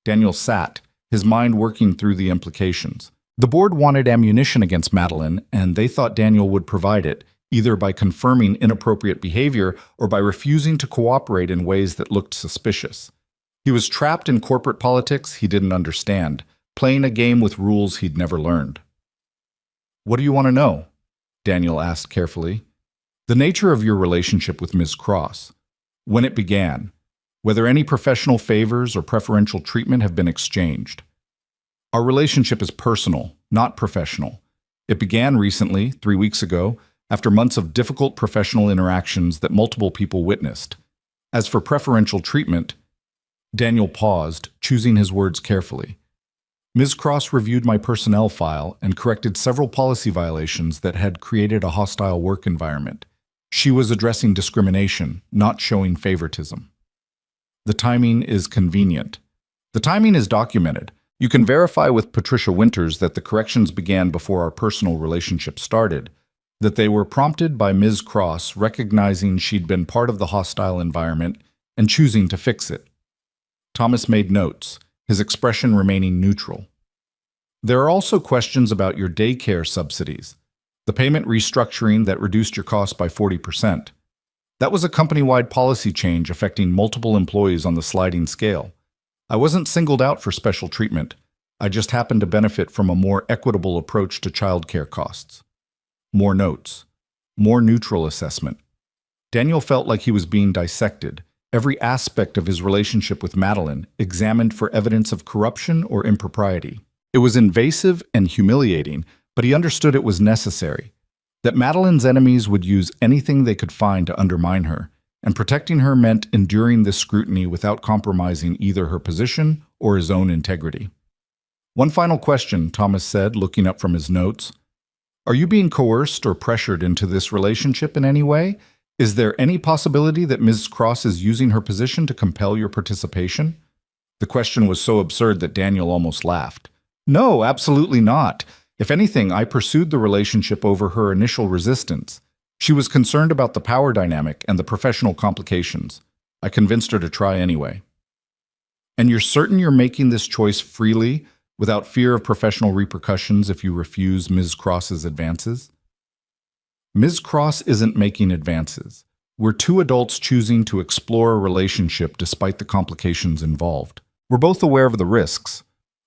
Daniel sat, his mind working through the implications. The board wanted ammunition against Madeline, and they thought Daniel would provide it, either by confirming inappropriate behavior or by refusing to cooperate in ways that looked suspicious. He was trapped in corporate politics he didn't understand, playing a game with rules he'd never learned. What do you want to know? Daniel asked carefully. The nature of your relationship with Ms. Cross, when it began, whether any professional favors or preferential treatment have been exchanged. Our relationship is personal, not professional. It began recently, 3 weeks ago, after months of difficult professional interactions that multiple people witnessed. As for preferential treatment, Daniel paused, choosing his words carefully. Ms. Cross reviewed my personnel file and corrected several policy violations that had created a hostile work environment. She was addressing discrimination, not showing favoritism. The timing is convenient. The timing is documented. You can verify with Patricia Winters that the corrections began before our personal relationship started, that they were prompted by Ms. Cross recognizing she'd been part of the hostile environment and choosing to fix it. Thomas made notes, his expression remaining neutral. There are also questions about your daycare subsidies. The payment restructuring that reduced your costs by 40%. That was a company-wide policy change affecting multiple employees on the sliding scale. I wasn't singled out for special treatment. I just happened to benefit from a more equitable approach to childcare costs. More notes. More neutral assessment. Daniel felt like he was being dissected, every aspect of his relationship with Madeline examined for evidence of corruption or impropriety. It was invasive and humiliating, but he understood it was necessary. That Madeline's enemies would use anything they could find to undermine her, and protecting her meant enduring this scrutiny without compromising either her position or his own integrity. One final question, Thomas said, looking up from his notes. Are you being coerced or pressured into this relationship in any way? Is there any possibility that Ms. Cross is using her position to compel your participation? The question was so absurd that Daniel almost laughed. No, absolutely not. If anything, I pursued the relationship over her initial resistance. She was concerned about the power dynamic and the professional complications. I convinced her to try anyway. And you're certain you're making this choice freely, without fear of professional repercussions if you refuse Ms. Cross's advances? Ms. Cross isn't making advances. We're two adults choosing to explore a relationship despite the complications involved. We're both aware of the risks.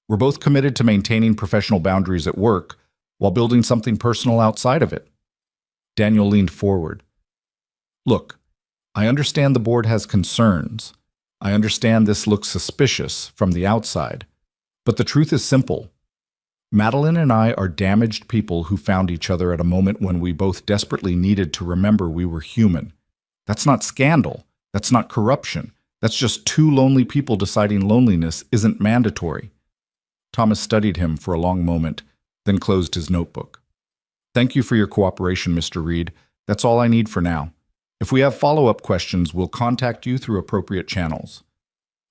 We're both committed to maintaining professional boundaries at work while building something personal outside of it. Daniel leaned forward. Look, I understand the board has concerns. I understand this looks suspicious from the outside. But the truth is simple. Madeline and I are damaged people who found each other at a moment when we both desperately needed to remember we were human. That's not scandal. That's not corruption. That's just two lonely people deciding loneliness isn't mandatory. Thomas studied him for a long moment, then closed his notebook. Thank you for your cooperation, Mr. Reed. That's all I need for now. If we have follow-up questions, we'll contact you through appropriate channels.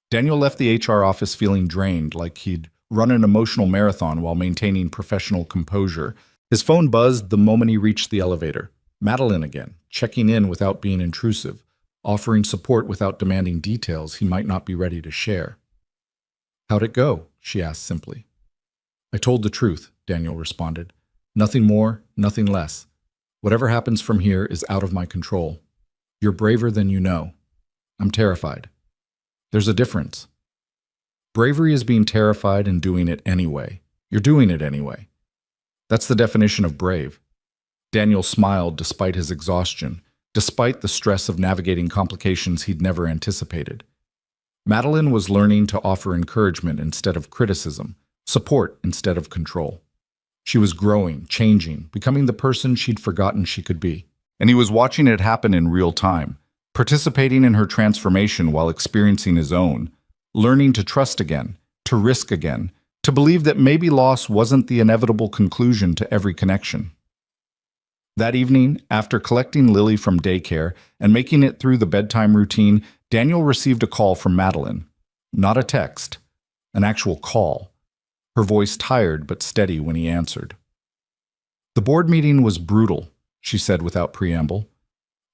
Daniel left the HR office feeling drained, like he'd run an emotional marathon while maintaining professional composure. His phone buzzed the moment he reached the elevator. Madeline again, checking in without being intrusive, offering support without demanding details he might not be ready to share. How'd it go? She asked simply. I told the truth, Daniel responded. Nothing more, nothing less. Whatever happens from here is out of my control. You're braver than you know. I'm terrified. There's a difference. Bravery is being terrified and doing it anyway. You're doing it anyway. That's the definition of brave. Daniel smiled despite his exhaustion, despite the stress of navigating complications he'd never anticipated. Madeline was learning to offer encouragement instead of criticism, support instead of control. She was growing, changing, becoming the person she'd forgotten she could be. And he was watching it happen in real time, participating in her transformation while experiencing his own, learning to trust again, to risk again, to believe that maybe loss wasn't the inevitable conclusion to every connection. That evening, after collecting Lily from daycare and making it through the bedtime routine, Daniel received a call from Madeline. Not a text, an actual call. Her voice tired but steady when he answered. The board meeting was brutal, she said without preamble.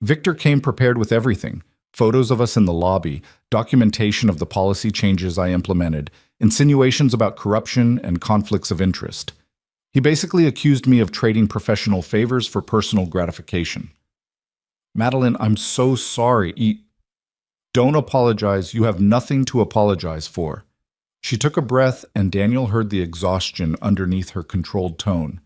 Victor came prepared with everything. Photos of us in the lobby, documentation of the policy changes I implemented, insinuations about corruption and conflicts of interest. He basically accused me of trading professional favors for personal gratification. Madeline, I'm so sorry. Don't apologize. You have nothing to apologize for. She took a breath, and Daniel heard the exhaustion underneath her controlled tone.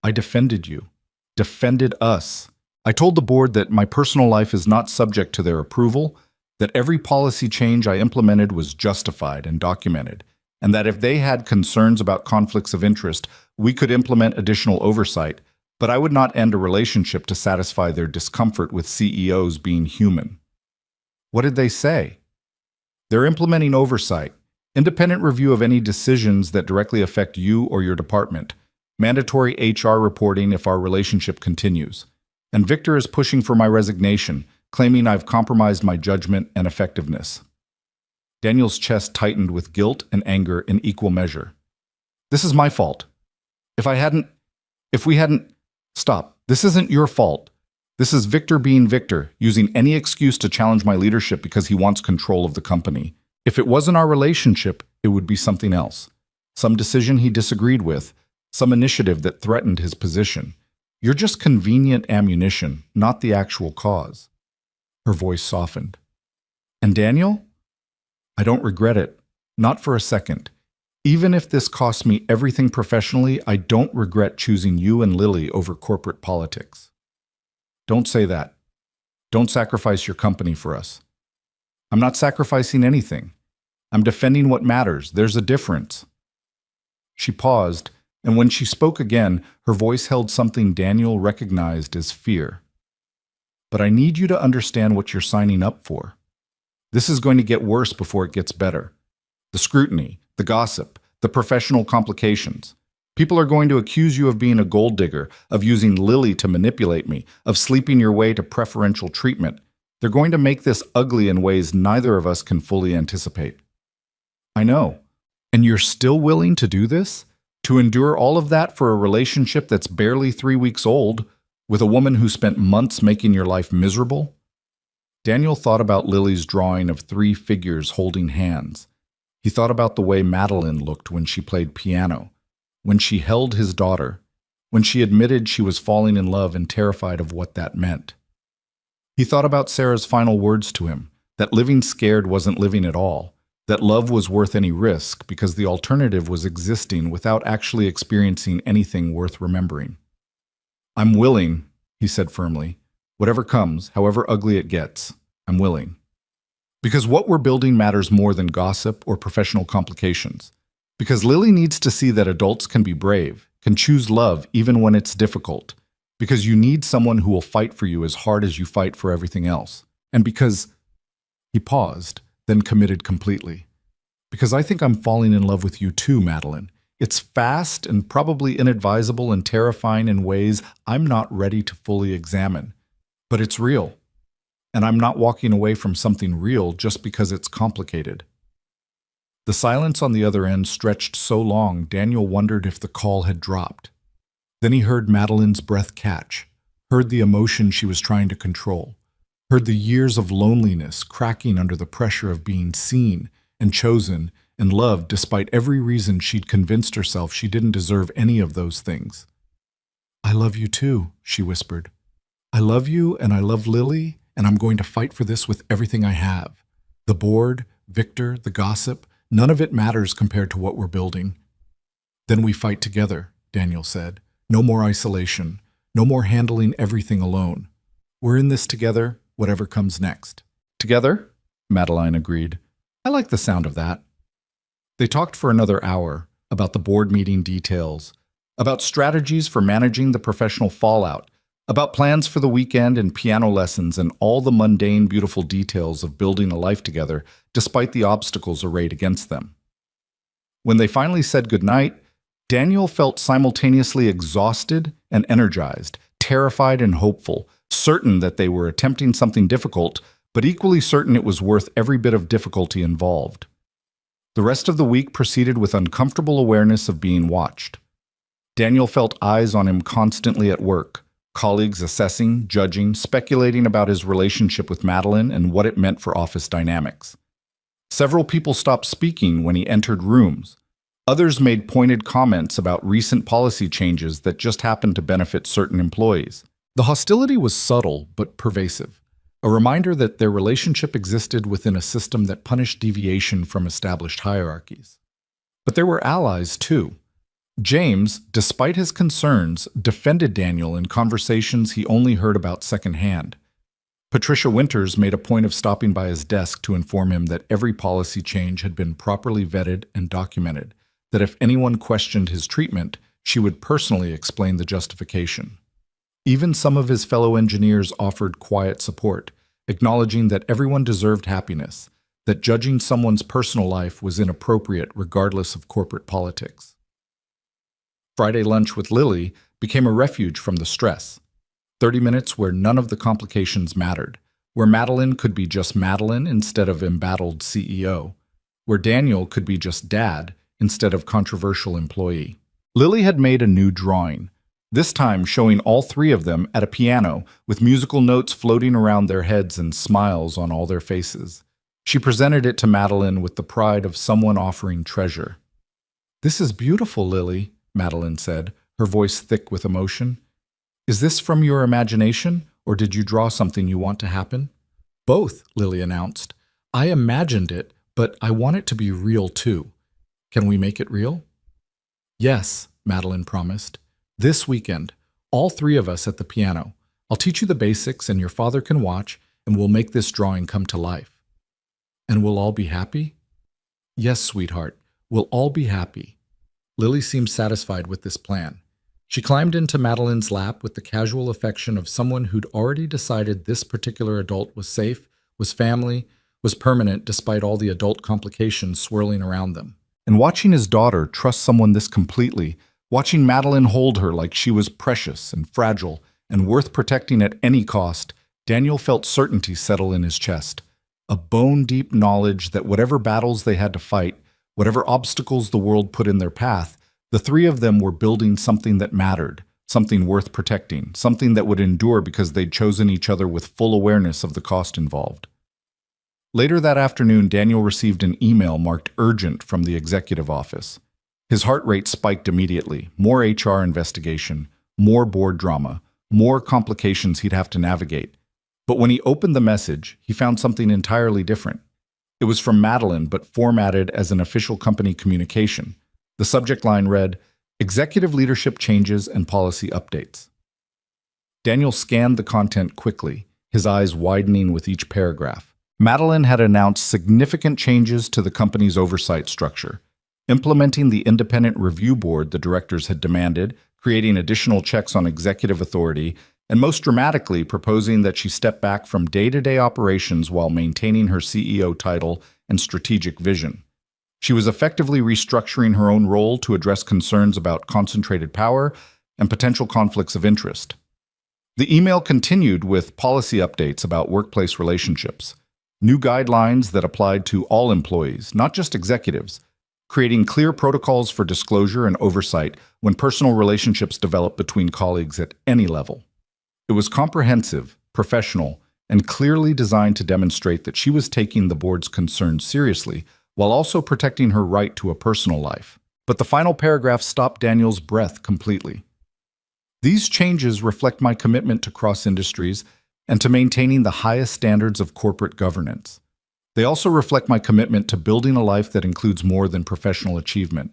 I defended you. Defended us. I told the board that my personal life is not subject to their approval, that every policy change I implemented was justified and documented, and that if they had concerns about conflicts of interest, we could implement additional oversight, but I would not end a relationship to satisfy their discomfort with CEOs being human. What did they say? They're implementing oversight, independent review of any decisions that directly affect you or your department, mandatory HR reporting if our relationship continues. And Victor is pushing for my resignation, claiming I've compromised my judgment and effectiveness. Daniel's chest tightened with guilt and anger in equal measure. This is my fault. If we hadn't, stop. This isn't your fault. This is Victor being Victor, using any excuse to challenge my leadership because he wants control of the company. If it wasn't our relationship, it would be something else. Some decision he disagreed with, some initiative that threatened his position. You're just convenient ammunition, not the actual cause. Her voice softened. And Daniel? I don't regret it. Not for a second. Even if this costs me everything professionally, I don't regret choosing you and Lily over corporate politics. Don't say that. Don't sacrifice your company for us. I'm not sacrificing anything. I'm defending what matters. There's a difference. She paused, and when she spoke again, her voice held something Daniel recognized as fear. But I need you to understand what you're signing up for. This is going to get worse before it gets better. The scrutiny, the gossip, the professional complications. People are going to accuse you of being a gold digger, of using Lily to manipulate me, of sleeping your way to preferential treatment. They're going to make this ugly in ways neither of us can fully anticipate. I know. And you're still willing to do this? To endure all of that for a relationship that's barely 3 weeks old, with a woman who spent months making your life miserable? Daniel thought about Lily's drawing of 3 figures holding hands. He thought about the way Madeline looked when she played piano, when she held his daughter, when she admitted she was falling in love and terrified of what that meant. He thought about Sarah's final words to him, that living scared wasn't living at all, that love was worth any risk because the alternative was existing without actually experiencing anything worth remembering. I'm willing, he said firmly. Whatever comes, however ugly it gets, I'm willing. Because what we're building matters more than gossip or professional complications. Because Lily needs to see that adults can be brave, can choose love even when it's difficult. Because you need someone who will fight for you as hard as you fight for everything else. And because... He paused, then committed completely. Because I think I'm falling in love with you too, Madeline. It's fast and probably inadvisable and terrifying in ways I'm not ready to fully examine. But it's real. And I'm not walking away from something real just because it's complicated. The silence on the other end stretched so long, Daniel wondered if the call had dropped. Then he heard Madeline's breath catch, heard the emotion she was trying to control, heard the years of loneliness cracking under the pressure of being seen and chosen and loved despite every reason she'd convinced herself she didn't deserve any of those things. I love you too, she whispered. I love you and I love Lily, and I'm going to fight for this with everything I have. The board, Victor, the gossip, none of it matters compared to what we're building. Then we fight together, Daniel said. No more isolation. No more handling everything alone. We're in this together, whatever comes next. Together? Madeline agreed. I like the sound of that. They talked for another hour about the board meeting details, about strategies for managing the professional fallout, about plans for the weekend and piano lessons and all the mundane, beautiful details of building a life together despite the obstacles arrayed against them. When they finally said goodnight, Daniel felt simultaneously exhausted and energized, terrified and hopeful, certain that they were attempting something difficult, but equally certain it was worth every bit of difficulty involved. The rest of the week proceeded with uncomfortable awareness of being watched. Daniel felt eyes on him constantly at work, colleagues assessing, judging, speculating about his relationship with Madeline and what it meant for office dynamics. Several people stopped speaking when he entered rooms. Others made pointed comments about recent policy changes that just happened to benefit certain employees. The hostility was subtle but pervasive, a reminder that their relationship existed within a system that punished deviation from established hierarchies. But there were allies, too. James, despite his concerns, defended Daniel in conversations he only heard about secondhand. Patricia Winters made a point of stopping by his desk to inform him that every policy change had been properly vetted and documented, that if anyone questioned his treatment, she would personally explain the justification. Even some of his fellow engineers offered quiet support, acknowledging that everyone deserved happiness, that judging someone's personal life was inappropriate regardless of corporate politics. Friday lunch with Lily became a refuge from the stress. 30 minutes where none of the complications mattered, where Madeline could be just Madeline instead of embattled CEO, where Daniel could be just dad instead of controversial employee. Lily had made a new drawing, this time showing all 3 of them at a piano with musical notes floating around their heads and smiles on all their faces. She presented it to Madeline with the pride of someone offering treasure. "This is beautiful, Lily," Madeline said, her voice thick with emotion. Is this from your imagination, or did you draw something you want to happen? Both, Lily announced. I imagined it, but I want it to be real too. Can we make it real? Yes, Madeline promised. This weekend, all three of us at the piano. I'll teach you the basics and your father can watch, and we'll make this drawing come to life. And we'll all be happy? Yes, sweetheart, we'll all be happy. Lily seemed satisfied with this plan. She climbed into Madeline's lap with the casual affection of someone who'd already decided this particular adult was safe, was family, was permanent despite all the adult complications swirling around them. And watching his daughter trust someone this completely, watching Madeline hold her like she was precious and fragile and worth protecting at any cost, Daniel felt certainty settle in his chest. A bone-deep knowledge that whatever battles they had to fight, whatever obstacles the world put in their path, the three of them were building something that mattered, something worth protecting, something that would endure because they'd chosen each other with full awareness of the cost involved. Later that afternoon, Daniel received an email marked urgent from the executive office. His heart rate spiked immediately. More HR investigation, more board drama, more complications he'd have to navigate. But when he opened the message, he found something entirely different. It was from Madeline, but formatted as an official company communication. The subject line read, "Executive leadership changes and policy updates." Daniel scanned the content quickly, his eyes widening with each paragraph. Madeline had announced significant changes to the company's oversight structure, implementing the independent review board the directors had demanded, creating additional checks on executive authority, and most dramatically proposing that she step back from day-to-day operations while maintaining her CEO title and strategic vision. She was effectively restructuring her own role to address concerns about concentrated power and potential conflicts of interest. The email continued with policy updates about workplace relationships, new guidelines that applied to all employees, not just executives, creating clear protocols for disclosure and oversight when personal relationships develop between colleagues at any level. It was comprehensive, professional, and clearly designed to demonstrate that she was taking the board's concerns seriously while also protecting her right to a personal life. But the final paragraph stopped Daniel's breath completely. These changes reflect my commitment to cross-industries and to maintaining the highest standards of corporate governance. They also reflect my commitment to building a life that includes more than professional achievement.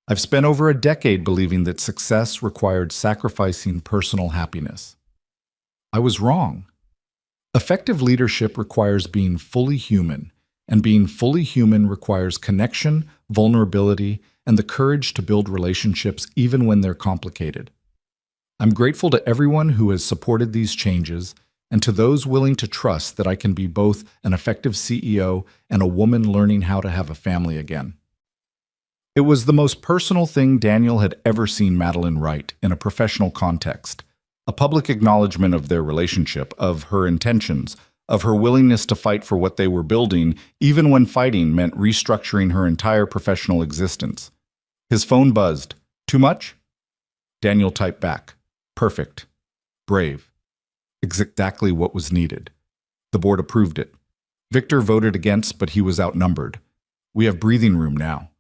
I've spent over a decade believing that success required sacrificing personal happiness. I was wrong. Effective leadership requires being fully human, and being fully human requires connection, vulnerability, and the courage to build relationships even when they're complicated. I'm grateful to everyone who has supported these changes and to those willing to trust that I can be both an effective CEO and a woman learning how to have a family again. It was the most personal thing Daniel had ever seen Madeline write in a professional context, a public acknowledgement of their relationship, of her intentions, of her willingness to fight for what they were building, even when fighting meant restructuring her entire professional existence. His phone buzzed. Too much? Daniel typed back. Perfect. Brave. Exactly what was needed. The board approved it. Victor voted against, but he was outnumbered. We have breathing room now.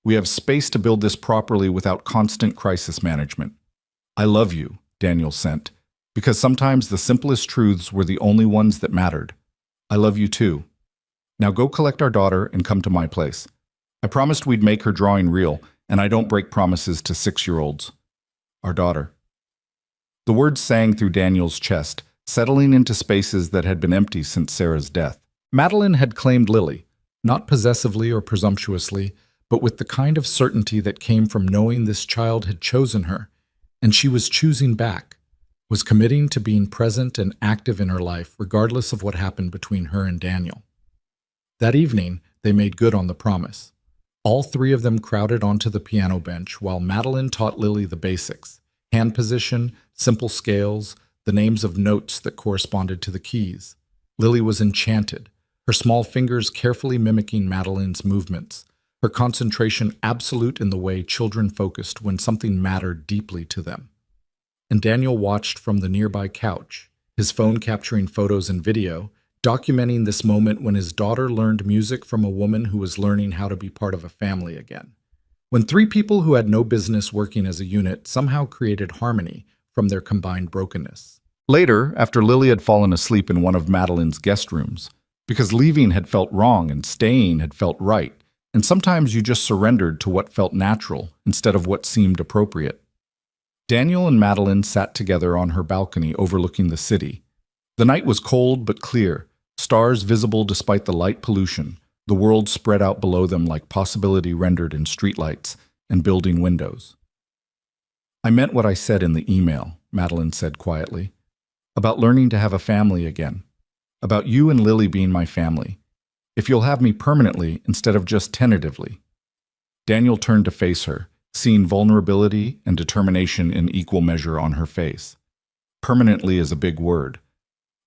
We have space to build this properly without constant crisis management. I love you, Daniel sent, because sometimes the simplest truths were the only ones that mattered. I love you too. Now go collect our daughter and come to my place. I promised we'd make her drawing real, and I don't break promises to 6-year-olds. Our daughter. The words sang through Daniel's chest, settling into spaces that had been empty since Sarah's death. Madeline had claimed Lily, not possessively or presumptuously, but with the kind of certainty that came from knowing this child had chosen her, and she was choosing back, was committing to being present and active in her life regardless of what happened between her and Daniel. That evening, they made good on the promise. All three of them crowded onto the piano bench while Madeline taught Lily the basics: hand position, simple scales, the names of notes that corresponded to the keys. Lily was enchanted, her small fingers carefully mimicking Madeline's movements, her concentration absolute in the way children focused when something mattered deeply to them. And Daniel watched from the nearby couch, his phone capturing photos and video, documenting this moment when his daughter learned music from a woman who was learning how to be part of a family again. When three people who had no business working as a unit somehow created harmony, from their combined brokenness. Later, after Lily had fallen asleep in one of Madeline's guest rooms, because leaving had felt wrong and staying had felt right, and sometimes you just surrendered to what felt natural instead of what seemed appropriate. Daniel and Madeline sat together on her balcony overlooking the city. The night was cold but clear, stars visible despite the light pollution, the world spread out below them like possibility rendered in streetlights and building windows. "I meant what I said in the email," Madeline said quietly, "about learning to have a family again, about you and Lily being my family, if you'll have me permanently instead of just tentatively." Daniel turned to face her, seeing vulnerability and determination in equal measure on her face. Permanently is a big word.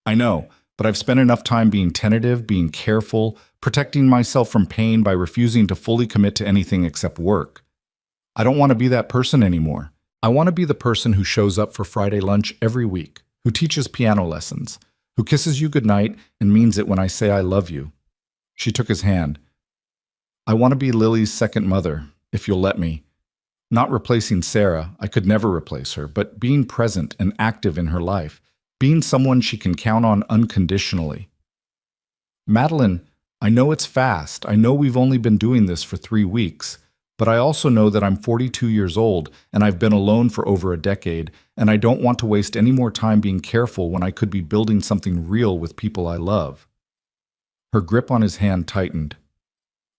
"I know, but I've spent enough time being tentative, being careful, protecting myself from pain by refusing to fully commit to anything except work. I don't want to be that person anymore. I want to be the person who shows up for Friday lunch every week, who teaches piano lessons, who kisses you goodnight and means it when I say I love you." She took his hand. "I want to be Lily's second mother, if you'll let me. Not replacing Sarah, I could never replace her, but being present and active in her life, being someone she can count on unconditionally." "Madeline, I know it's fast. I know we've only been doing this for 3 weeks, but I also know that I'm 42 years old and I've been alone for over a decade, and I don't want to waste any more time being careful when I could be building something real with people I love." Her grip on his hand tightened.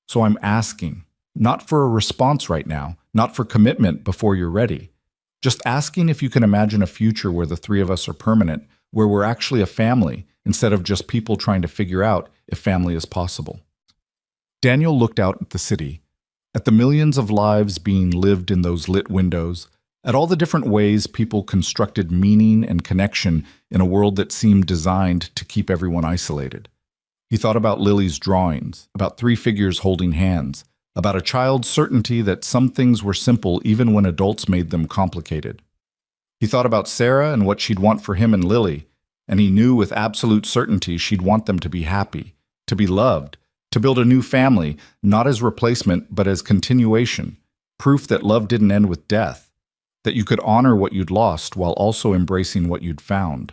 "So I'm asking, not for a response right now, not for commitment before you're ready. Just asking if you can imagine a future where the three of us are permanent, where we're actually a family, instead of just people trying to figure out if family is possible." Daniel looked out at the city, at the millions of lives being lived in those lit windows, at all the different ways people constructed meaning and connection in a world that seemed designed to keep everyone isolated. He thought about Lily's drawings, about 3 figures holding hands, about a child's certainty that some things were simple even when adults made them complicated. He thought about Sarah and what she'd want for him and Lily, and he knew with absolute certainty she'd want them to be happy, to be loved, to build a new family, not as replacement but as continuation, proof that love didn't end with death, that you could honor what you'd lost while also embracing what you'd found.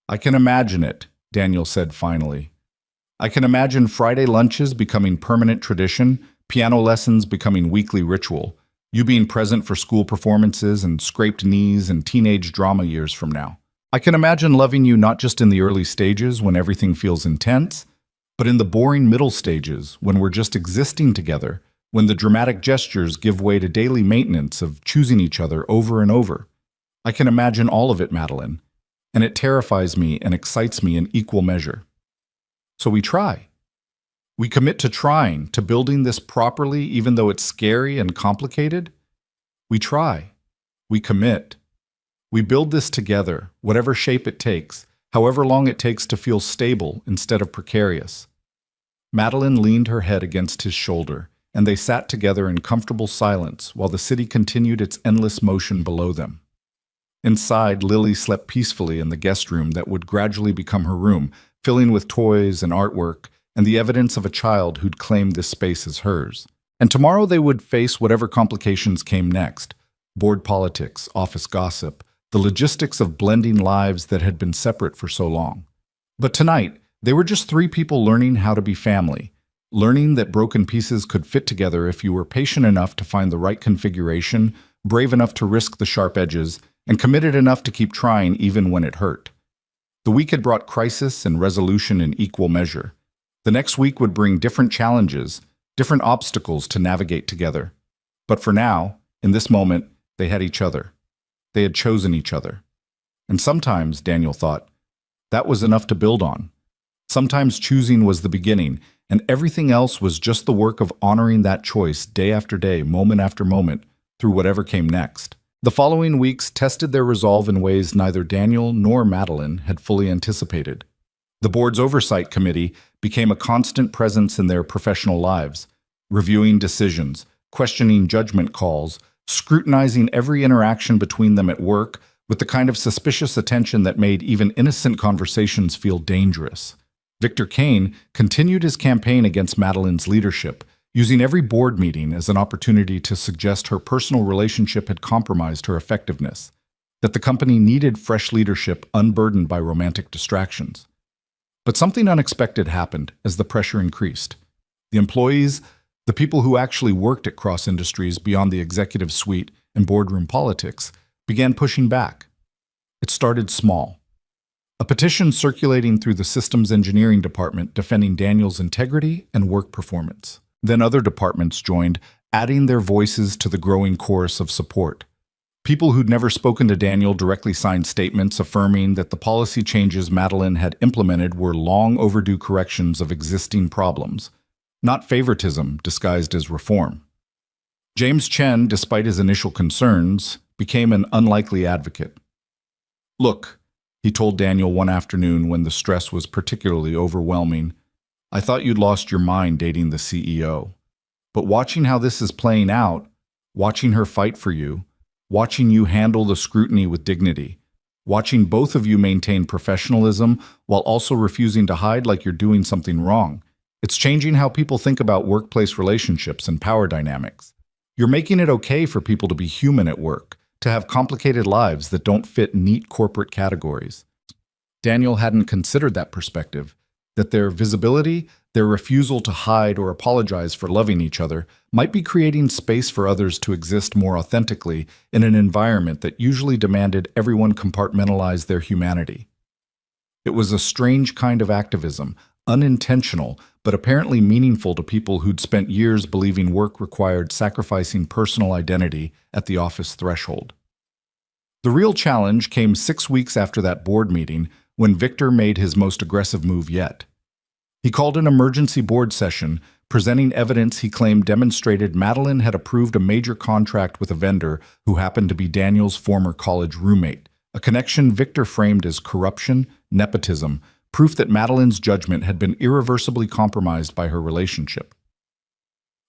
"I can imagine it," Daniel said finally. "I can imagine Friday lunches becoming permanent tradition, piano lessons becoming weekly ritual, you being present for school performances and scraped knees and teenage drama years from now. I can imagine loving you not just in the early stages when everything feels intense, but in the boring middle stages when we're just existing together, when the dramatic gestures give way to daily maintenance of choosing each other over and over. I can imagine all of it, Madeline, and it terrifies me and excites me in equal measure. So we try. We commit to trying, to building this properly, even though it's scary and complicated. We try. We commit. We build this together, whatever shape it takes, however long it takes to feel stable instead of precarious." Madeline leaned her head against his shoulder, and they sat together in comfortable silence while the city continued its endless motion below them. Inside, Lily slept peacefully in the guest room that would gradually become her room, filling with toys and artwork, and the evidence of a child who'd claimed this space as hers. And tomorrow they would face whatever complications came next: board politics, office gossip, the logistics of blending lives that had been separate for so long. But tonight, they were just 3 people learning how to be family, learning that broken pieces could fit together if you were patient enough to find the right configuration, brave enough to risk the sharp edges, and committed enough to keep trying even when it hurt. The week had brought crisis and resolution in equal measure. The next week would bring different challenges, different obstacles to navigate together. But for now, in this moment, they had each other. They had chosen each other. And sometimes, Daniel thought, that was enough to build on. Sometimes choosing was the beginning, and everything else was just the work of honoring that choice day after day, moment after moment, through whatever came next. The following weeks tested their resolve in ways neither Daniel nor Madeline had fully anticipated. The board's oversight committee became a constant presence in their professional lives, reviewing decisions, questioning judgment calls, scrutinizing every interaction between them at work with the kind of suspicious attention that made even innocent conversations feel dangerous. Victor Kane continued his campaign against Madeline's leadership, using every board meeting as an opportunity to suggest her personal relationship had compromised her effectiveness. that the company needed fresh leadership unburdened by romantic distractions. But something unexpected happened as the pressure increased. The employees, the people who actually worked at Cross Industries beyond the executive suite and boardroom politics, began pushing back. It started small. A petition circulating through the systems engineering department defending Daniel's integrity and work performance. Then other departments joined, adding their voices to the growing chorus of support. People who'd never spoken to Daniel directly signed statements affirming that the policy changes Madeline had implemented were long overdue corrections of existing problems, not favoritism disguised as reform. James Chen, despite his initial concerns, became an unlikely advocate. "Look," he told Daniel one afternoon when the stress was particularly overwhelming, "I thought you'd lost your mind dating the CEO. But watching how this is playing out, watching her fight for you, watching you handle the scrutiny with dignity, watching both of you maintain professionalism while also refusing to hide like you're doing something wrong, it's changing how people think about workplace relationships and power dynamics. You're making it okay for people to be human at work, to have complicated lives that don't fit neat corporate categories." Daniel hadn't considered that perspective, that their visibility, their refusal to hide or apologize for loving each other, might be creating space for others to exist more authentically in an environment that usually demanded everyone compartmentalize their humanity. It was a strange kind of activism, unintentional, but apparently meaningful to people who'd spent years believing work required sacrificing personal identity at the office threshold. The real challenge came 6 weeks after that board meeting, when Victor made his most aggressive move yet. He called an emergency board session, presenting evidence he claimed demonstrated Madeline had approved a major contract with a vendor who happened to be Daniel's former college roommate, a connection Victor framed as corruption, nepotism, proof that Madeline's judgment had been irreversibly compromised by her relationship.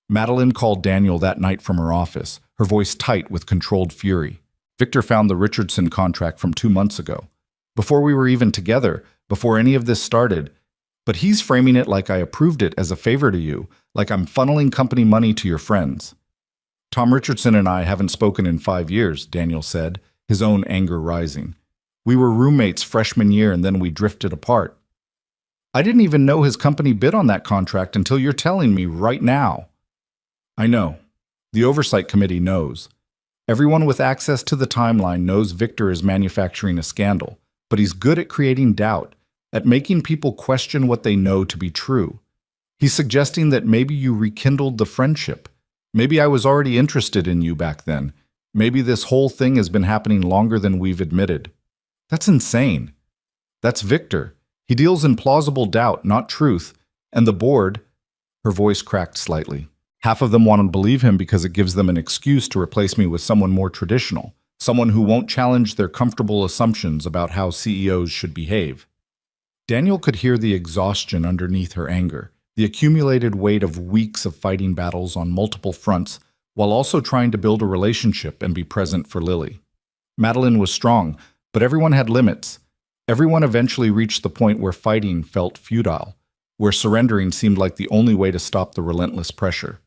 Madeline called Daniel that night from her office, her voice tight with controlled fury. "Victor found the Richardson contract from 2 months ago. Before we were even together, before any of this started, but he's framing it like I approved it as a favor to you, like I'm funneling company money to your friends." "Tom Richardson and I haven't spoken in 5 years, Daniel said, his own anger rising. "We were roommates freshman year and then we drifted apart." "I didn't even know his company bid on that contract until you're telling me right now." "I know. The Oversight Committee knows. Everyone with access to the timeline knows Victor is manufacturing a scandal, but he's good at creating doubt, at making people question what they know to be true. He's suggesting that maybe you rekindled the friendship. Maybe I was already interested in you back then. Maybe this whole thing has been happening longer than we've admitted. That's insane. That's Victor. He deals in plausible doubt, not truth. And the board," her voice cracked slightly, "half of them want to believe him because it gives them an excuse to replace me with someone more traditional, someone who won't challenge their comfortable assumptions about how CEOs should behave." Daniel could hear the exhaustion underneath her anger, the accumulated weight of weeks of fighting battles on multiple fronts, while also trying to build a relationship and be present for Lily. Madeline was strong, but everyone had limits. Everyone eventually reached the point where fighting felt futile, where surrendering seemed like the only way to stop the relentless pressure.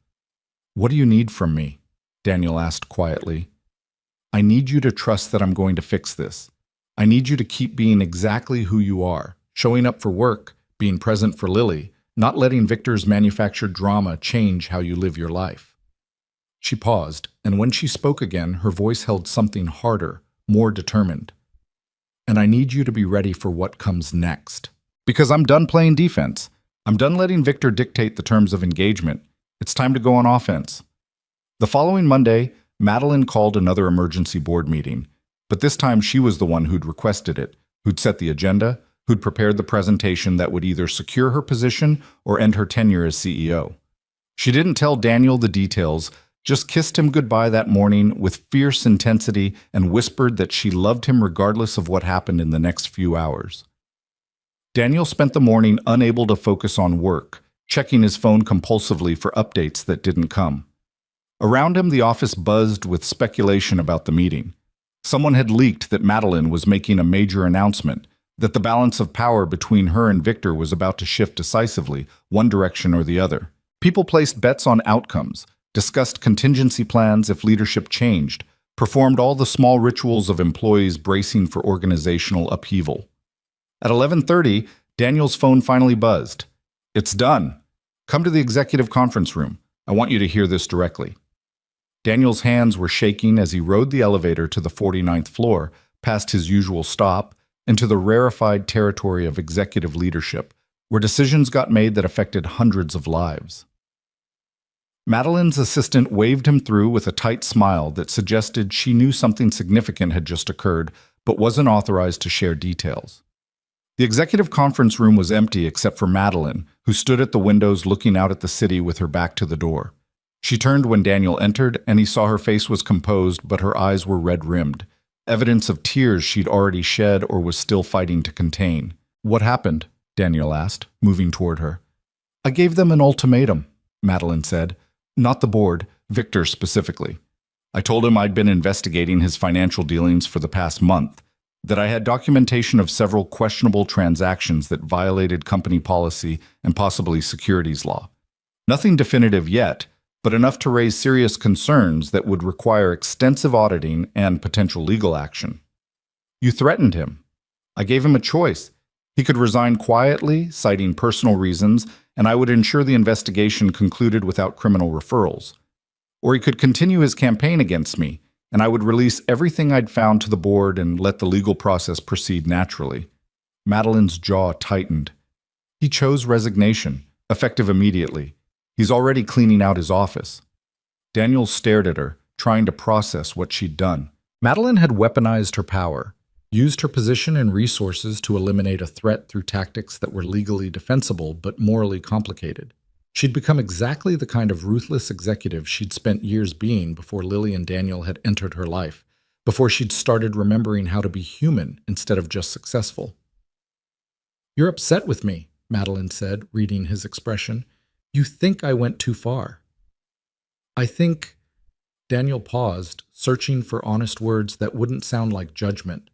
"What do you need from me?" Daniel asked quietly. "I need you to trust that I'm going to fix this. I need you to keep being exactly who you are, showing up for work, being present for Lily, not letting Victor's manufactured drama change how you live your life." She paused, and when she spoke again, her voice held something harder, more determined. "And I need you to be ready for what comes next. Because I'm done playing defense. I'm done letting Victor dictate the terms of engagement. It's time to go on offense." The following Monday, Madeline called another emergency board meeting, but this time she was the one who'd requested it, who'd set the agenda, who'd prepared the presentation that would either secure her position or end her tenure as CEO. She didn't tell Daniel the details, just kissed him goodbye that morning with fierce intensity and whispered that she loved him regardless of what happened in the next few hours. Daniel spent the morning unable to focus on work, checking his phone compulsively for updates that didn't come. Around him, the office buzzed with speculation about the meeting. Someone had leaked that Madeline was making a major announcement, that the balance of power between her and Victor was about to shift decisively, one direction or the other. People placed bets on outcomes, discussed contingency plans if leadership changed, performed all the small rituals of employees bracing for organizational upheaval. At 11:30, Daniel's phone finally buzzed. "It's done. Come to the executive conference room. I want you to hear this directly." Daniel's hands were shaking as he rode the elevator to the 49th floor, past his usual stop, into the rarefied territory of executive leadership, where decisions got made that affected hundreds of lives. Madeline's assistant waved him through with a tight smile that suggested she knew something significant had just occurred, but wasn't authorized to share details. The executive conference room was empty except for Madeline, who stood at the windows looking out at the city with her back to the door. She turned when Daniel entered, and he saw her face was composed, but her eyes were red-rimmed, evidence of tears she'd already shed or was still fighting to contain. "What happened?" Daniel asked, moving toward her. "I gave them an ultimatum," Madeline said. "Not the board, Victor specifically. I told him I'd been investigating his financial dealings for the past month, that I had documentation of several questionable transactions that violated company policy and possibly securities law. Nothing definitive yet, but enough to raise serious concerns that would require extensive auditing and potential legal action. You threatened him. I gave him a choice. He could resign quietly, citing personal reasons, and I would ensure the investigation concluded without criminal referrals. Or he could continue his campaign against me, and I would release everything I'd found to the board and let the legal process proceed naturally." Madeline's jaw tightened. "He chose resignation, effective immediately. He's already cleaning out his office." Daniel stared at her, trying to process what she'd done. Madeline had weaponized her power, used her position and resources to eliminate a threat through tactics that were legally defensible but morally complicated. She'd become exactly the kind of ruthless executive she'd spent years being before Lily and Daniel had entered her life, before she'd started remembering how to be human instead of just successful. "You're upset with me," Madeline said, reading his expression. "You think I went too far." "I think—" Daniel paused, searching for honest words that wouldn't sound like judgment.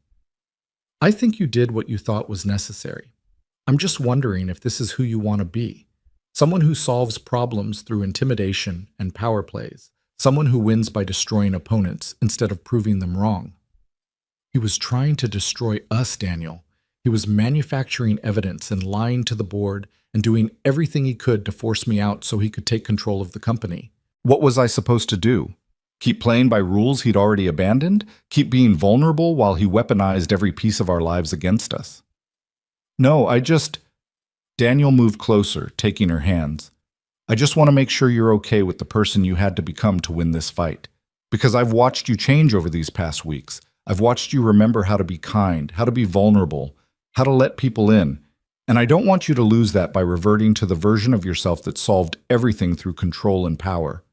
"I think you did what you thought was necessary. I'm just wondering if this is who you want to be. Someone who solves problems through intimidation and power plays. Someone who wins by destroying opponents instead of proving them wrong." "He was trying to destroy us, Daniel. He was manufacturing evidence and lying to the board and doing everything he could to force me out so he could take control of the company." "What was I supposed to do? Keep playing by rules he'd already abandoned? Keep being vulnerable while he weaponized every piece of our lives against us?" "No, Daniel moved closer, taking her hands. "I just want to make sure you're okay with the person you had to become to win this fight. Because I've watched you change over these past weeks. I've watched you remember how to be kind, how to be vulnerable, how to let people in. And I don't want you to lose that by reverting to the version of yourself that solved everything through control and power."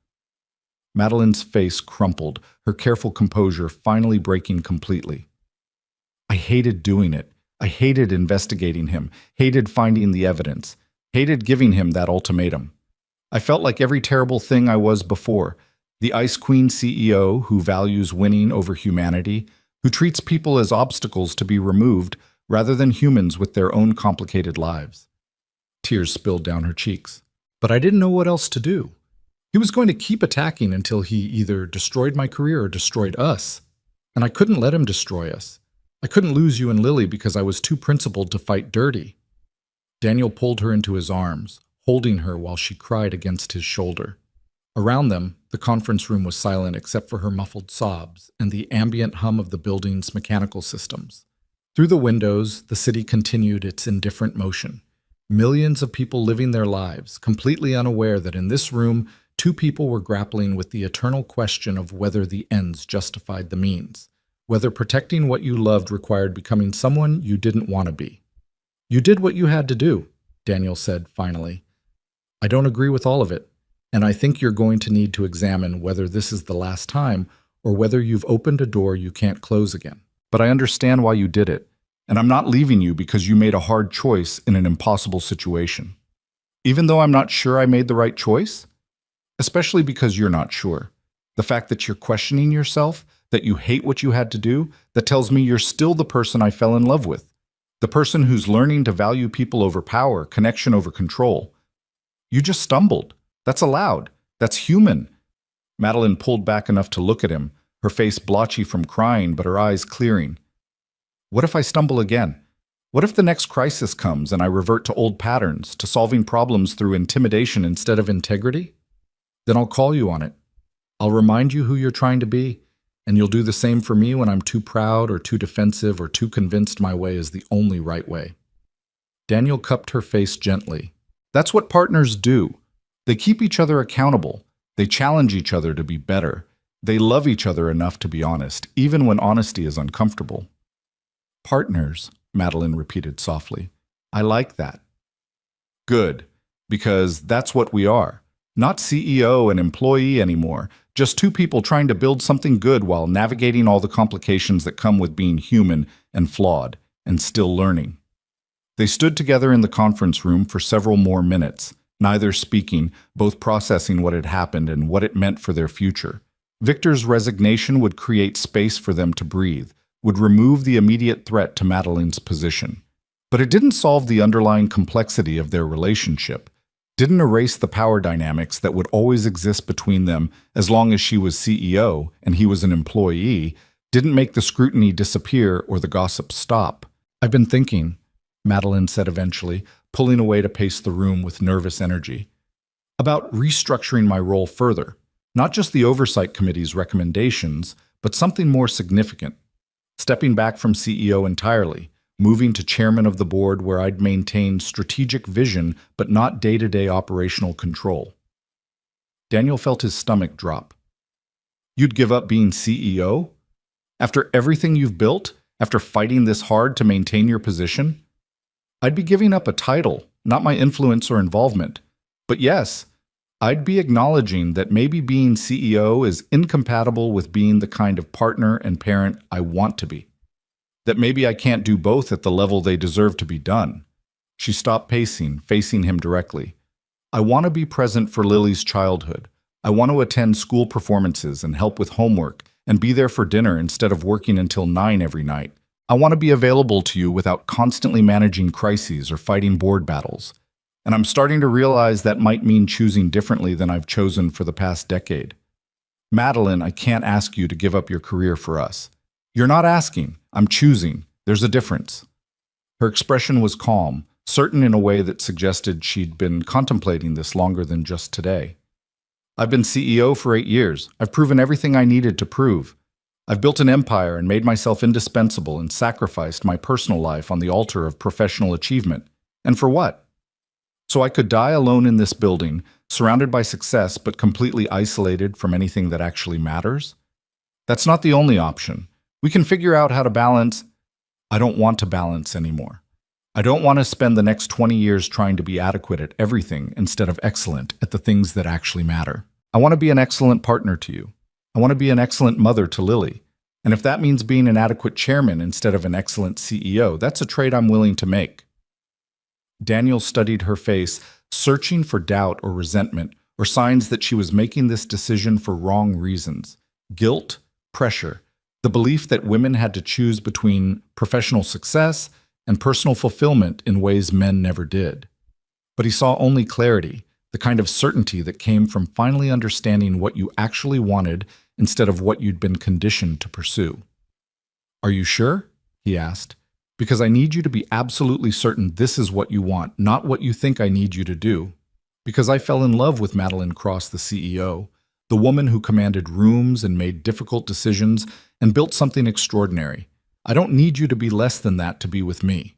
Madeline's face crumpled, her careful composure finally breaking completely. "I hated doing it. I hated investigating him, hated finding the evidence, hated giving him that ultimatum. I felt like every terrible thing I was before, the Ice Queen CEO who values winning over humanity, who treats people as obstacles to be removed rather than humans with their own complicated lives." Tears spilled down her cheeks. "But I didn't know what else to do. He was going to keep attacking until he either destroyed my career or destroyed us. And I couldn't let him destroy us. I couldn't lose you and Lily because I was too principled to fight dirty." Daniel pulled her into his arms, holding her while she cried against his shoulder. Around them, the conference room was silent except for her muffled sobs and the ambient hum of the building's mechanical systems. Through the windows, the city continued its indifferent motion. Millions of people living their lives, completely unaware that in this room, two people were grappling with the eternal question of whether the ends justified the means, whether protecting what you loved required becoming someone you didn't want to be. "You did what you had to do," Daniel said finally. "I don't agree with all of it, and I think you're going to need to examine whether this is the last time or whether you've opened a door you can't close again. But I understand why you did it, and I'm not leaving you because you made a hard choice in an impossible situation. Even though I'm not sure I made the right choice? Especially because you're not sure. The fact that you're questioning yourself, that you hate what you had to do, that tells me you're still the person I fell in love with. The person who's learning to value people over power, connection over control. You just stumbled. That's allowed. That's human." Madeline pulled back enough to look at him, her face blotchy from crying but her eyes clearing. What if I stumble again? What if the next crisis comes and I revert to old patterns, to solving problems through intimidation instead of integrity? Then I'll call you on it. I'll remind you who you're trying to be, and you'll do the same for me when I'm too proud or too defensive or too convinced my way is the only right way. Daniel cupped her face gently. That's what partners do. They keep each other accountable. They challenge each other to be better. They love each other enough to be honest, even when honesty is uncomfortable. Partners, Madeline repeated softly. I like that. Good, because that's what we are. Not CEO and employee anymore, just two people trying to build something good while navigating all the complications that come with being human and flawed and still learning. They stood together in the conference room for several more minutes, neither speaking, both processing what had happened and what it meant for their future. Victor's resignation would create space for them to breathe, would remove the immediate threat to Madeline's position. But it didn't solve the underlying complexity of their relationship, didn't erase the power dynamics that would always exist between them as long as she was CEO and he was an employee, didn't make the scrutiny disappear or the gossip stop. I've been thinking, Madeline said eventually, pulling away to pace the room with nervous energy, about restructuring my role further, not just the Oversight Committee's recommendations, but something more significant. Stepping back from CEO entirely, moving to chairman of the board where I'd maintain strategic vision but not day-to-day operational control. Daniel felt his stomach drop. You'd give up being CEO? After everything you've built? After fighting this hard to maintain your position? I'd be giving up a title, not my influence or involvement. But yes, I'd be acknowledging that maybe being CEO is incompatible with being the kind of partner and parent I want to be. That maybe I can't do both at the level they deserve to be done. She stopped pacing, facing him directly. I want to be present for Lily's childhood. I want to attend school performances and help with homework and be there for dinner instead of working until 9 every night. I want to be available to you without constantly managing crises or fighting board battles. And I'm starting to realize that might mean choosing differently than I've chosen for the past decade. Madeline, I can't ask you to give up your career for us. You're not asking. I'm choosing. There's a difference. Her expression was calm, certain in a way that suggested she'd been contemplating this longer than just today. I've been CEO for 8 years. I've proven everything I needed to prove. I've built an empire and made myself indispensable and sacrificed my personal life on the altar of professional achievement. And for what? So I could die alone in this building, surrounded by success but completely isolated from anything that actually matters? That's not the only option. We can figure out how to balance. I don't want to balance anymore. I don't want to spend the next 20 years trying to be adequate at everything instead of excellent at the things that actually matter. I want to be an excellent partner to you. I want to be an excellent mother to Lily. And if that means being an adequate chairman instead of an excellent CEO, that's a trade I'm willing to make. Daniel studied her face, searching for doubt or resentment or signs that she was making this decision for wrong reasons. Guilt, pressure, the belief that women had to choose between professional success and personal fulfillment in ways men never did. But he saw only clarity, the kind of certainty that came from finally understanding what you actually wanted instead of what you'd been conditioned to pursue. Are you sure? He asked. Because I need you to be absolutely certain this is what you want, not what you think I need you to do. Because I fell in love with Madeline Cross, the CEO, the woman who commanded rooms and made difficult decisions and built something extraordinary. I don't need you to be less than that to be with me.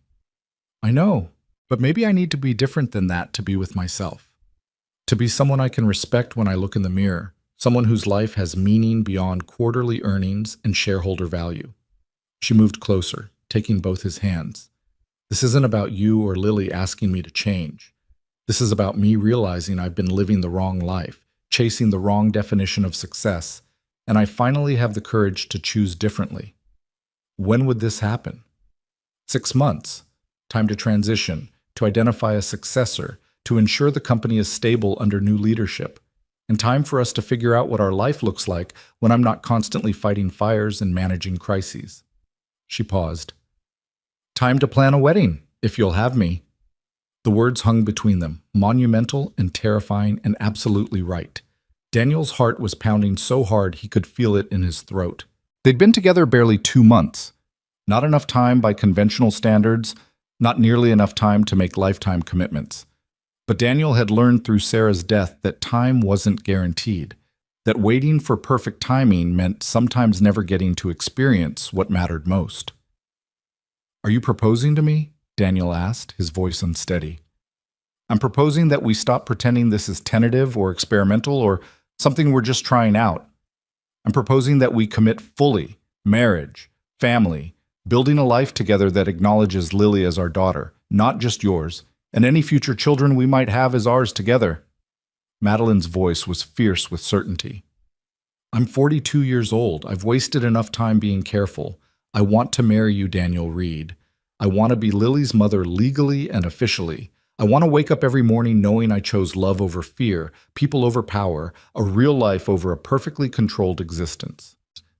I know, but maybe I need to be different than that to be with myself. To be someone I can respect when I look in the mirror, someone whose life has meaning beyond quarterly earnings and shareholder value. She moved closer, taking both his hands. This isn't about you or Lily asking me to change. This is about me realizing I've been living the wrong life, chasing the wrong definition of success, and I finally have the courage to choose differently. When would this happen? 6 months. Time to transition, to identify a successor, to ensure the company is stable under new leadership, and time for us to figure out what our life looks like when I'm not constantly fighting fires and managing crises. She paused. Time to plan a wedding, if you'll have me. The words hung between them, monumental and terrifying and absolutely right. Daniel's heart was pounding so hard he could feel it in his throat. They'd been together barely 2 months. Not enough time by conventional standards, not nearly enough time to make lifetime commitments. But Daniel had learned through Sarah's death that time wasn't guaranteed, that waiting for perfect timing meant sometimes never getting to experience what mattered most. "Are you proposing to me?" Daniel asked, his voice unsteady. "I'm proposing that we stop pretending this is tentative or experimental or something we're just trying out. I'm proposing that we commit fully, marriage, family, building a life together that acknowledges Lily as our daughter, not just yours, and any future children we might have as ours together." Madeline's voice was fierce with certainty. "I'm 42 years old. I've wasted enough time being careful. I want to marry you, Daniel Reed. I want to be Lily's mother legally and officially. I want to wake up every morning knowing I chose love over fear, people over power, a real life over a perfectly controlled existence."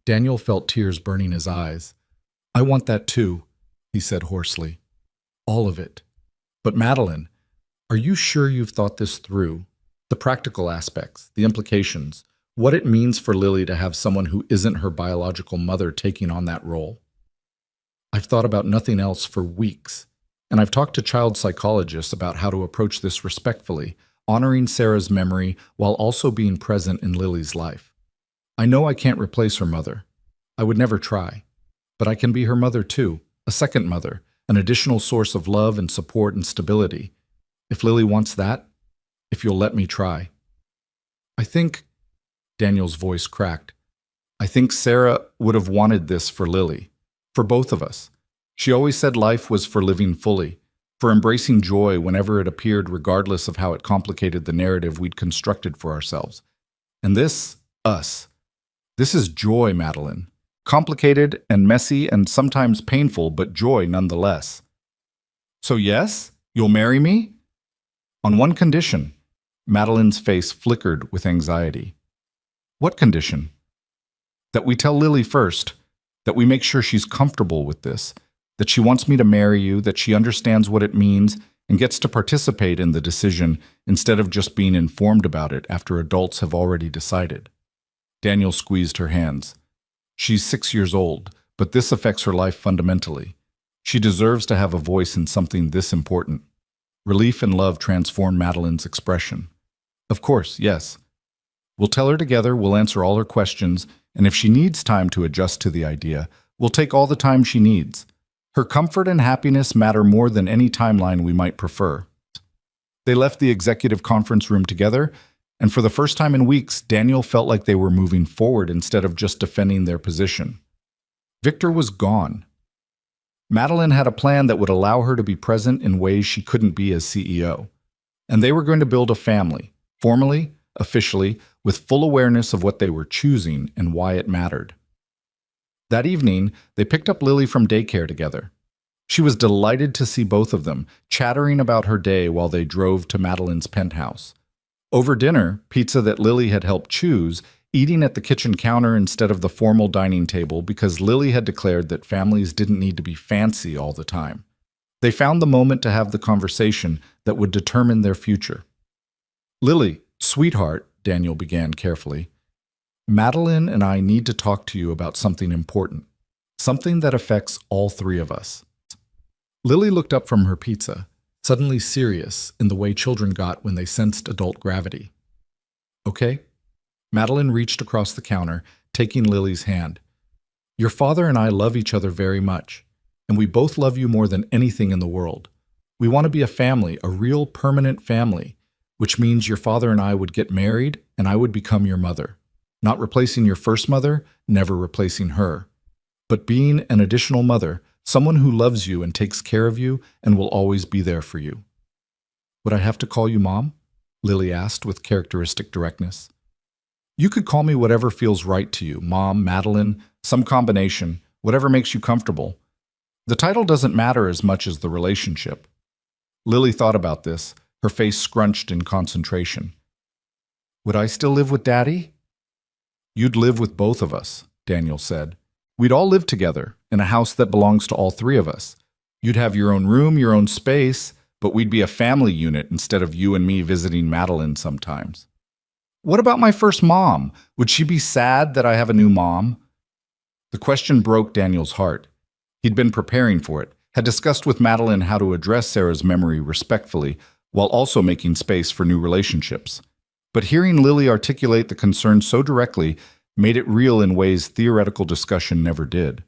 Daniel felt tears burning his eyes. "I want that too," he said hoarsely. "All of it. But Madeline, are you sure you've thought this through? The practical aspects, the implications, what it means for Lily to have someone who isn't her biological mother taking on that role?" "I've thought about nothing else for weeks, and I've talked to child psychologists about how to approach this respectfully, honoring Sarah's memory while also being present in Lily's life. I know I can't replace her mother. I would never try. But I can be her mother too, a second mother, an additional source of love and support and stability. If Lily wants that, if you'll let me try." "I think," Daniel's voice cracked, "I think Sarah would have wanted this for Lily, for both of us. She always said life was for living fully, for embracing joy whenever it appeared regardless of how it complicated the narrative we'd constructed for ourselves. And this, us. This is joy, Madeline. Complicated and messy and sometimes painful, but joy nonetheless." "So yes, you'll marry me?" "On one condition." Madeline's face flickered with anxiety. "What condition?" "That we tell Lily first, that we make sure she's comfortable with this, that she wants me to marry you, that she understands what it means and gets to participate in the decision instead of just being informed about it after adults have already decided." Daniel squeezed her hands. "She's 6 years old, but this affects her life fundamentally. She deserves to have a voice in something this important." Relief and love transformed Madeline's expression. "Of course, yes. We'll tell her together, we'll answer all her questions, and if she needs time to adjust to the idea, we'll take all the time she needs. Her comfort and happiness matter more than any timeline we might prefer." They left the executive conference room together, and for the first time in weeks, Daniel felt like they were moving forward instead of just defending their position. Victor was gone. Madeline had a plan that would allow her to be present in ways she couldn't be as CEO. And they were going to build a family, formally, officially, with full awareness of what they were choosing and why it mattered. That evening, they picked up Lily from daycare together. She was delighted to see both of them, chattering about her day while they drove to Madeline's penthouse. Over dinner, pizza that Lily had helped choose, eating at the kitchen counter instead of the formal dining table because Lily had declared that families didn't need to be fancy all the time. They found the moment to have the conversation that would determine their future. "Lily, sweetheart," Daniel began carefully, "Madeline and I need to talk to you about something important, something that affects all three of us." Lily looked up from her pizza, suddenly serious in the way children got when they sensed adult gravity. "Okay?" Madeline reached across the counter, taking Lily's hand. "Your father and I love each other very much, and we both love you more than anything in the world. We want to be a family, a real permanent family, which means your father and I would get married and I would become your mother. Not replacing your first mother, never replacing her, but being an additional mother, someone who loves you and takes care of you and will always be there for you." "Would I have to call you Mom?" Lily asked with characteristic directness. "You could call me whatever feels right to you, Mom, Madeline, some combination, whatever makes you comfortable. The title doesn't matter as much as the relationship." Lily thought about this, her face scrunched in concentration. "Would I still live with Daddy?" "You'd live with both of us," Daniel said. "We'd all live together, in a house that belongs to all three of us. You'd have your own room, your own space, but we'd be a family unit instead of you and me visiting Madeline sometimes." What about my first mom? Would she be sad that I have a new mom? The question broke Daniel's heart. He'd been preparing for it, had discussed with Madeline how to address Sarah's memory respectfully, while also making space for new relationships. But hearing Lily articulate the concern so directly made it real in ways theoretical discussion never did.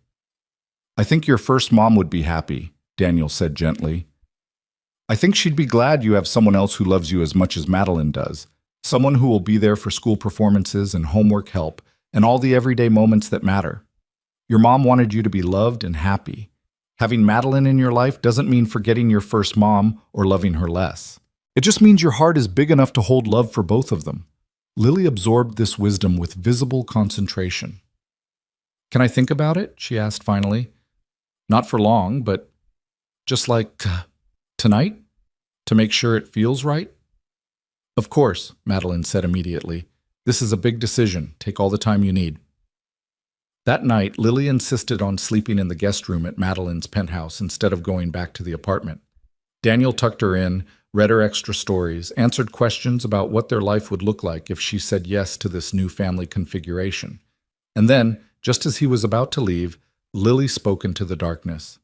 I think your first mom would be happy, Daniel said gently. I think she'd be glad you have someone else who loves you as much as Madeline does, someone who will be there for school performances and homework help and all the everyday moments that matter. Your mom wanted you to be loved and happy. Having Madeline in your life doesn't mean forgetting your first mom or loving her less. It just means your heart is big enough to hold love for both of them. Lily absorbed this wisdom with visible concentration. Can I think about it? She asked finally. Not for long, but just like tonight? To make sure it feels right? Of course, Madeline said immediately. This is a big decision. Take all the time you need. That night, Lily insisted on sleeping in the guest room at Madeline's penthouse instead of going back to the apartment. Daniel tucked her in, read her extra stories, answered questions about what their life would look like if she said yes to this new family configuration. And then, just as he was about to leave, Lily spoke into the darkness.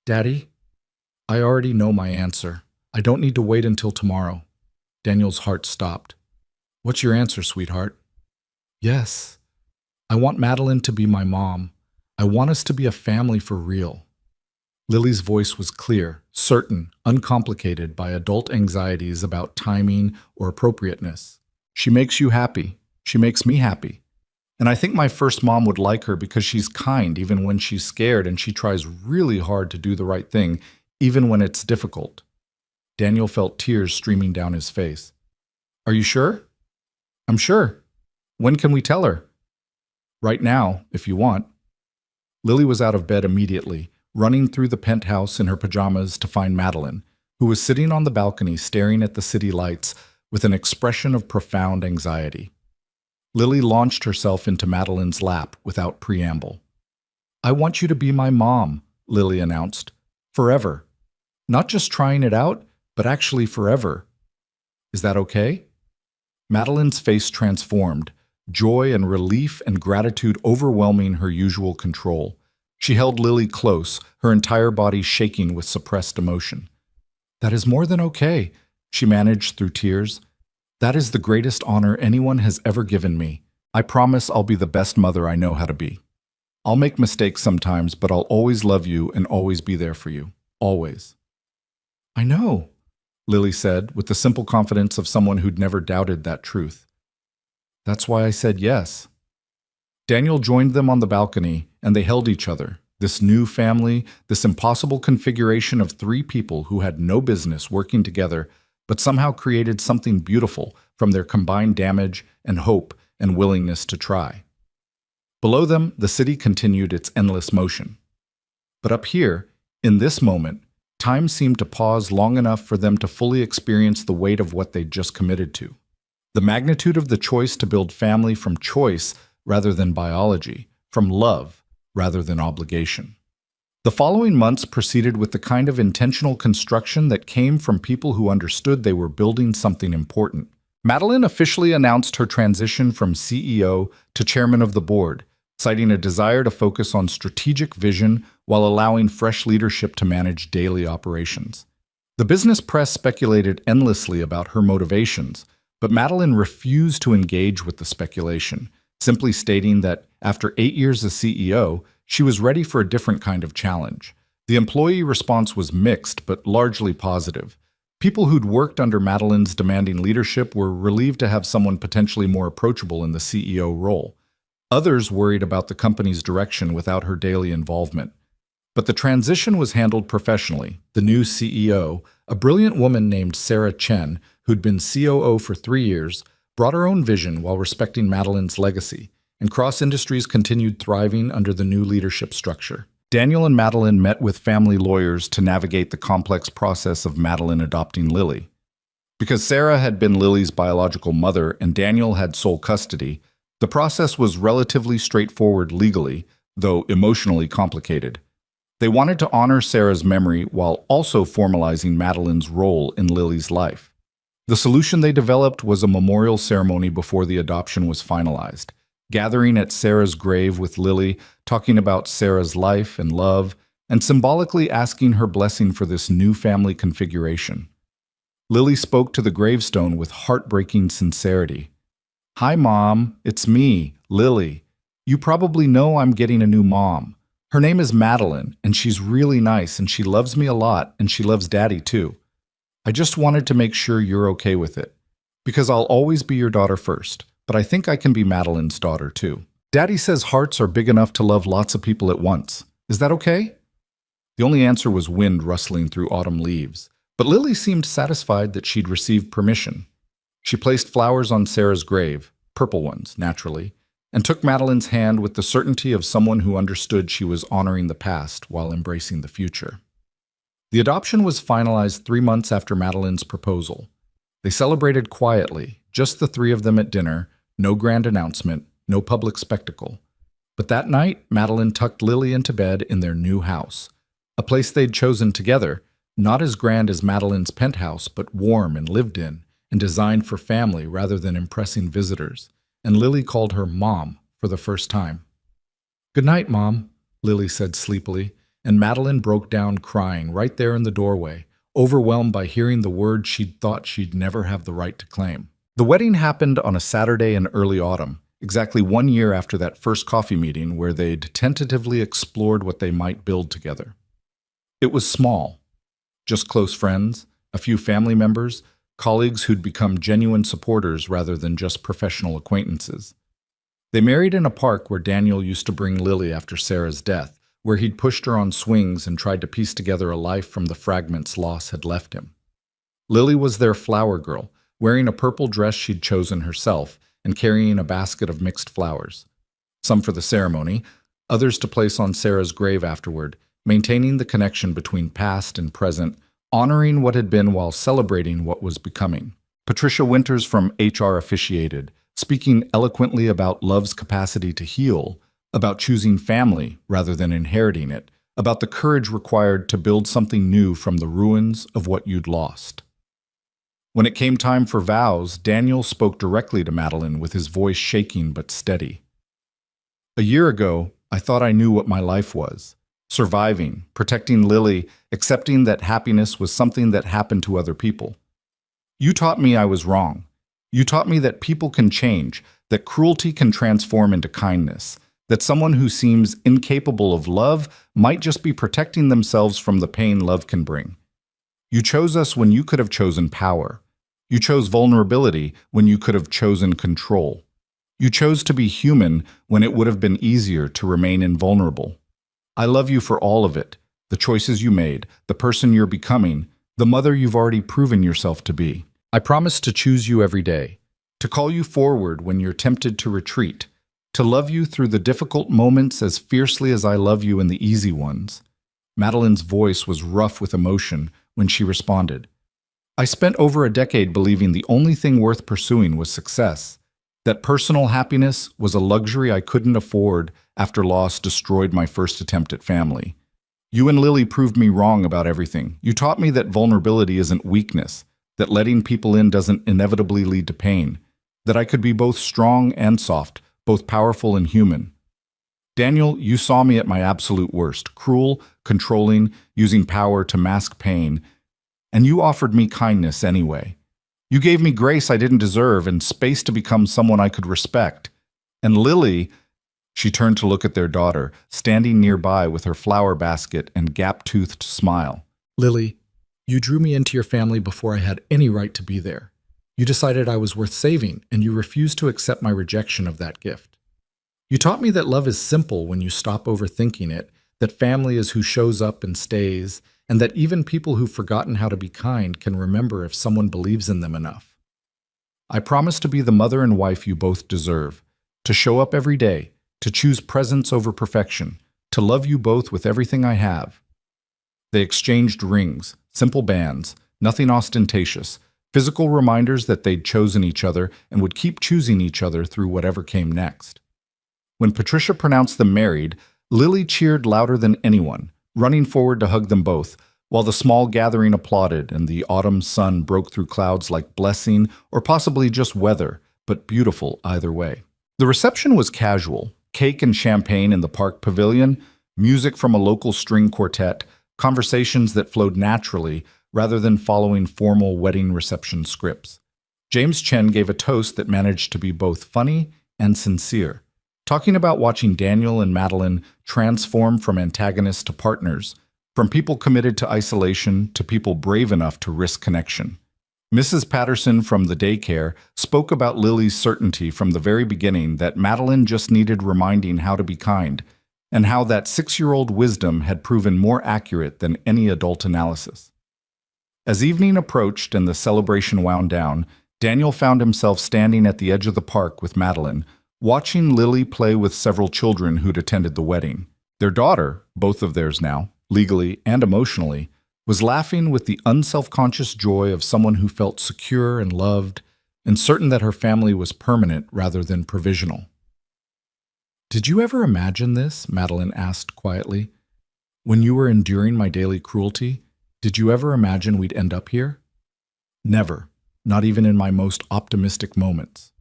Daddy, I already know my answer. I don't need to wait until tomorrow. Daniel's heart stopped. What's your answer, sweetheart? Yes. I want Madeline to be my mom. I want us to be a family for real. Lily's voice was clear, certain, uncomplicated by adult anxieties about timing or appropriateness. She makes you happy. She makes me happy. And I think my first mom would like her because she's kind even when she's scared and she tries really hard to do the right thing even when it's difficult. Daniel felt tears streaming down his face. Are you sure? I'm sure. When can we tell her? Right now, if you want. Lily was out of bed immediately, running through the penthouse in her pajamas to find Madeline, who was sitting on the balcony staring at the city lights with an expression of profound anxiety. Lily launched herself into Madeline's lap without preamble. I want you to be my mom, Lily announced. Forever. Not just trying it out, but actually forever. Is that okay? Madeline's face transformed, joy and relief and gratitude overwhelming her usual control. She held Lily close, her entire body shaking with suppressed emotion. That is more than okay, she managed through tears. That is the greatest honor anyone has ever given me. I promise I'll be the best mother I know how to be. I'll make mistakes sometimes, but I'll always love you and always be there for you. Always. I know, Lily said, with the simple confidence of someone who'd never doubted that truth. That's why I said yes. Daniel joined them on the balcony, and they held each other, this new family, this impossible configuration of three people who had no business working together, but somehow created something beautiful from their combined damage and hope and willingness to try. Below them, the city continued its endless motion. But up here, in this moment, time seemed to pause long enough for them to fully experience the weight of what they'd just committed to. The magnitude of the choice to build family from choice rather than biology, from love rather than obligation. The following months proceeded with the kind of intentional construction that came from people who understood they were building something important. Madeline officially announced her transition from CEO to chairman of the board, citing a desire to focus on strategic vision while allowing fresh leadership to manage daily operations. The business press speculated endlessly about her motivations, but Madeline refused to engage with the speculation, simply stating that after 8 years as CEO, she was ready for a different kind of challenge. The employee response was mixed, but largely positive. People who'd worked under Madeline's demanding leadership were relieved to have someone potentially more approachable in the CEO role. Others worried about the company's direction without her daily involvement. But the transition was handled professionally. The new CEO, a brilliant woman named Sarah Chen, who'd been COO for 3 years, brought her own vision while respecting Madeline's legacy, and Cross Industries continued thriving under the new leadership structure. Daniel and Madeline met with family lawyers to navigate the complex process of Madeline adopting Lily. Because Sarah had been Lily's biological mother and Daniel had sole custody, the process was relatively straightforward legally, though emotionally complicated. They wanted to honor Sarah's memory while also formalizing Madeline's role in Lily's life. The solution they developed was a memorial ceremony before the adoption was finalized, gathering at Sarah's grave with Lily, talking about Sarah's life and love, and symbolically asking her blessing for this new family configuration. Lily spoke to the gravestone with heartbreaking sincerity. "Hi, Mom. It's me, Lily. You probably know I'm getting a new mom. Her name is Madeline, and she's really nice, and she loves me a lot, and she loves Daddy too. I just wanted to make sure you're okay with it, because I'll always be your daughter first, but I think I can be Madeline's daughter too. Daddy says hearts are big enough to love lots of people at once. Is that okay?" The only answer was wind rustling through autumn leaves, but Lily seemed satisfied that she'd received permission. She placed flowers on Sarah's grave, purple ones, naturally, and took Madeline's hand with the certainty of someone who understood she was honoring the past while embracing the future. The adoption was finalized 3 months after Madeline's proposal. They celebrated quietly, just the three of them at dinner, no grand announcement, no public spectacle. But that night, Madeline tucked Lily into bed in their new house, a place they'd chosen together, not as grand as Madeline's penthouse, but warm and lived in, and designed for family rather than impressing visitors. And Lily called her Mom for the first time. "Good night, Mom," Lily said sleepily, and Madeline broke down crying right there in the doorway, overwhelmed by hearing the word she'd thought she'd never have the right to claim. The wedding happened on a Saturday in early autumn, exactly 1 year after that first coffee meeting where they'd tentatively explored what they might build together. It was small, just close friends, a few family members, colleagues who'd become genuine supporters rather than just professional acquaintances. They married in a park where Daniel used to bring Lily after Sarah's death, where he'd pushed her on swings and tried to piece together a life from the fragments loss had left him. Lily was their flower girl, wearing a purple dress she'd chosen herself and carrying a basket of mixed flowers. Some for the ceremony, others to place on Sarah's grave afterward, maintaining the connection between past and present, honoring what had been while celebrating what was becoming. Patricia Winters from HR officiated, speaking eloquently about love's capacity to heal, about choosing family rather than inheriting it, about the courage required to build something new from the ruins of what you'd lost. When it came time for vows, Daniel spoke directly to Madeline with his voice shaking but steady. "A year ago, I thought I knew what my life was. Surviving, protecting Lily, accepting that happiness was something that happened to other people. You taught me I was wrong. You taught me that people can change, that cruelty can transform into kindness, that someone who seems incapable of love might just be protecting themselves from the pain love can bring. You chose us when you could have chosen power. You chose vulnerability when you could have chosen control. You chose to be human when it would have been easier to remain invulnerable. I love you for all of it, the choices you made, the person you're becoming, the mother you've already proven yourself to be. I promise to choose you every day, to call you forward when you're tempted to retreat, to love you through the difficult moments as fiercely as I love you in the easy ones." Madeline's voice was rough with emotion when she responded. "I spent over a decade believing the only thing worth pursuing was success, that personal happiness was a luxury I couldn't afford after loss destroyed my first attempt at family. You and Lily proved me wrong about everything. You taught me that vulnerability isn't weakness, that letting people in doesn't inevitably lead to pain, that I could be both strong and soft, both powerful and human. Daniel, you saw me at my absolute worst, cruel, controlling, using power to mask pain, and you offered me kindness anyway. You gave me grace I didn't deserve and space to become someone I could respect. And Lily..." She turned to look at their daughter, standing nearby with her flower basket and gap-toothed smile. "Lily, you drew me into your family before I had any right to be there. You decided I was worth saving, and you refused to accept my rejection of that gift. You taught me that love is simple when you stop overthinking it, that family is who shows up and stays, and that even people who've forgotten how to be kind can remember if someone believes in them enough. I promise to be the mother and wife you both deserve, to show up every day, to choose presence over perfection, to love you both with everything I have." They exchanged rings, simple bands, nothing ostentatious, physical reminders that they'd chosen each other and would keep choosing each other through whatever came next. When Patricia pronounced them married, Lily cheered louder than anyone, running forward to hug them both, while the small gathering applauded and the autumn sun broke through clouds like blessing or possibly just weather, but beautiful either way. The reception was casual: cake and champagne in the park pavilion, music from a local string quartet, conversations that flowed naturally rather than following formal wedding reception scripts. James Chen gave a toast that managed to be both funny and sincere, talking about watching Daniel and Madeline transform from antagonists to partners, from people committed to isolation to people brave enough to risk connection. Mrs. Patterson from the daycare spoke about Lily's certainty from the very beginning that Madeline just needed reminding how to be kind, and how that 6-year-old wisdom had proven more accurate than any adult analysis. As evening approached and the celebration wound down, Daniel found himself standing at the edge of the park with Madeline, watching Lily play with several children who'd attended the wedding. Their daughter, both of theirs now, legally and emotionally, was laughing with the unself-conscious joy of someone who felt secure and loved, and certain that her family was permanent rather than provisional. "Did you ever imagine this?" Madeline asked quietly. "When you were enduring my daily cruelty, did you ever imagine we'd end up here?" "Never, not even in my most optimistic moments."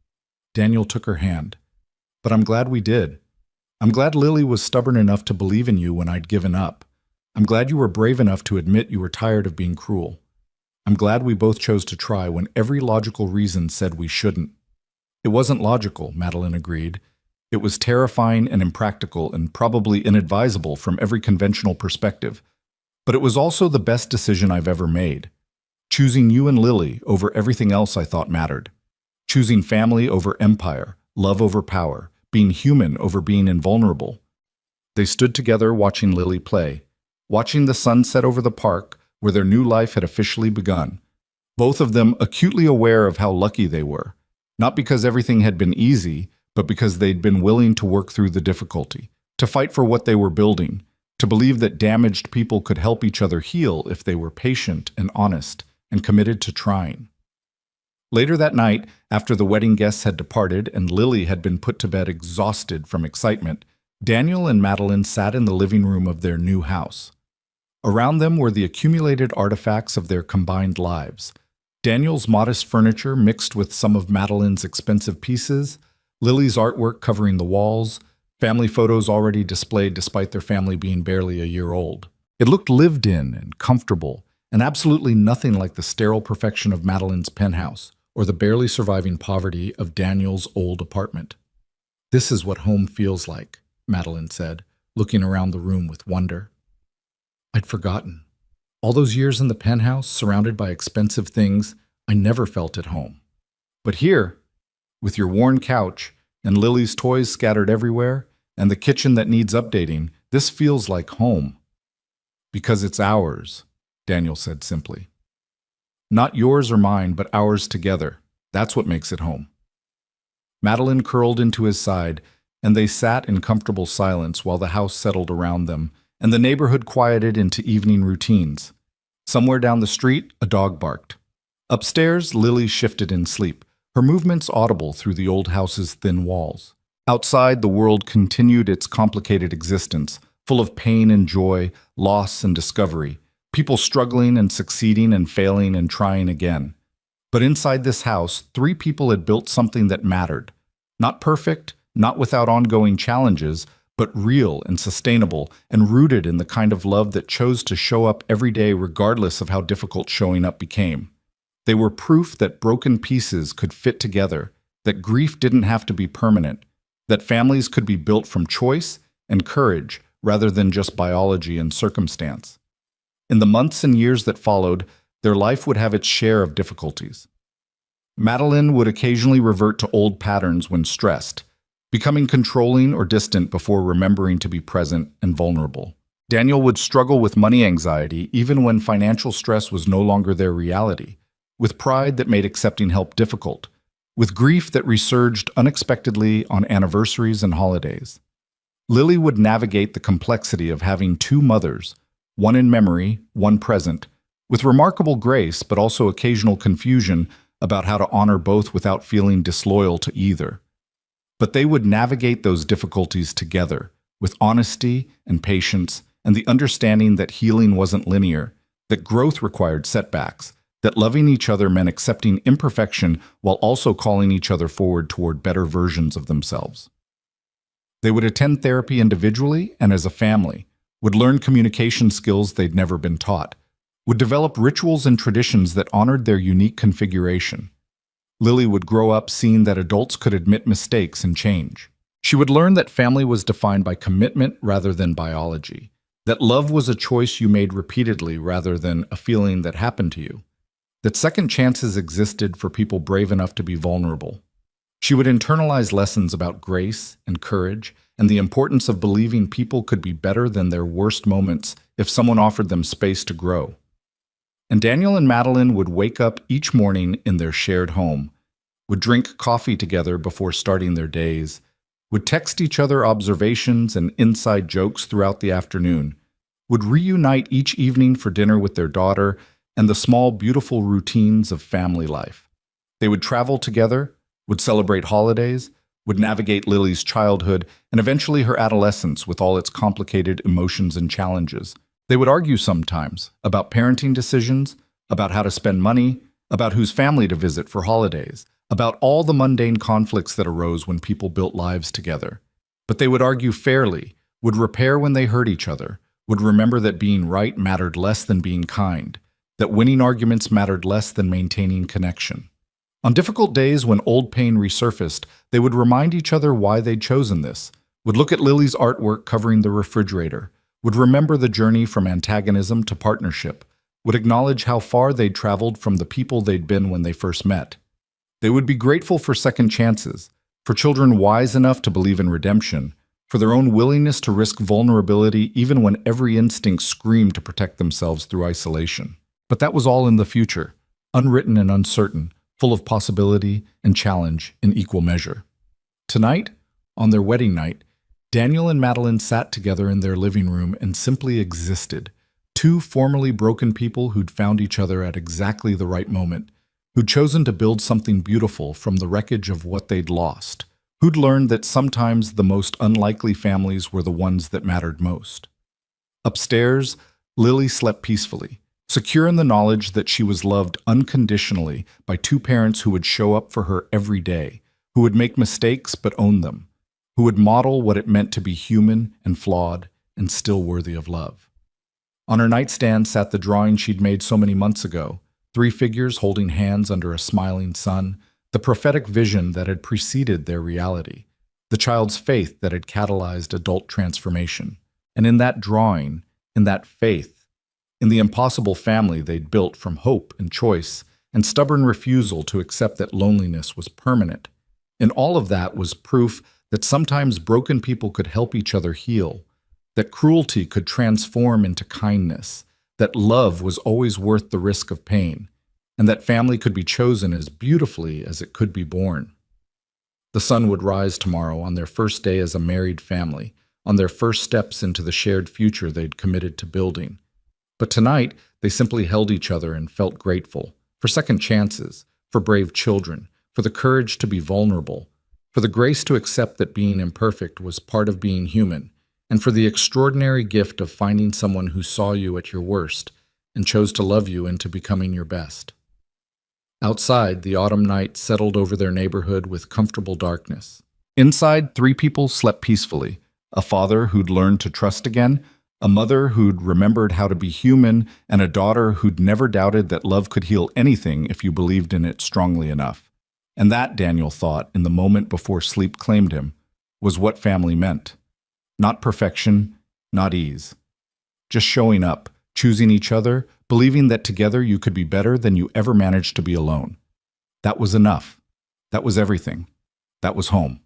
Daniel took her hand. "But I'm glad we did. I'm glad Lily was stubborn enough to believe in you when I'd given up. I'm glad you were brave enough to admit you were tired of being cruel. I'm glad we both chose to try when every logical reason said we shouldn't." "It wasn't logical," Madeline agreed. "It was terrifying and impractical and probably inadvisable from every conventional perspective. But it was also the best decision I've ever made. Choosing you and Lily over everything else I thought mattered. Choosing family over empire, love over power, being human over being invulnerable." They stood together watching Lily play, watching the sun set over the park where their new life had officially begun, both of them acutely aware of how lucky they were, not because everything had been easy, but because they'd been willing to work through the difficulty, to fight for what they were building, to believe that damaged people could help each other heal if they were patient and honest and committed to trying. Later that night, after the wedding guests had departed and Lily had been put to bed exhausted from excitement, Daniel and Madeline sat in the living room of their new house. Around them were the accumulated artifacts of their combined lives: Daniel's modest furniture mixed with some of Madeline's expensive pieces, Lily's artwork covering the walls, family photos already displayed despite their family being barely a year old. It looked lived in and comfortable, and absolutely nothing like the sterile perfection of Madeline's penthouse or the barely surviving poverty of Daniel's old apartment. "This is what home feels like," Madeline said, looking around the room with wonder. "I'd forgotten. All those years in the penthouse, surrounded by expensive things, I never felt at home. But here, with your worn couch and Lily's toys scattered everywhere, and the kitchen that needs updating, this feels like home." "Because it's ours," Daniel said simply. "Not yours or mine, but ours together. That's what makes it home." Madeline curled into his side, and they sat in comfortable silence while the house settled around them, and the neighborhood quieted into evening routines. Somewhere down the street, a dog barked. Upstairs, Lily shifted in sleep, her movements audible through the old house's thin walls. Outside, the world continued its complicated existence, full of pain and joy, loss and discovery, people struggling and succeeding and failing and trying again. But inside this house, 3 people had built something that mattered. Not perfect, not without ongoing challenges, but real and sustainable and rooted in the kind of love that chose to show up every day regardless of how difficult showing up became. They were proof that broken pieces could fit together, that grief didn't have to be permanent, that families could be built from choice and courage rather than just biology and circumstance. In the months and years that followed, their life would have its share of difficulties. Madeline would occasionally revert to old patterns when stressed, becoming controlling or distant before remembering to be present and vulnerable. Daniel would struggle with money anxiety even when financial stress was no longer their reality, with pride that made accepting help difficult, with grief that resurged unexpectedly on anniversaries and holidays. Lily would navigate the complexity of having 2 mothers, one in memory, one present, with remarkable grace but also occasional confusion about how to honor both without feeling disloyal to either. But they would navigate those difficulties together, with honesty and patience and the understanding that healing wasn't linear, that growth required setbacks, that loving each other meant accepting imperfection while also calling each other forward toward better versions of themselves. They would attend therapy individually and as a family, would learn communication skills they'd never been taught, would develop rituals and traditions that honored their unique configuration. Lily would grow up seeing that adults could admit mistakes and change. She would learn that family was defined by commitment rather than biology, that love was a choice you made repeatedly rather than a feeling that happened to you, that second chances existed for people brave enough to be vulnerable. She would internalize lessons about grace and courage and the importance of believing people could be better than their worst moments if someone offered them space to grow. And Daniel and Madeline would wake up each morning in their shared home, would drink coffee together before starting their days, would text each other observations and inside jokes throughout the afternoon, would reunite each evening for dinner with their daughter and the small, beautiful routines of family life. They would travel together, would celebrate holidays, would navigate Lily's childhood and eventually her adolescence with all its complicated emotions and challenges. They would argue sometimes about parenting decisions, about how to spend money, about whose family to visit for holidays, about all the mundane conflicts that arose when people built lives together. But they would argue fairly, would repair when they hurt each other, would remember that being right mattered less than being kind, that winning arguments mattered less than maintaining connection. On difficult days when old pain resurfaced, they would remind each other why they'd chosen this, would look at Lily's artwork covering the refrigerator, would remember the journey from antagonism to partnership, would acknowledge how far they'd traveled from the people they'd been when they first met. They would be grateful for second chances, for children wise enough to believe in redemption, for their own willingness to risk vulnerability even when every instinct screamed to protect themselves through isolation. But that was all in the future, unwritten and uncertain, full of possibility and challenge in equal measure. Tonight, on their wedding night, Daniel and Madeline sat together in their living room and simply existed, two formerly broken people who'd found each other at exactly the right moment, who'd chosen to build something beautiful from the wreckage of what they'd lost, who'd learned that sometimes the most unlikely families were the ones that mattered most. Upstairs, Lily slept peacefully, secure in the knowledge that she was loved unconditionally by two parents who would show up for her every day, who would make mistakes but own them, who would model what it meant to be human and flawed and still worthy of love. On her nightstand sat the drawing she'd made so many months ago, three figures holding hands under a smiling sun, the prophetic vision that had preceded their reality, the child's faith that had catalyzed adult transformation. And in that drawing, in that faith, in the impossible family they'd built from hope and choice and stubborn refusal to accept that loneliness was permanent, in all of that was proof that sometimes broken people could help each other heal, that cruelty could transform into kindness, that love was always worth the risk of pain, and that family could be chosen as beautifully as it could be born. The sun would rise tomorrow on their first day as a married family, on their first steps into the shared future they'd committed to building. But tonight, they simply held each other and felt grateful for second chances, for brave children, for the courage to be vulnerable, for the grace to accept that being imperfect was part of being human, and for the extraordinary gift of finding someone who saw you at your worst and chose to love you into becoming your best. Outside, the autumn night settled over their neighborhood with comfortable darkness. Inside, three people slept peacefully: a father who'd learned to trust again, a mother who'd remembered how to be human, and a daughter who'd never doubted that love could heal anything if you believed in it strongly enough. And that, Daniel thought, in the moment before sleep claimed him, was what family meant. Not perfection, not ease. Just showing up, choosing each other, believing that together you could be better than you ever managed to be alone. That was enough. That was everything. That was home.